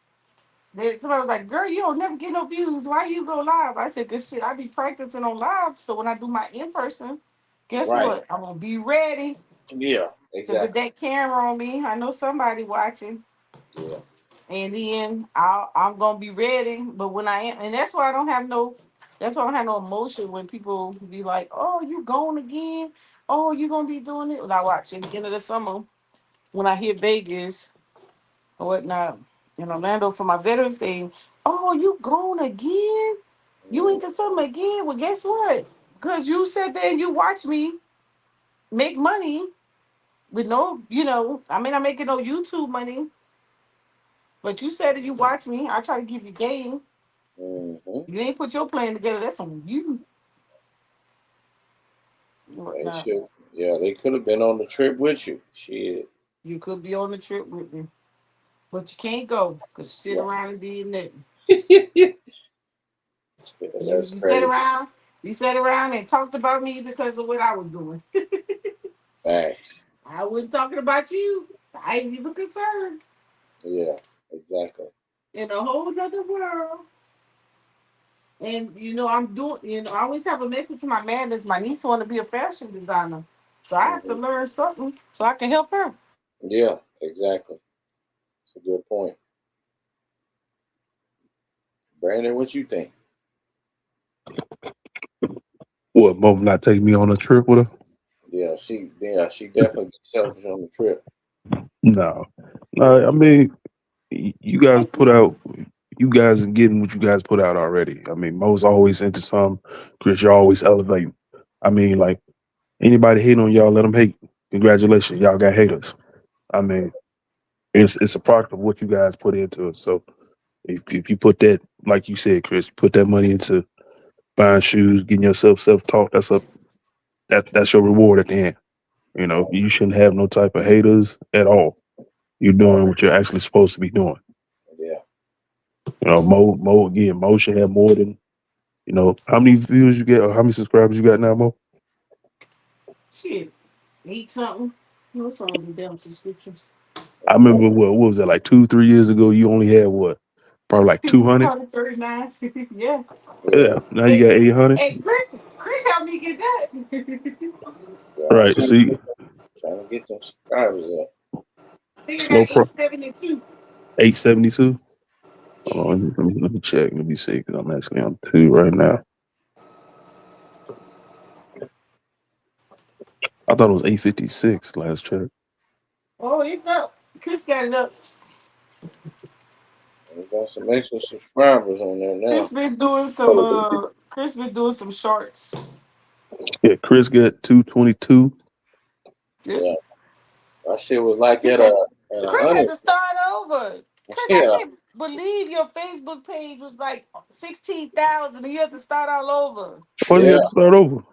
somebody was like, "Girl, you don't never get no views. Why you go live?" I said, "Cause shit, I be practicing on live. So when I do my in person, guess Right. what? I'm gonna be ready. Yeah, Cause if exactly. that camera on me, I know somebody watching, Yeah. and then I'm gonna be ready. But when I am, and that's why I don't have no, that's why I don't have no emotion when people be like, "Oh, you going again? Oh, you gonna be doing it?" When I watch at the end of the summer when I hit Vegas or whatnot in Orlando for my Veterans Day. Oh, you going again? You Mm, into something again? Well, guess what? Because you sat there and you watched me make money with no, I mean, I'm making no YouTube money, but you said that you watch me. I try to give you game. mm-hmm. You ain't put your plan together. That's on you. They Whatnot. should. Yeah, they could have been on the trip with you. Shit. You could be on the trip with me, but you can't go because you sit Yeah. around and did nothing. Yeah, You, that's you sat crazy. around. You sat around and talked about me because of what I was doing. Facts. I wasn't talking about you. I ain't even concerned. Yeah, exactly. In a whole nother world. And I'm doing, I always have a message to my madness. My niece want to be a fashion designer. So I have to Hmm. learn something so I can help her. Yeah, exactly. It's a good point. Brandon, what you think? What, Mo not taking me on a trip with her? Yeah, she definitely be selfish on the trip. No. Yeah. I mean, you guys put out, you guys are getting what you guys put out already. I mean, Mo's always into some. Chris, you're always elevating. I mean, like, anybody hating on y'all, let them hate. Congratulations, y'all got haters. I mean, it's a product of what you guys put into it. So if you put that, like you said, Chris, put that money into buying shoes, getting yourself self taught, that's your reward at the end. You shouldn't have no type of haters at all. You're doing what you're actually supposed to be doing. Yeah. Mo should have more than, how many views you get or how many subscribers you got now, Mo? Shit. Eat something. What's wrong with them subscriptions? I remember what was that, like 2, 3 years ago? You only had what, probably like 200. 239. Yeah. Yeah. Yeah, now you Hey, got 800. hey, Chris helped me get that. Yeah, I'm Right. See, trying to get some subscribers up. I think I slow got pro 872. 872. Yeah. Hold on, let me check. Let me see, because I'm actually on two right now. I thought it was 856 last check. Oh, it's up. Chris got it up. We got some extra subscribers on there now. Chris been doing some shorts. Yeah, Chris got 222. Chris, Yeah, that shit was like Chris at had, a Chris had 100. to start over. Chris, I Yeah, can't believe your Facebook page was like 16,000 and you had to start all over. Why do you yeah. have to start over?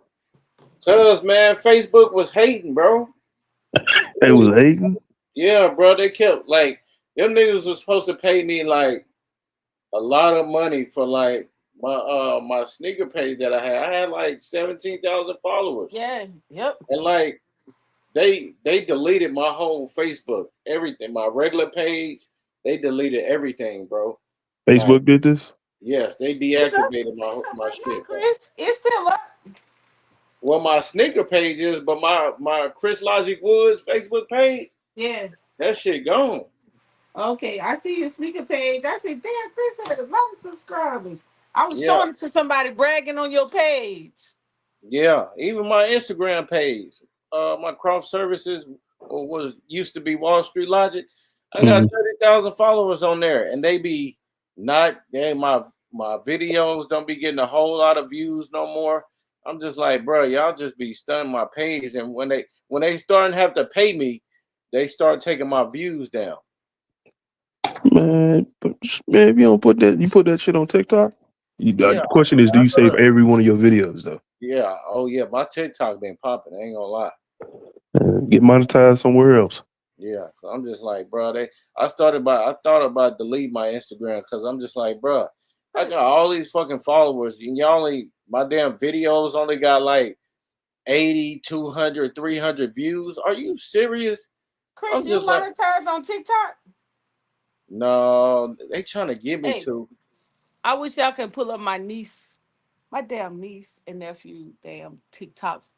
Cause man, Facebook was hating, bro. They was hating. Yeah, bro. They kept like them niggas was supposed to pay me like a lot of money for like my sneaker page that I had. I had like 17,000 followers. Yeah, yep. And like they deleted my whole Facebook, everything, my regular page. They deleted everything, bro. Like, Facebook did this. yes, they It's up. deactivated It's up my right now, shit, bro. Chris. It's still up. Well, my sneaker page is, but my Chris Logic Woods Facebook page, Yeah. that shit gone. Okay, I see your sneaker page. I see, damn, Chris had a lot of subscribers. I was Yeah, showing it to somebody bragging on your page. yeah. Even my Instagram page, my craft services was used to be Wall Street Logic. I got Mhm. 30,000 followers on there, and they be not. My videos don't be getting a whole lot of views no more. I'm just like, bro, y'all just be stunning my page, and when they starting to have to pay me, they start taking my views down. Man, if you don't put that, you put that shit on TikTok. Yeah, The question is, do you save every one of your videos though? yeah. Oh yeah, my TikTok been popping. I ain't gonna lie. Get monetized somewhere else. Yeah, so I'm just like, bro. I thought about deleting my Instagram because I'm just like, bro, I got all these fucking followers, and my damn videos only got like 80, 200, 300 views. Are you serious? Chris, I'm you just like, monetize on TikTok? no, they trying to get me Hey, to. I wish y'all could pull up my damn niece and nephew, damn TikToks.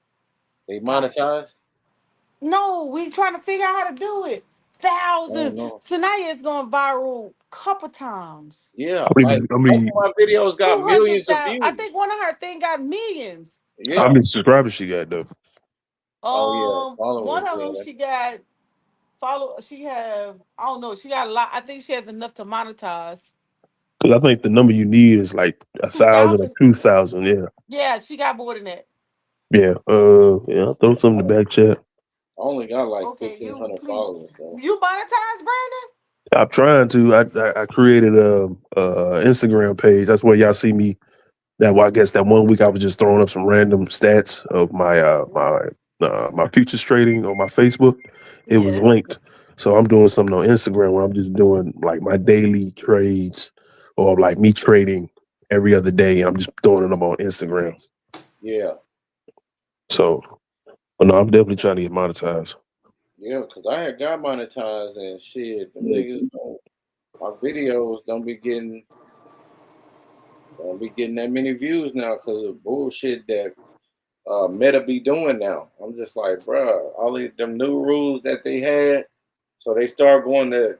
They God. monetize. No, we trying to figure out how to do it. Oh Thousands. no. Tonight is going viral couple times. Yeah, I like mean, most of my videos got millions of 200,000. I views. think one of her thing got millions. how Yeah. many subscribers she got though? Oh yeah, One followers. of Yeah, them she got follow. She have I don't know. She got a lot. I think she has enough to monetize. Because I think the number you need is like 1,000 or 2,000. 2,000. Yeah, Yeah, she got more than that. yeah. Yeah. I'll throw some in the back chat. I only got like Okay, you 1,500 please. followers though. You monetize, Brandon? I'm trying to. I created a Instagram page. That's where y'all see me. I guess that one week I was just throwing up some random stats of my futures trading on my Facebook. It was Yeah. linked, so I'm doing something on Instagram where I'm just doing like my daily trades or like me trading every other day, and I'm just throwing them on Instagram. Yeah. So, but no, I'm definitely trying to get monetized. Yeah, because I had got monetized and shit. Them niggas don't, my videos don't be getting that many views now because of bullshit that Meta be doing now. I'm just like, bruh, all of them new rules that they had. So they start going to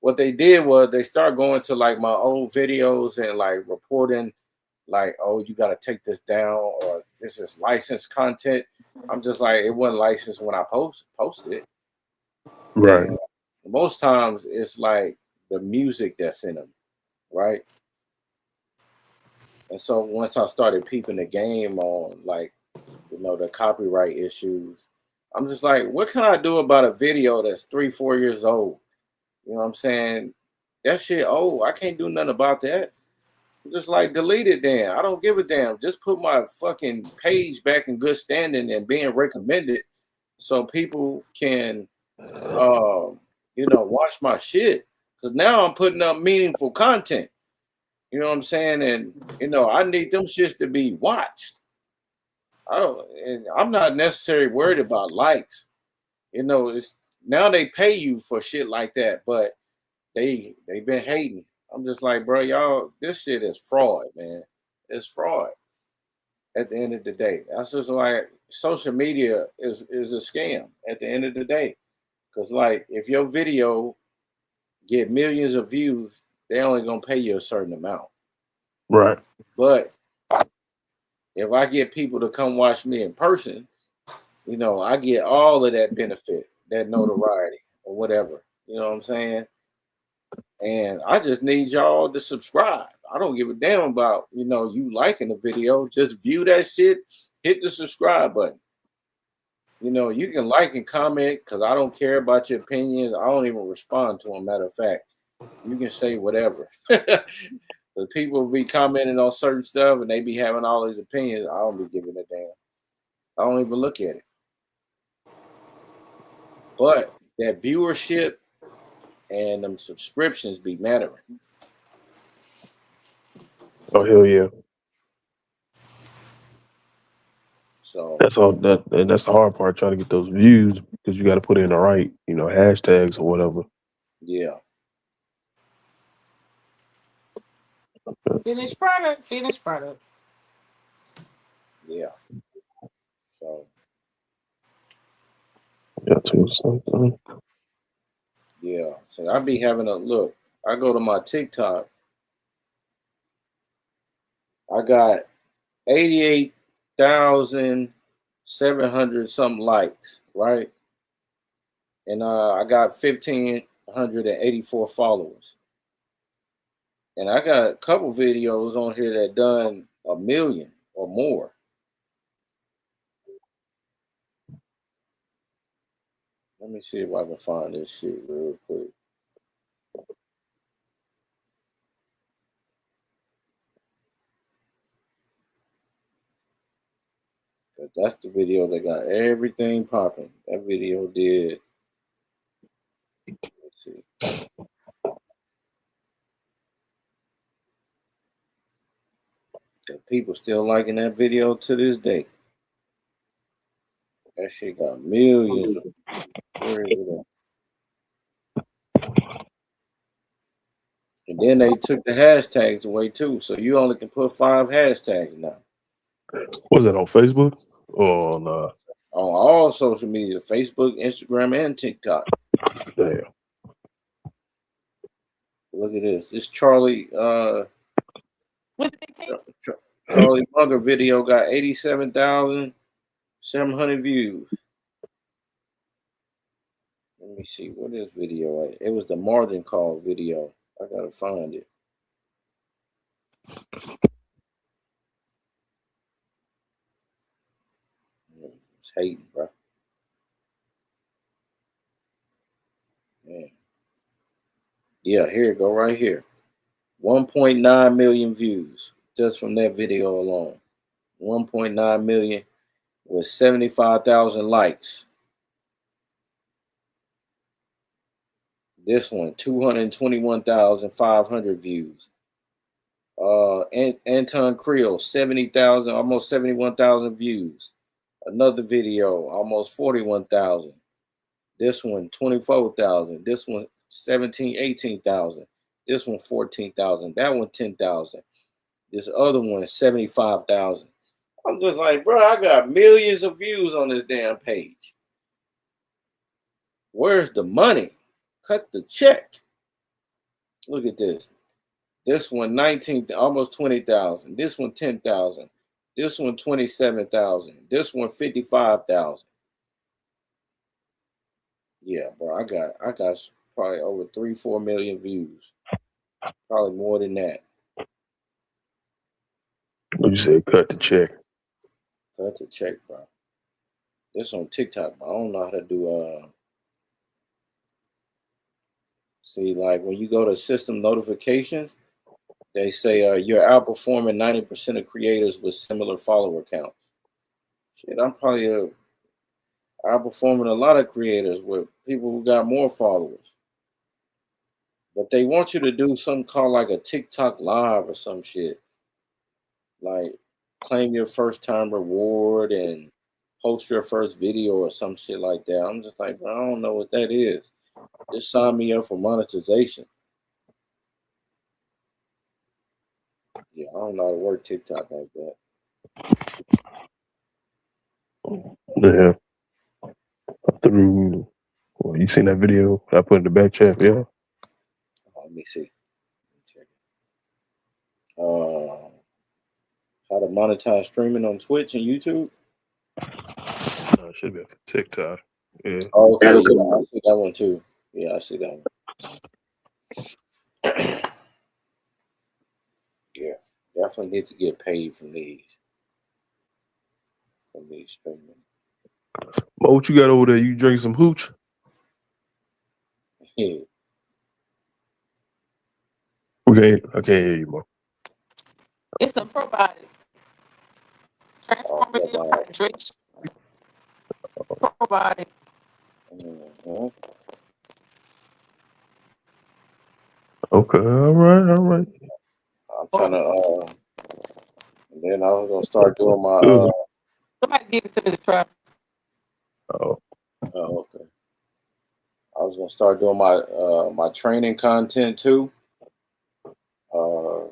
what they did was they start going to like my old videos and like reporting like, oh, you gotta take this down or this is licensed content. I'm just like, it wasn't licensed when I posted it. Right. And most times it's like the music that's in them, right? And so once I started peeping the game on like, the copyright issues, I'm just like, what can I do about a video that's 3, 4 years old? You know what I'm saying? That shit old. I can't do nothing about that. Just like delete it then. I don't give a damn. Just put my fucking page back in good standing and being recommended so people can watch my shit. Cause now I'm putting up meaningful content. You know what I'm saying? And I need them shits to be watched. I'm not necessarily worried about likes. It's now they pay you for shit like that, but they been hating. I'm just like, bro, y'all, this shit is fraud, man. It's fraud. At the end of the day, that's just like social media is a scam. At the end of the day, because like if your video get millions of views, they only gonna pay you a certain amount. Right. But if I get people to come watch me in person, I get all of that benefit, that notoriety or whatever. You know what I'm saying? And I just need y'all to subscribe. I don't give a damn about, you liking the video. Just view that shit, hit the subscribe button. You can like and comment because I don't care about your opinions. I don't even respond to them. Matter of fact, you can say whatever. The people be commenting on certain stuff and they be having all these opinions. I don't be giving a damn. I don't even look at it. But that viewership and them subscriptions be mattering. Oh hell yeah. So That's all and that's the hard part, trying to get those views, because you gotta put in the right, hashtags or whatever. yeah. Finished product. Finished product. Yeah. So Yeah, too. Something. yeah. So I be having a look. I go to my TikTok. I got 88,700 something likes, right? And I got 1,584 followers. And I got a couple videos on here that done 1 million or more. Let me see if I can find this shit real quick. But that's the video that got everything popping. That video did. Let's see. The people still liking that video to this day. That shit got millions. Where is it at? And then they took the hashtags away too, so you only can put 5 hashtags now. Was that on Facebook or on On all social media, Facebook, Instagram, and TikTok. damn. Look at this. This Charlie What did they take? Charlie Munger video got 87,700 views. Let me see what is video at. It was the margin call video. I gotta find it. It's hating, bro. Man. Yeah, here it go right here. 1.9 million views just from that video alone. 1.9 million with 75,000 likes. This one, 221,500 views. Anton Creel, 70,000, almost 71,000 views. Another video, almost 41,000. This one, 24,000. This one, 18,000. This one, 14,000. That one, 10,000. This other one, 75,000. I'm just like, bro, I got millions of views on this damn page. Where's the money? Cut the check. Look at this. This one, 19, almost 20,000. This one, 10,000. This one, 27,000. This one, 55,000. Yeah, bro, I got probably over 3-4 million views. Probably more than that. What you say? Cut the check. Cut the check, bro. This on TikTok, but I don't know how to do see, like when you go to system notifications, they say you're outperforming 90% of creators with similar follower counts. Shit, I'm probably outperforming a lot of creators with people who got more followers. But they want you to do something called like a TikTok live or some shit. Like claim your first time reward and post your first video or some shit like that. I'm just like, bro, I don't know what that is. Just sign me up for monetization. Yeah, I don't know how to work TikTok like that. Yeah. Through. Well, you seen that video I put in the back chat? Yeah. Let me see. Check it. How to monetize streaming on Twitch and YouTube. No, it should be for TikTok. Yeah. Oh, okay, yeah, I see that one too. Yeah, I see that one. Yeah, definitely need to get paid from these streaming. Mo, what you got over there? You drinking some hooch? Yeah. Okay, I can't hear you, Mo. It's a probiotic. Oh, Transformative hydration probiotic. mhm. Okay, all right. I'm trying to. And then I was gonna start doing my. Good. Somebody give it to me to try. Oh, Oh, okay. I was gonna start doing my training content too. Uh,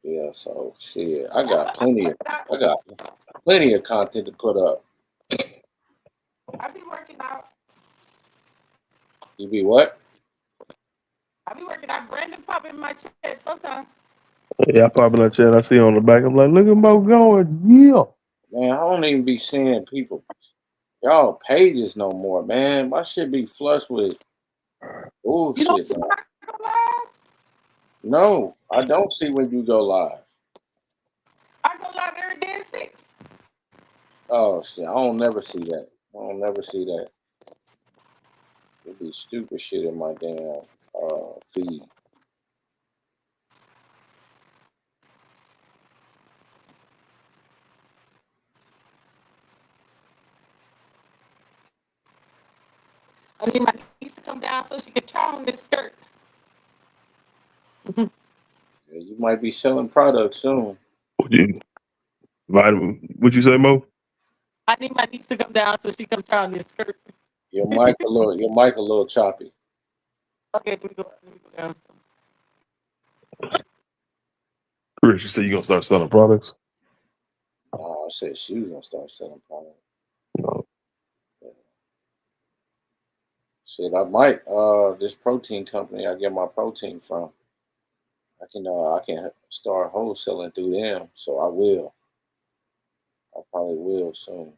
yeah. So shit, I got plenty of content to put up. I be working out. You be what? I be working out. Brandon pop in my chat sometimes. yeah, I pop in that chat. I see on the back. I'm like, look at Mo going. Yeah. Man, I don't even be seeing y'all pages no more, man. My shit be flushed with You don't bullshit see now. my go live? No, I don't see when you go live. I go live every day at 6. Oh shit, I don't never see that. I don't never see that. It be stupid shit in my damn feed. I need my niece to come down so she can try on this skirt. Yeah, you might be selling products soon. What you say, Mo? I need my niece to come down so she can try on this skirt. Your mic a little choppy. Okay, let me go down. Chris, you say you gonna start selling products? Oh, I said she was gonna start selling products. No. Shit, I might. This protein company I get my protein from. I can start wholesaling through them. So I will. I probably will soon.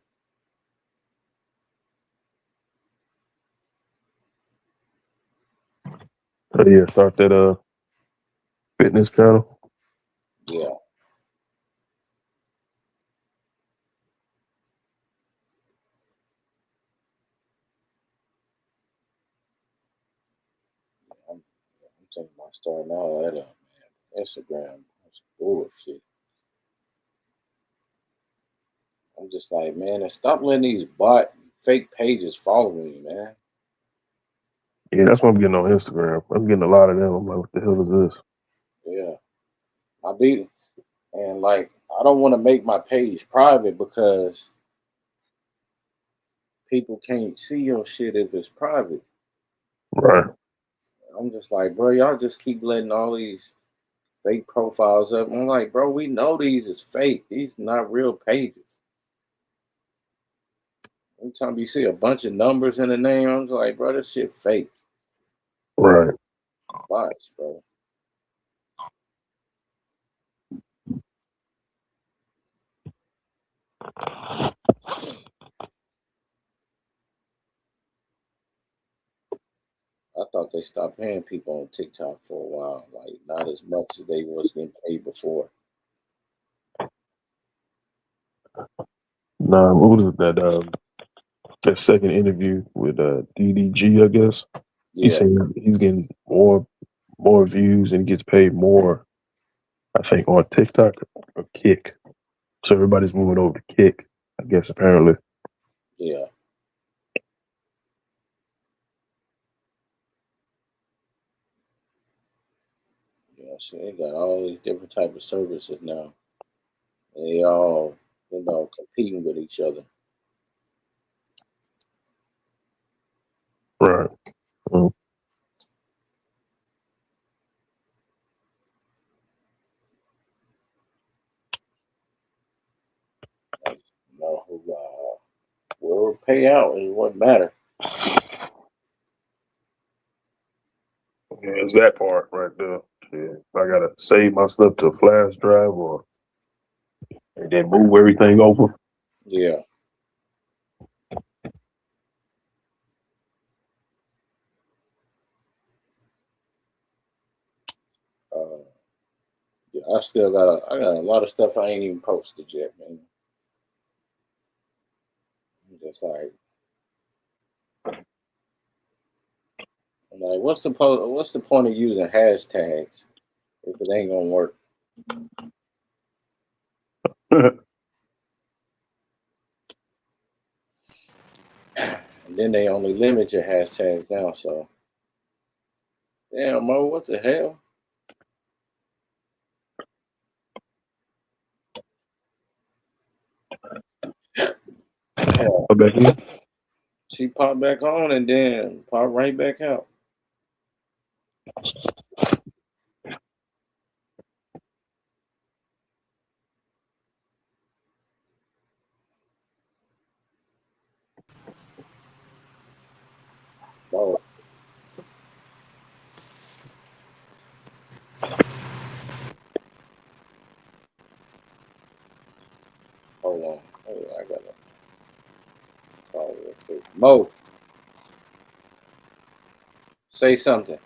Oh, yeah, start that fitness channel. Yeah. I'm thinking about starting all that up, man. Instagram, that's bullshit. I'm just like, man, and stop letting these fake pages follow me, man. Yeah, that's what I'm getting on Instagram. I'm getting a lot of them. I'm like, what the hell is this? Yeah. I be and like I don't want to make my page private because people can't see your shit if it's private. Right. I'm just like, bro, y'all just keep letting all these fake profiles up. I'm like, bro, we know these is fake. These not real pages. Anytime you see a bunch of numbers in the name, I'm just like, bro, this shit fake. Right. Bots, bro. I thought they stopped paying people on TikTok for a while. Like not as much as they was getting paid before. Nah, what was it that second interview with DDG, I guess? He Yeah, said he's getting more views and he gets paid more, I think, on TikTok or Kick. So everybody's moving over to Kick, I guess, apparently. yeah. Yeah, see, they got all these different type of services now. They all, competing with each other. Right. Mm. Like, who will pay out and what matter. Yeah, it's that part right there. Yeah. I gotta save my stuff to a flash drive or and then move everything over. Yeah, I still got I got a lot of stuff I ain't even posted yet, man. I'm just like what's the point of using hashtags if it ain't gonna work? And then they only limit your hashtags now, so damn Mo, what the hell? Hell, Okay. she popped back on and then popped right back out. Mo, hold on. I gotta call real quick. Mo, say something.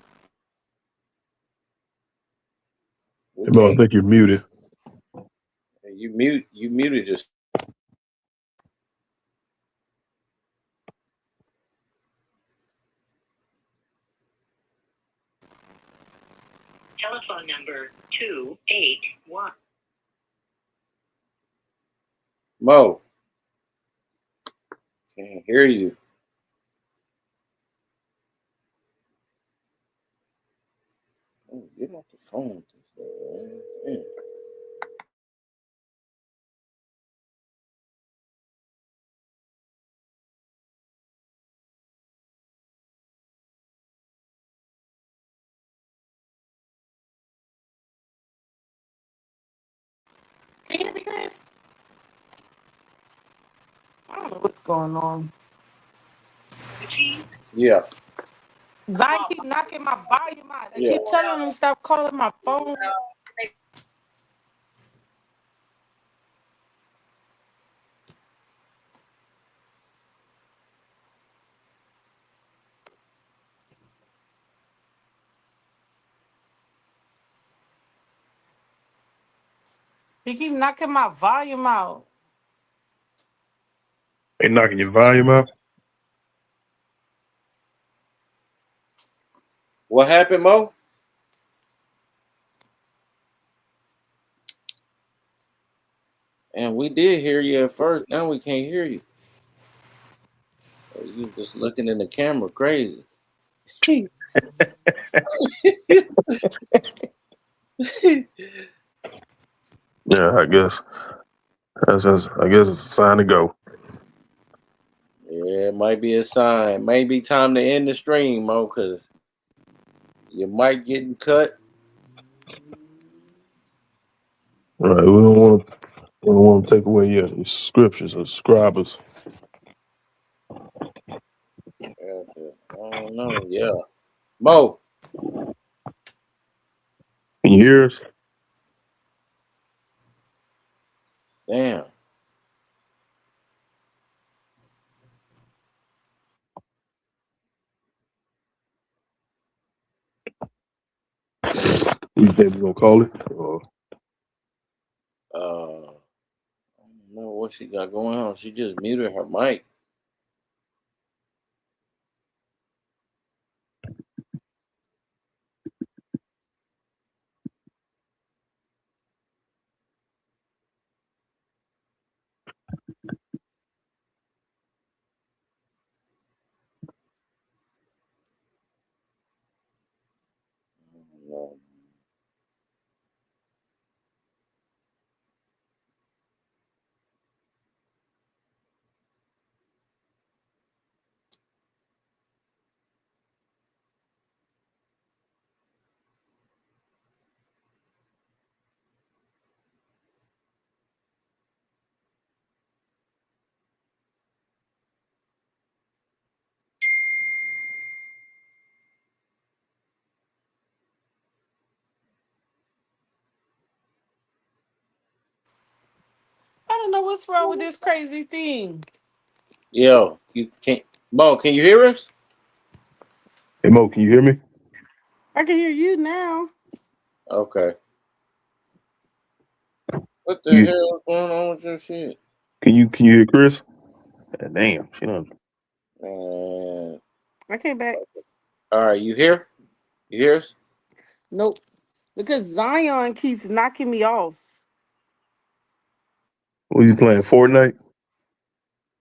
We Hey, Mo, I can't. think you're muted. You muted yourself. Telephone number 281. Mo, can't hear you. Oh, get off the phone. Man. Can you hear me, Chris? I don't know what's going on. Yeah, Zion keep knocking my volume out. I yeah. keep telling him stop calling my phone. He keep knocking my volume out. They knocking your volume up. What happened, Mo? And we did hear you at first. Now we can't hear you. You just looking in the camera crazy. Yeah, I guess. I guess it's a sign to go. Yeah, it might be a sign. Maybe time to end the stream, Mo, because your mic getting cut. Right. We don't want to take away your scriptures or scribers. Yeah, I don't know. Yeah. Mo, Can you hear us? damn. You think we're gonna call it? Or I don't know what she got going on. She just muted her mic. No. I don't know what's wrong with this crazy thing. Yo, you can't. Mo, can you hear us? hey Mo, can you hear me? I can hear you now. Okay. What the You hell is going on with your shit? can you hear Chris? Damn, she done. Man. I came back. All right, you here? You hear us? Nope. Because Zion keeps knocking me off. What you playing Fortnite?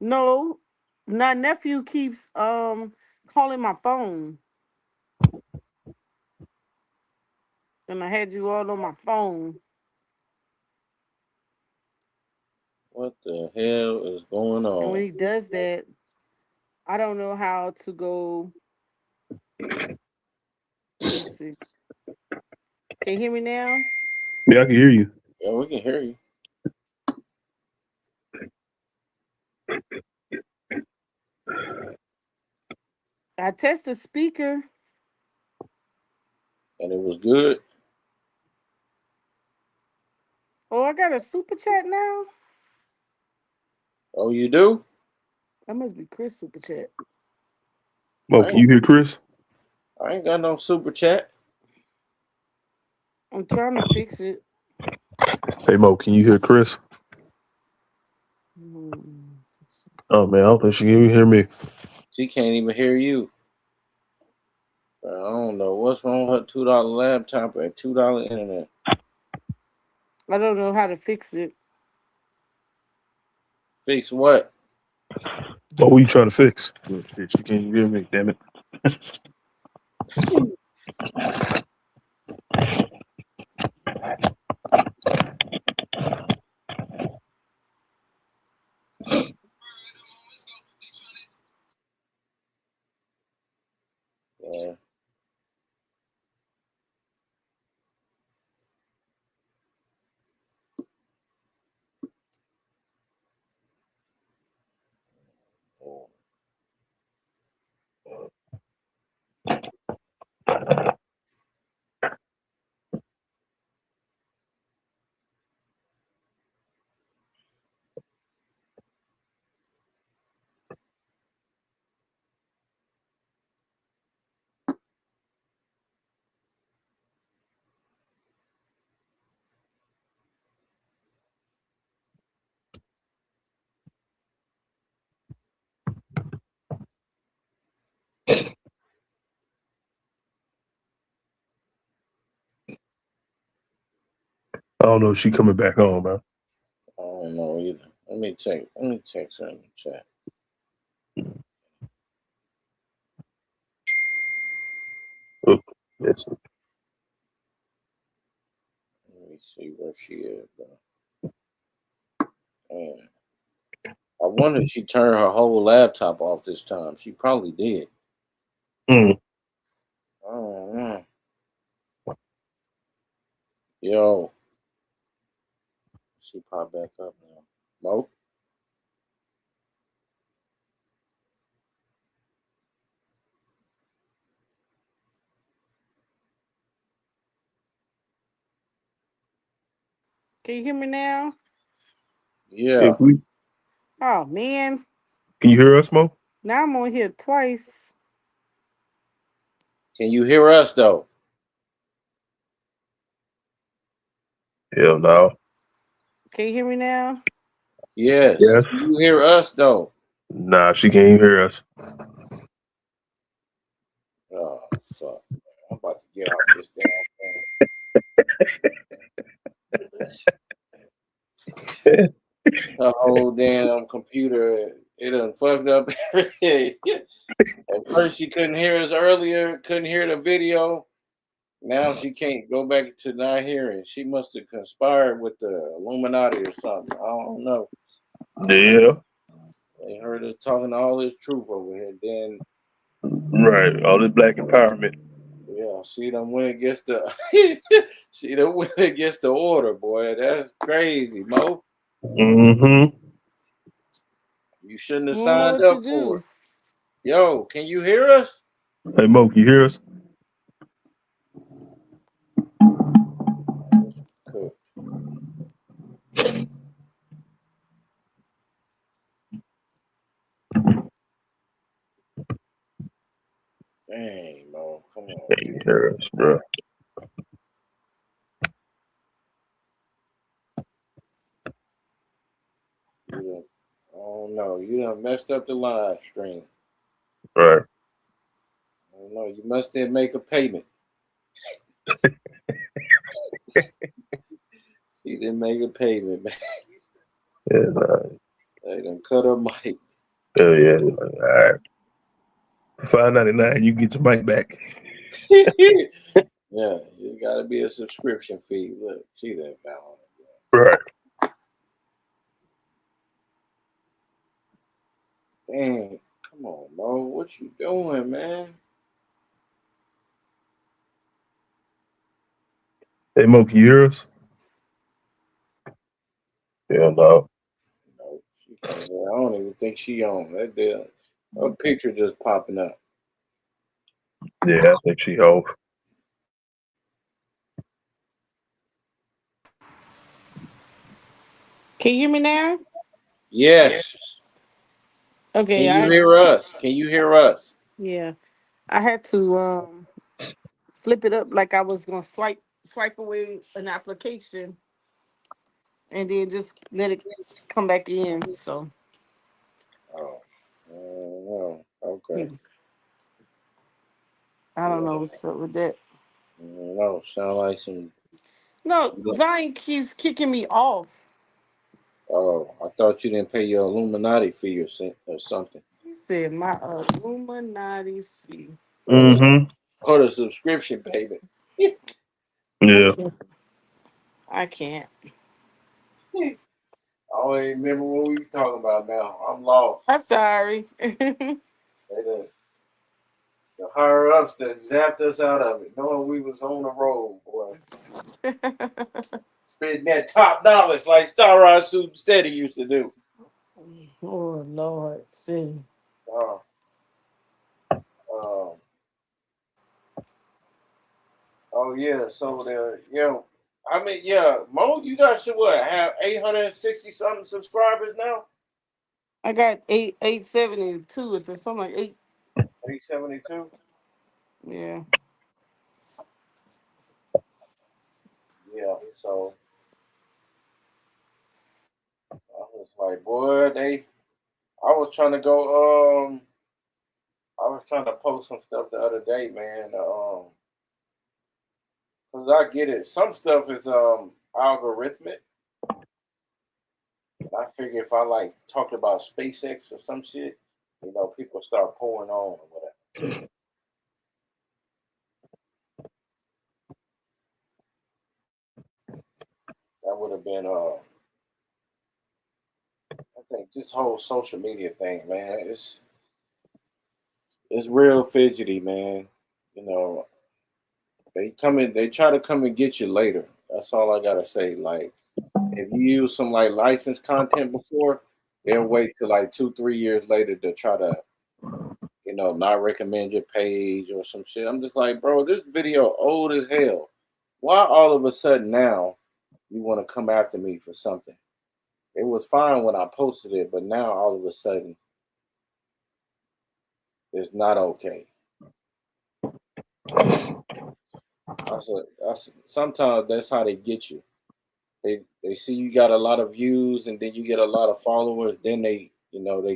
No, my nephew keeps calling my phone. And I had you all on my phone. What the hell is going And when on? he does that, I don't know how to go. Let me see. Can you hear me now? Yeah, I can hear you. Yeah, we can hear you. I test the speaker. And it was good. Oh, I got a super chat now. Oh, you do? That must be Chris super chat. Mo, I can ain't, you hear Chris? I ain't got no super chat. I'm trying to fix it. Hey Mo, can you hear Chris? Hmm. Oh man, I don't think she can even hear me. She can't even hear you. I don't know what's wrong with her $2 laptop and $2 internet. I don't know how to fix it. Fix what? What were you trying to fix? Shit, she can't even hear me. Damn it. Yeah. Oh. I don't know if she coming back on, man. I don't know either. Let me check. Let me text her in the chat. Oh, yes. Let me see where she is, bro. Man. I wonder if she turned her whole laptop off this time. She probably did. Mm. I don't know. Yo, she popped back up now. Mo? Can you hear me now? Yeah, Yeah. Oh man. can you hear us, Mo? Now I'm on here twice. Can you hear us though? Hell no. Can you hear me now? Yes. Yes. Can you hear us though? Nah, she can't even hear us. Oh fuck. I'm about to get off this damn thing. The whole damn computer, it done fucked up everything. At first she couldn't hear us earlier, couldn't hear the video. Now she can't go back to not hearing. She must have conspired with the Illuminati or something. I don't know. Yeah. They heard us talking all this truth over here. Then, Right. All this black empowerment. yeah, she done went against the she done went against the order, boy. That's crazy, Mo. Mm-hmm. You shouldn't I have don't know signed what to up for do. it. Yo, can you hear us? Hey Mo, can you hear us? Cool. Dang, Mo. Come on, Can't man. hear us, bro. Oh no, you done messed up the live stream. Right. Oh no, you must then make a payment. She didn't make a payment, man. Yeah. Nah. They done cut her mic. Oh yeah. All right. $5.99. You get your mic back. Yeah, it's got to be a subscription fee. Look, she done found it. Right. Dang, come on, bro. What you doing, man? Hey, Mo, can you hear us? Yeah, no. No, she can't. I don't even think she on. That there, her picture just popping up. Yeah, I think she off. Can you hear me now? Yes. Can Okay, you hear us? Can you hear us? yeah. I had to flip it up like I was gonna swipe away an application and then just let it come back in. So Oh, no. Okay. hmm, I don't know Yeah. what's up with that. No, sound like some. No, Zion keeps kicking me off. Oh, I thought you didn't pay your Illuminati fee or something. He said my Illuminati fee. Mm-hmm. Or the subscription payment. I Yeah. can't. I can't. I don't even remember what we were talking about now. I'm lost. I'm sorry. They the higher ups that zapped us out of it, knowing we was on the road, boy. Spitting that top dollars like Star Rod Suit Steady used to do. Oh Lord, see. Uh, um, oh yeah, so Mo, you got should what have 860 something subscribers now? I got 872 at the something like 8. 872. Yeah. Yeah, so I was like, boy, I was trying to go I was trying to post some stuff the other day, man. Cause I get it. Some stuff is algorithmic. And I figure if I like talked about SpaceX or some shit, people start pouring on or whatever. That would have been I think this whole social media thing, man, it's real fidgety, man. You know, they try to come and get you later. That's all I gotta say. Like if you use some like licensed content before, they'll wait till like 2, 3 years later to try to, not recommend your page or some shit. I'm just like, bro, this video old as hell. Why all of a sudden now you want to come after me for something? It was fine when I posted it, but now all of a sudden it's not okay. Sometimes that's how they get you. They see you got a lot of views and then you get a lot of followers, then they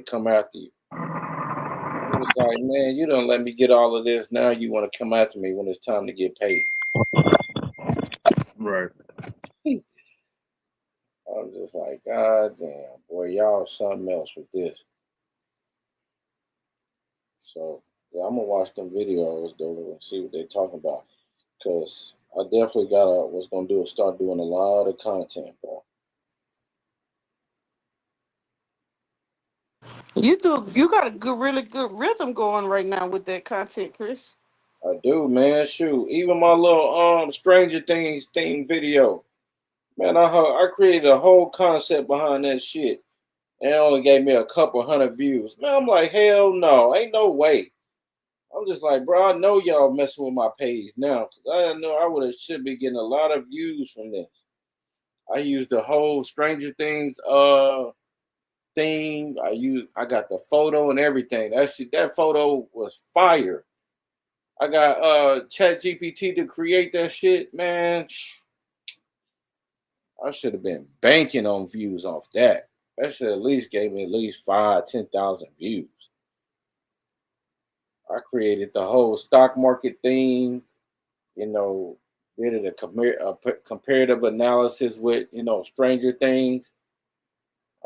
come after you. It's like, man, you don't let me get all of this. Now you want to come after me when it's time to get paid. Right. I'm just like, God damn, boy, y'all something else with this. So yeah, I'm gonna watch them videos though and see what they're talking about. Cause I definitely what's gonna do is start doing a lot of content, bro. You got a really good rhythm going right now with that content, Chris. I do, man. Shoot, even my little Stranger Things theme video, man. I created a whole concept behind that shit, and it only gave me a couple hundred views. Man, I'm like, hell no, ain't no way. I'm just like, bro, I know y'all messing with my page now, cause I know I should be getting a lot of views from this. I used the whole Stranger Things theme. I got the photo and everything. That photo was fire. I got Chat GPT to create that shit, man. I should have been banking on views off that. That shit at least gave me at least 5,000-10,000 views. I created the whole stock market thing, you know, did a comparative analysis with, Stranger Things.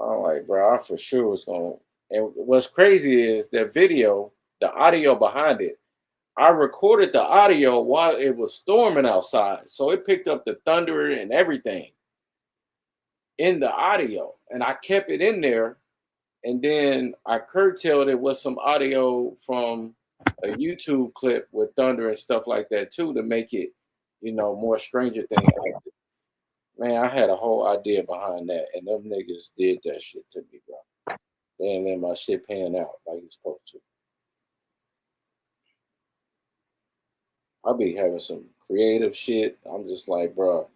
I'm like, bro, I for sure was going to. And what's crazy is that video, the audio behind it, I recorded the audio while it was storming outside. So it picked up the thunder and everything in the audio. And I kept it in there. And then I curtailed it with some audio from a YouTube clip with thunder and stuff like that too, to make it, more Stranger Things. Man, I had a whole idea behind that, and them niggas did that shit to me, bro. They ain't let my shit pan out like it's supposed to. I be having some creative shit. I'm just like, bro,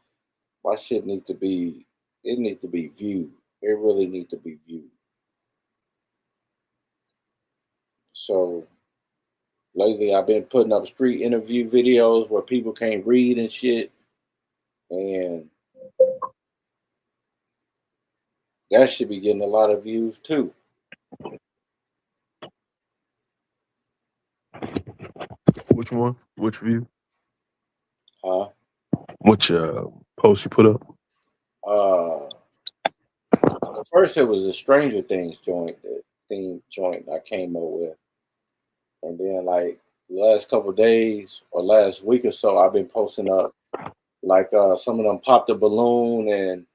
my shit need to be viewed. It really need to be viewed. So lately I've been putting up street interview videos where people can't read and shit. And that should be getting a lot of views too. Which one? Which view? Huh? Which post you put up? First it was a Stranger Things joint, the theme joint I came up with. And then like the last couple of days or last week or so, I've been posting up like some of them Pop the Balloon and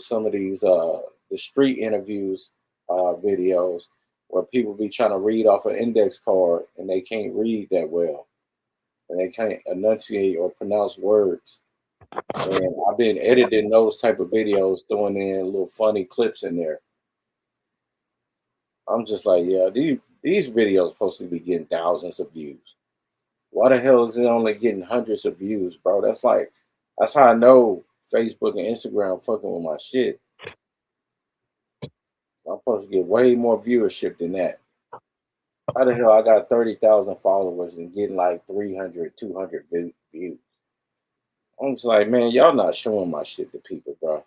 some of these the street interviews videos where people be trying to read off an index card and they can't read that well and they can't enunciate or pronounce words. And I've been editing those type of videos, throwing in little funny clips in there. I'm just like, yeah, these videos supposed to be getting thousands of views. Why the hell is it only getting hundreds of views, bro? That's how I know Facebook and Instagram fucking with my shit. I'm supposed to get way more viewership than that. How the hell I got 30,000 followers and getting like 300, 200 views? I'm just like, man, y'all not showing my shit to people, bro.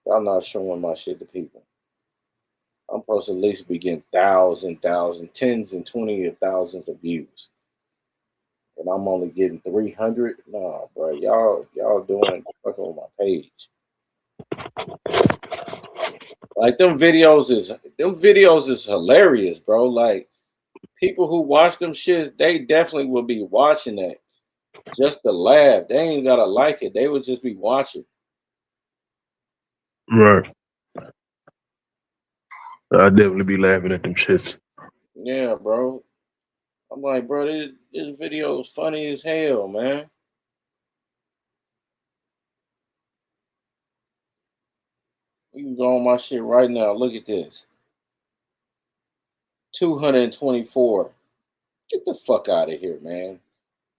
Y'all not showing my shit to people. I'm supposed to at least be getting thousands, tens and 20 of thousands of views. And I'm only getting 300? Nah, bro. Y'all doing fucking with my page. Like them videos is hilarious, bro. Like people who watch them shits, they definitely will be watching that just to laugh. They ain't gotta like it. They would just be watching. Right. I definitely be laughing at them shits. Yeah, bro. I'm like, bro, this video is funny as hell, man. You can go on my shit right now. Look at this. 224. Get the fuck out of here, man.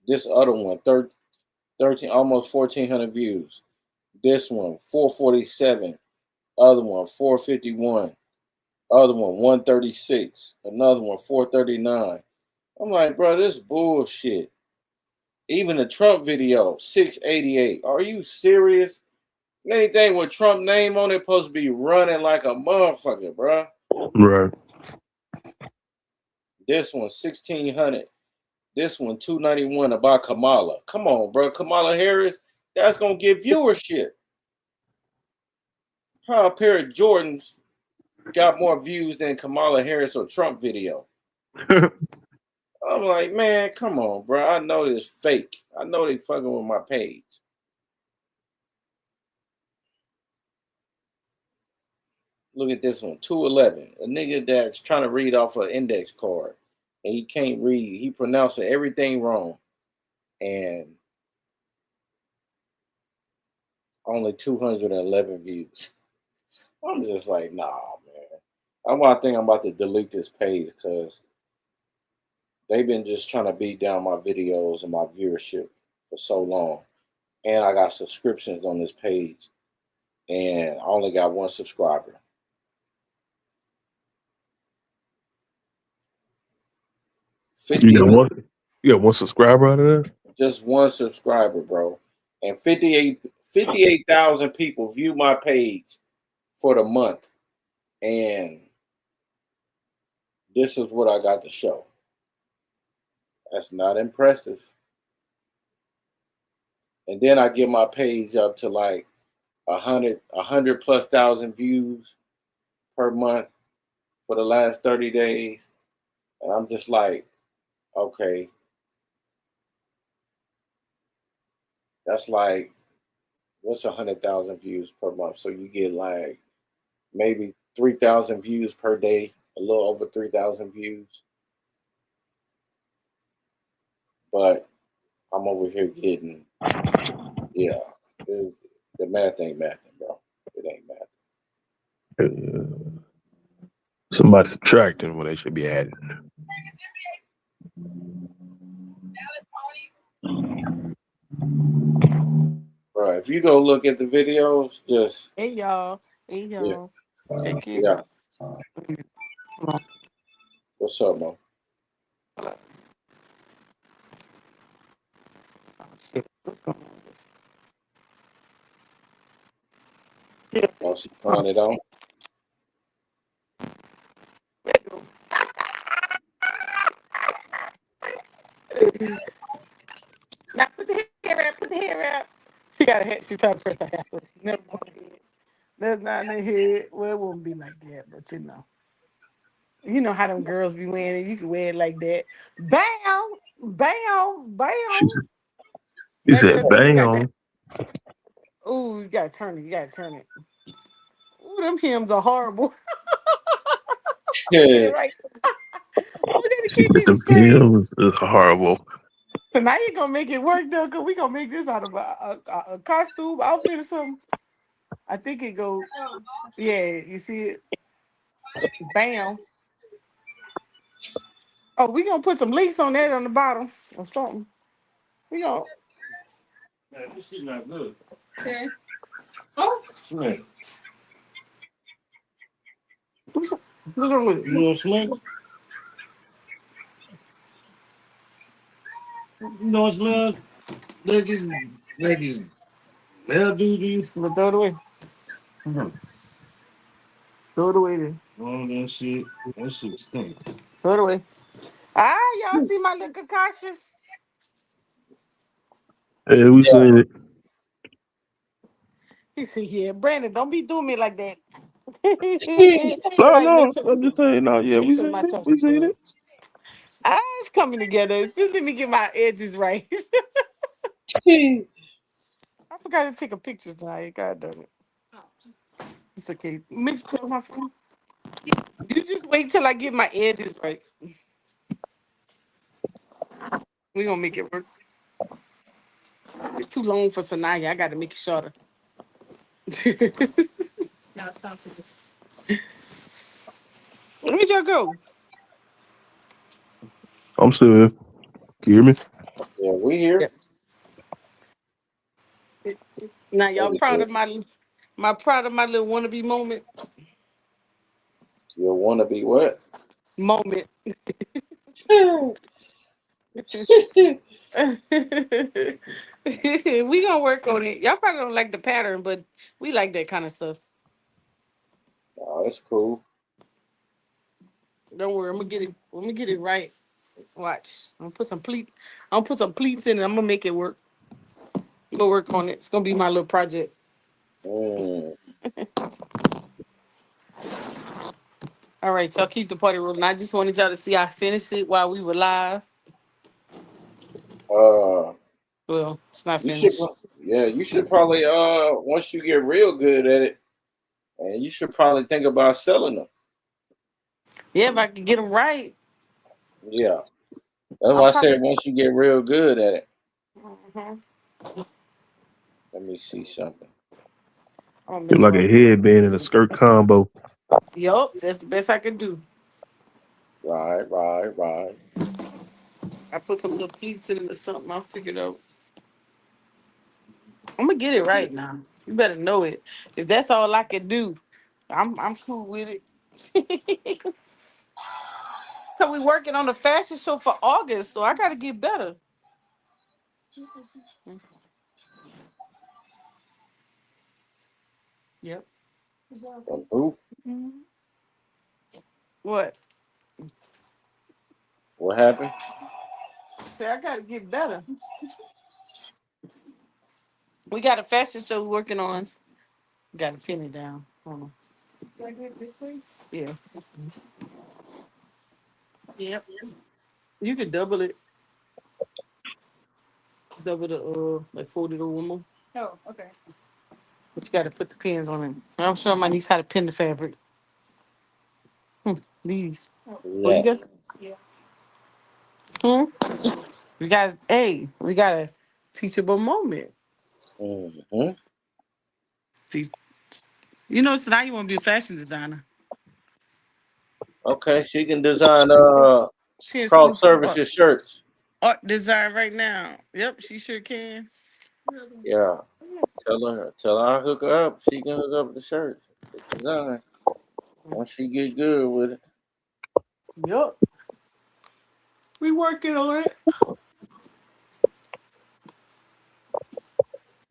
This other one, 13, almost 1,400 views. This one, 447. Other one, 451. Other one, 136. Another one, 439. I'm like, bro, this bullshit. Even the Trump video, 688. Are you serious? Anything with Trump name on it supposed to be running like a motherfucker, bro. Right. This one, 1,600. This one, 291 about Kamala. Come on, bro. Kamala Harris, that's going to get viewership. How a pair of Jordans got more views than Kamala Harris or Trump video? I'm like, man, come on, bro. I know this fake. I know they fucking with my page. Look at this one, 211. A nigga that's trying to read off an index card and he can't read. He pronouncing everything wrong. And only 211 views. I'm just like, nah, man. I think I'm about to delete this page because they've been just trying to beat down my videos and my viewership for so long. And I got subscriptions on this page. And I only got one subscriber. You got one subscriber out of that? Just one subscriber, bro. And 58,000 people view my page for the month, and this is what I got to show. That's not impressive. And then I get my page up to like 100 plus thousand views per month for the last 30 days. And I'm just like, okay, that's like, what's 100,000 views per month? So you get like maybe 3,000 views per day, a little over 3,000 views. But I'm over here getting, yeah, the math ain't mathing, bro. It ain't mathing. Somebody subtracting when they should be adding. Bro, if you go look at the videos, just, Hey y'all. Hey yeah, y'all. Check it yeah. out. Hold on. What's up, man? Oh, shit. What's going on? Yes. Oh, she Hold trying it on? on. Now put the hair out. Put the hair out. She got a head. She tried to press her hair. So never mind. That's not in the head. Well, it won't be like that, but you know. You know how them girls be wearing it. You can wear it like that. Bam! Bam! She Bam! said, he Maybe said, that piece got that. bam. Ooh, you gotta turn it. You gotta turn it. Ooh, them hymns are horrible. Get it Yeah. right. We gotta She keep said, it the straight. hymns is horrible. So now you're gonna make it work though, cause we gonna make this out of a costume outfit or something. I think it goes. Yeah, you see it. Bam. Oh, we gonna put some links on that on the bottom or something. We gonna. Man, this shit not good. Okay. Oh, man. What's wrong with You it? know sling? You know smell? Like it's mildew. But throw it away. Throw it away then. Oh, that shit. That shit stink. Throw it away. Ah, y'all see my little concoction? Hey, we seen it. He said, "Yeah, Brandon, don't be doing me like that." No, Like no, Mitchell. I'm just saying, no, yeah, we Mitchell, seen my it. trust We seen blood. it. Ah, it's coming together. Just let me get my edges right. I forgot to take a picture tonight. God damn it. It's okay. Mitch, put on my phone. You just wait till I get my edges right. We gonna make it work. It's too long for Sanaya. I got to make it shorter. Now it's time to do. Where'd y'all go? I'm still here. You hear me? Yeah, we here. Yeah. Now There y'all we proud go. of my little wannabe moment. You wanna be what? Moment. We gonna work on it. Y'all probably don't like the pattern, but we like that kind of stuff. Oh, it's cool. Don't worry, I'm gonna get it. I'm gonna get it right. Watch. I'm gonna put some pleats in it. I'm gonna make it work. I'm gonna work on it. It's gonna be my little project. Mm. All right, y'all keep the party rolling. I just wanted y'all to see I finished it while we were live. Uh, Well, it's not you should, finished. yeah, you should probably once you get real good at it, and you should probably think about selling them. Yeah, if I can get them right, Yeah, that's I'll why I probably. said once you get real good at it. Mhm. Let me see something. Oh, It's Miss like a Rose. headband and a skirt combo. Yup, that's the best I can do. Right, right, right. I put some little pleats in it or something. I'll figure it out. I'm gonna get it right now. You better know it. If that's all I can do, I'm cool with it. Cause we working on the fashion show for August, so I gotta get better. Yep. From who? What? What happened? Say I gotta get better. We got a fashion show we're working on. Gotta pin it down. Hold on. Do I do it this way? Yeah. Yep. You could double it. Double the like fold it over more. Oh, okay. But you gotta put the pins on it. I'm showing my niece how to pin the fabric. These. Oh, Oh, you Yeah. guys. yeah. Hmm? We got a teachable moment. Mm-hmm. See, you know, so now you want to be a fashion designer. Okay, she can design She in school cross for art, services shirts. art design right now. Yep, she sure can. Yeah. Tell her I hook her up. She can hook up the shirts. The design. Once she get good with it. Yep, we working on it.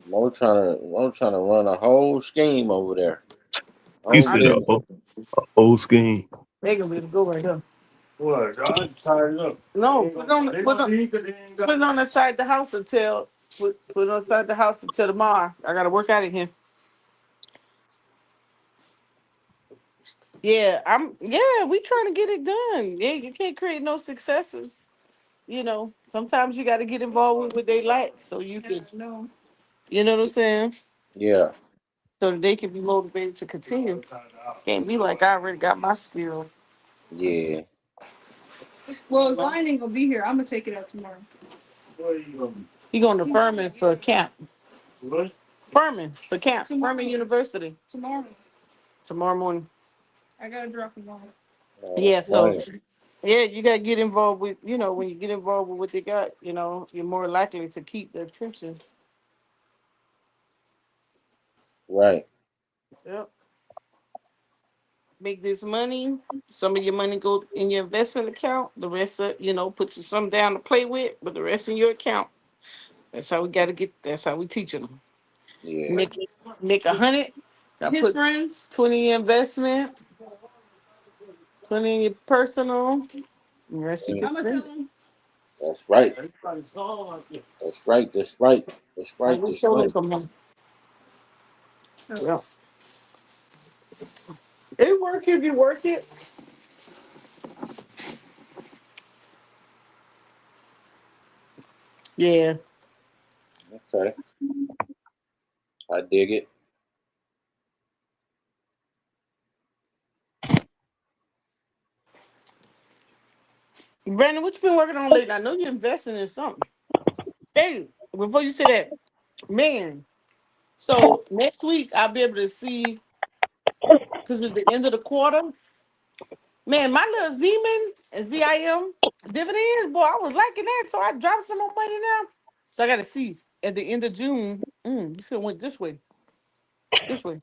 Mo trying to run a whole scheme over there. You Whole I said a know business. old scheme. they gonna be able to go right here. What? I tired up. No, put it on the side of the house until put it on the side of the house until tomorrow. I gotta work out of here. Yeah, we trying to get it done. Yeah, you can't create no successes. You know, sometimes you gotta get involved with what they like so you can, No. you know what I'm saying? Yeah. So that they can be motivated to continue. Can't be like I already got my skill. Yeah. Well, Zion ain't gonna be here. I'm gonna take it out tomorrow. Where you going? He going to Furman for camp. What? Furman for camp. Tomorrow. Furman University Tomorrow. tomorrow morning. I gotta drop him off. Yeah, That's so right. yeah, you gotta get involved with, you know, when you get involved with what they got, you know, you're more likely to keep the attention. Right. Yep. Make this money. Some of your money go in your investment account. The rest of, you know, put you some down to play with, but the rest in your account. That's how we gotta get. That's how we teaching them. Yeah. Make 100. His friends. 20 investment, 20 in your personal. And the rest you Mm, can I'm gonna tell spend. him. that's right. Everybody's all like it. That's right. That's right. That's I right. will That's show them right. some money. Yeah. It work if you work it. Yeah. Okay. I dig it. Brandon, what you been working on lately? I know you're investing in something. Hey, before you say that, man. So next week I'll be able to see because it's the end of the quarter. Man, my little Zeman and ZIM dividends, boy, I was liking that. So I dropped some more money now. So I gotta see at the end of June. You should have went this way. This way.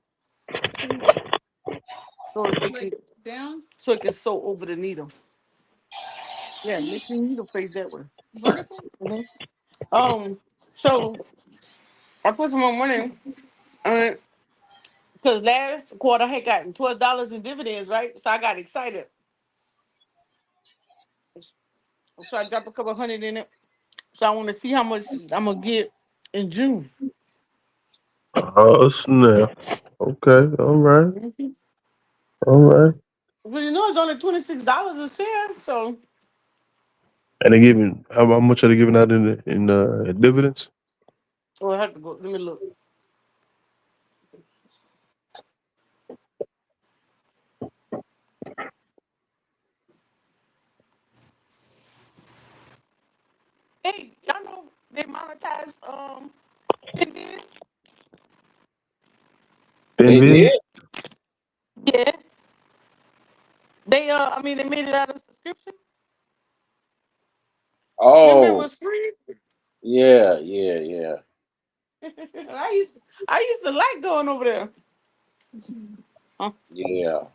So it Like can down sew over the needle. Yeah, make the needle face that way. vertical. Mhm. So I put some more money because last quarter I had gotten $12 in dividends, right? So I got excited. So I dropped a couple hundred in it. So I want to see how much I'm gonna get in June. Oh snap. Okay. All right. Mhm. All right. Well, you know it's only $26 a share, so And they giving how much are they giving out in dividends? oh, I have to go. Let me look. Hey, y'all know they monetize Finviz? They did? Dividends? Yeah. I mean they made it out of subscription. Remember it Oh, was free? yeah, yeah, yeah. I used to like going over there. Huh? Yeah.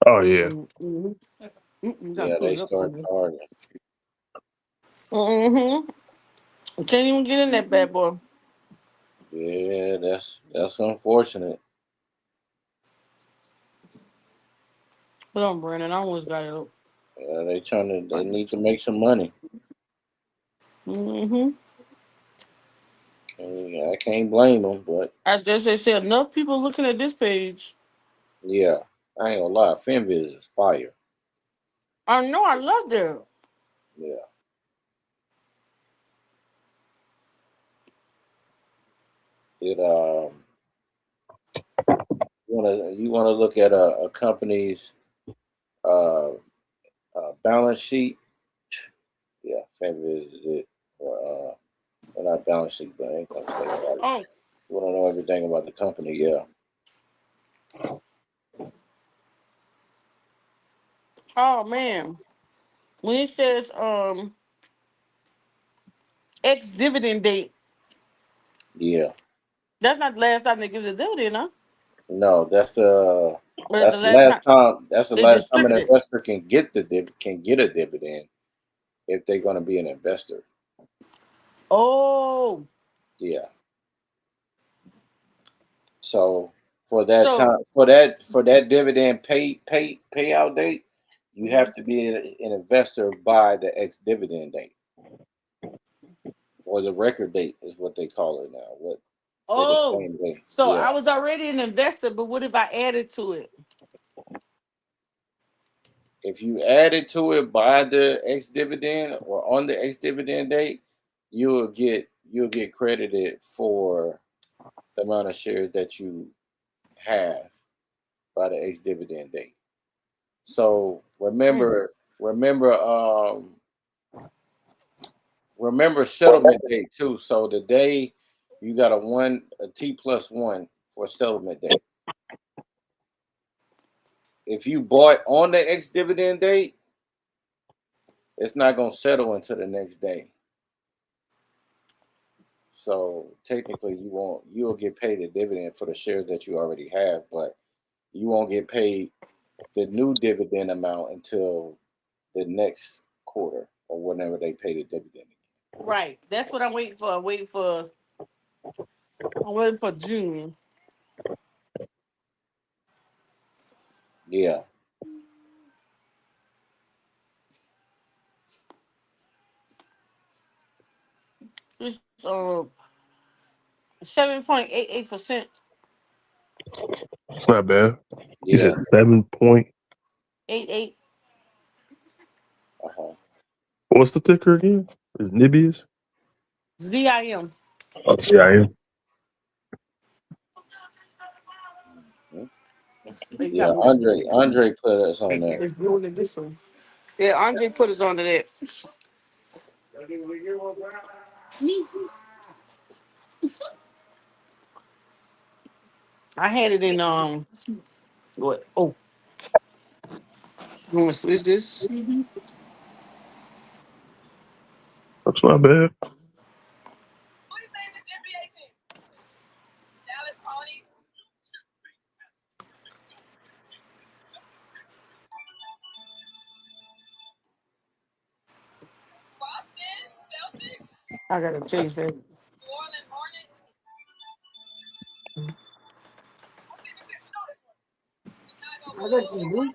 Oh yeah. Mm-hmm. Gotta Yeah, pull they it up start somewhere. charging. Mm-hmm. Can't even get in that bad boy. Yeah, that's unfortunate. Hold on, Brandon. I almost got it up. They need to make some money. Mm-hmm. And I can't blame them, but I just said enough people looking at this page. yeah, I ain't gonna lie. FinViz is fire. I know I love them. Yeah. It you wanna look at a company's uh, balance sheet. Yeah, FinViz is it. Or well, not balance sheet, but income statement. Like, Oh, you want to know everything about the company? Yeah. oh man. When it says ex dividend date, Yeah. that's not the last time they give the dividend, huh? No, But it's the that's the last last time time. That's the they last time an distributed. investor can can get a dividend if they're going to be an investor. Oh, Yeah. So for that so time, for that dividend payout date, you have to be an investor by the ex dividend date or the record date is what they call it now. What or the oh, same day. so Yeah. I was already an investor, but what if I added to it? If you add it to it by the ex dividend or on the ex dividend date, you'll get credited for the amount of shares that you have by the ex dividend date. So Mm. remember settlement date too. So the day you got a T+1 for settlement date. If you bought on the ex dividend date, it's not gonna settle until the next day. So technically, you'll get paid a dividend for the shares that you already have, but you won't get paid the new dividend amount until the next quarter or whenever they pay the dividend. Right. That's what I'm waiting for. I'm waiting for June. Yeah, It's 7.88%. It's not bad. You said yeah, 7 point. 88 uh-huh. What's the ticker again? Is Nibius? ZIM. Oh, CIM. Mhm. You Yeah. gotta move this. Andre put us on there. It's doing it this way. Yeah, Andre put us onto that. I had it in what? Oh, you want to switch this? That's not bad. I gotta change that. I got you.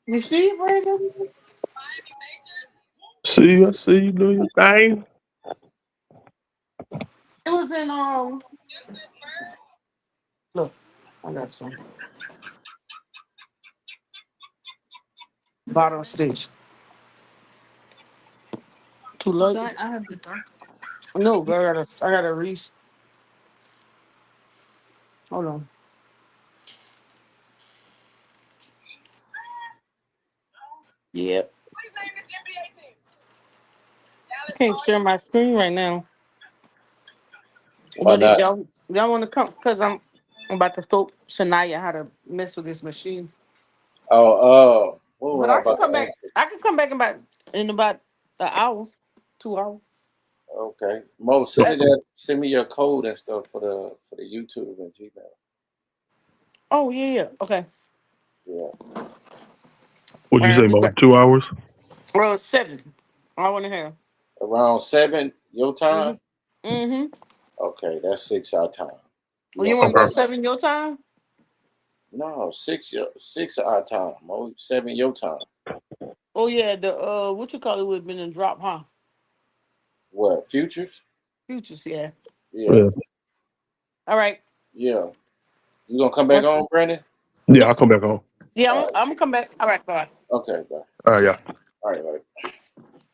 You see it, Brandon? See, I see you doing your thing. It was in look, I got some bottom stitch. Too So low. I have the dark. No, girl, I gotta hold on. Yep. I can't share my screen right now. Why But if not? y'all want to come, cause I'm about to show Shania how to mess with this machine. What was But I I can about come to back. ask you? I can come back in about an hour, 2 hours. Okay, Mo, send me your code and stuff for the YouTube and Gmail. Oh yeah. Okay. Yeah, What'd you say, We Mo? got 2 hours? 7. I want to have. around 7 your time. Mhm. Mhm. Okay, that's 6 our time. Well, You you gonna want to send go Okay. me? 7 your time? No, 6 our time. 7 your time. Oh yeah, the what you call it would have been a drop, huh? What, futures? Futures, yeah. Yeah. Yeah. All right. Yeah. You gonna come back What's on, Brandon? Yeah, I'll come back on. yeah, All I'm right. gonna come back. All right, bye. Okay, bye. All right, yeah. All right, bye.